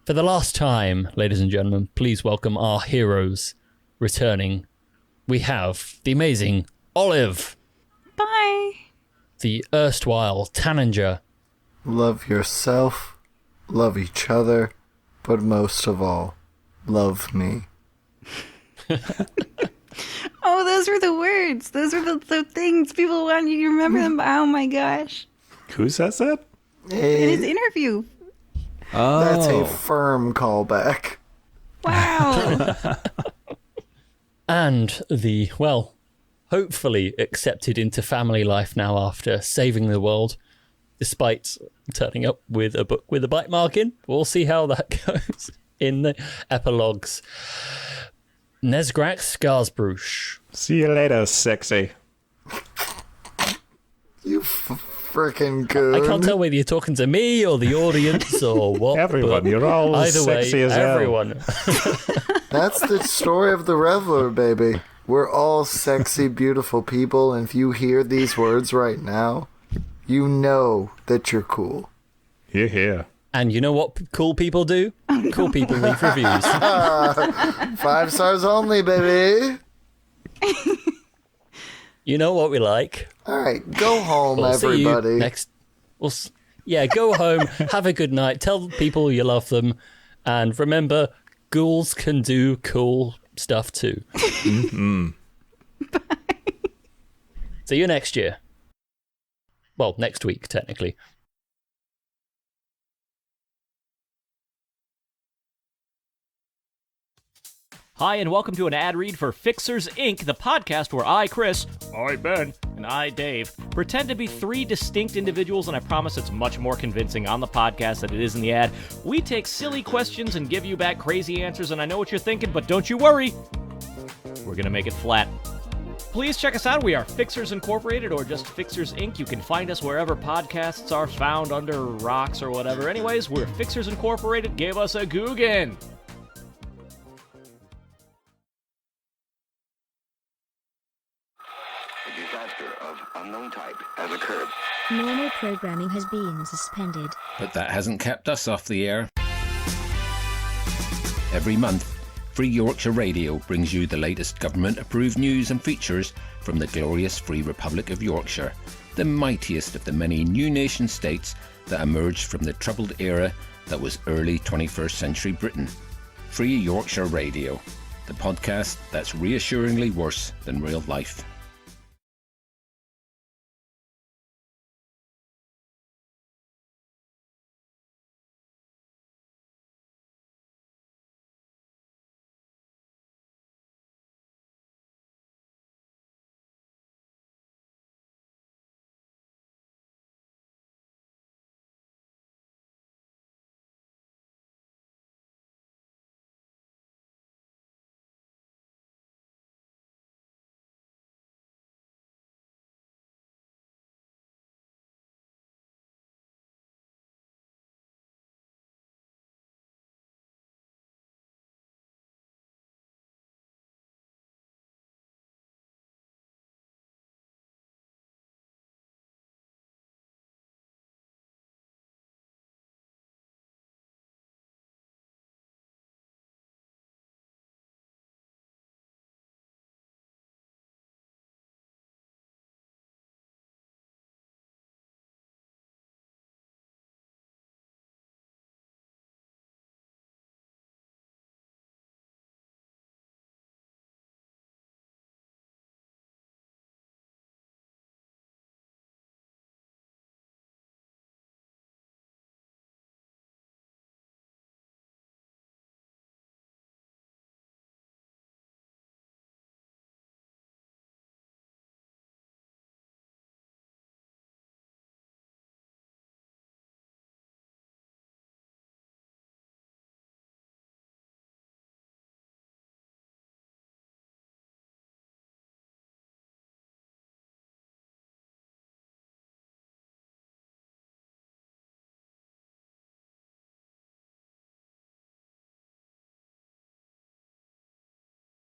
For the last time, ladies and gentlemen, please welcome our heroes returning. We have the amazing Olive. Bye. The erstwhile Tanager. Love yourself, love each other, but most of all, love me. Oh, those were the words. Those were the things people want you to remember them. Oh my gosh. Who says that? In his interview. Oh. That's a firm callback. Wow. And the, well, hopefully accepted into family life now after saving the world, despite turning up with a book with a bite mark in. We'll see how that goes in the epilogues Nesgrak Skarsbruch. See you later, sexy. You frickin' goon. I can't tell whether you're talking to me or the audience or what. Everyone, but you're all either sexy way, as hell. everyone. That's the story of the Reveler, baby. We're all sexy, beautiful people, and if you hear these words right now, you know that you're cool. You're here. And you know what cool people do? Cool people leave reviews. 5 stars only, baby. You know what we like. All right, go home, We'll see you everybody. next. Yeah, go home, have a good night, tell people you love them, and remember, ghouls can do cool stuff too. Mm-hmm. Bye. See you next year. Well, next week, technically. Hi, and welcome to an ad read for Fixers Inc., the podcast where I, Chris, I, Ben, and I, Dave, pretend to be 3 distinct individuals, and I promise it's much more convincing on the podcast than it is in the ad. We take silly questions and give you back crazy answers, and I know what you're thinking, but don't you worry. We're gonna make it flat. Please check us out. We are Fixers Incorporated or just Fixers Inc. You can find us wherever podcasts are found, under rocks or whatever. Anyways, we're Fixers Incorporated. Give us a Guggen. A disaster of unknown type has occurred. Normal programming has been suspended. But that hasn't kept us off the air. Every month, Free Yorkshire Radio brings you the latest government-approved news and features from the glorious Free Republic of Yorkshire, the mightiest of the many new nation-states that emerged from the troubled era that was early 21st century Britain. Free Yorkshire Radio, the podcast that's reassuringly worse than real life.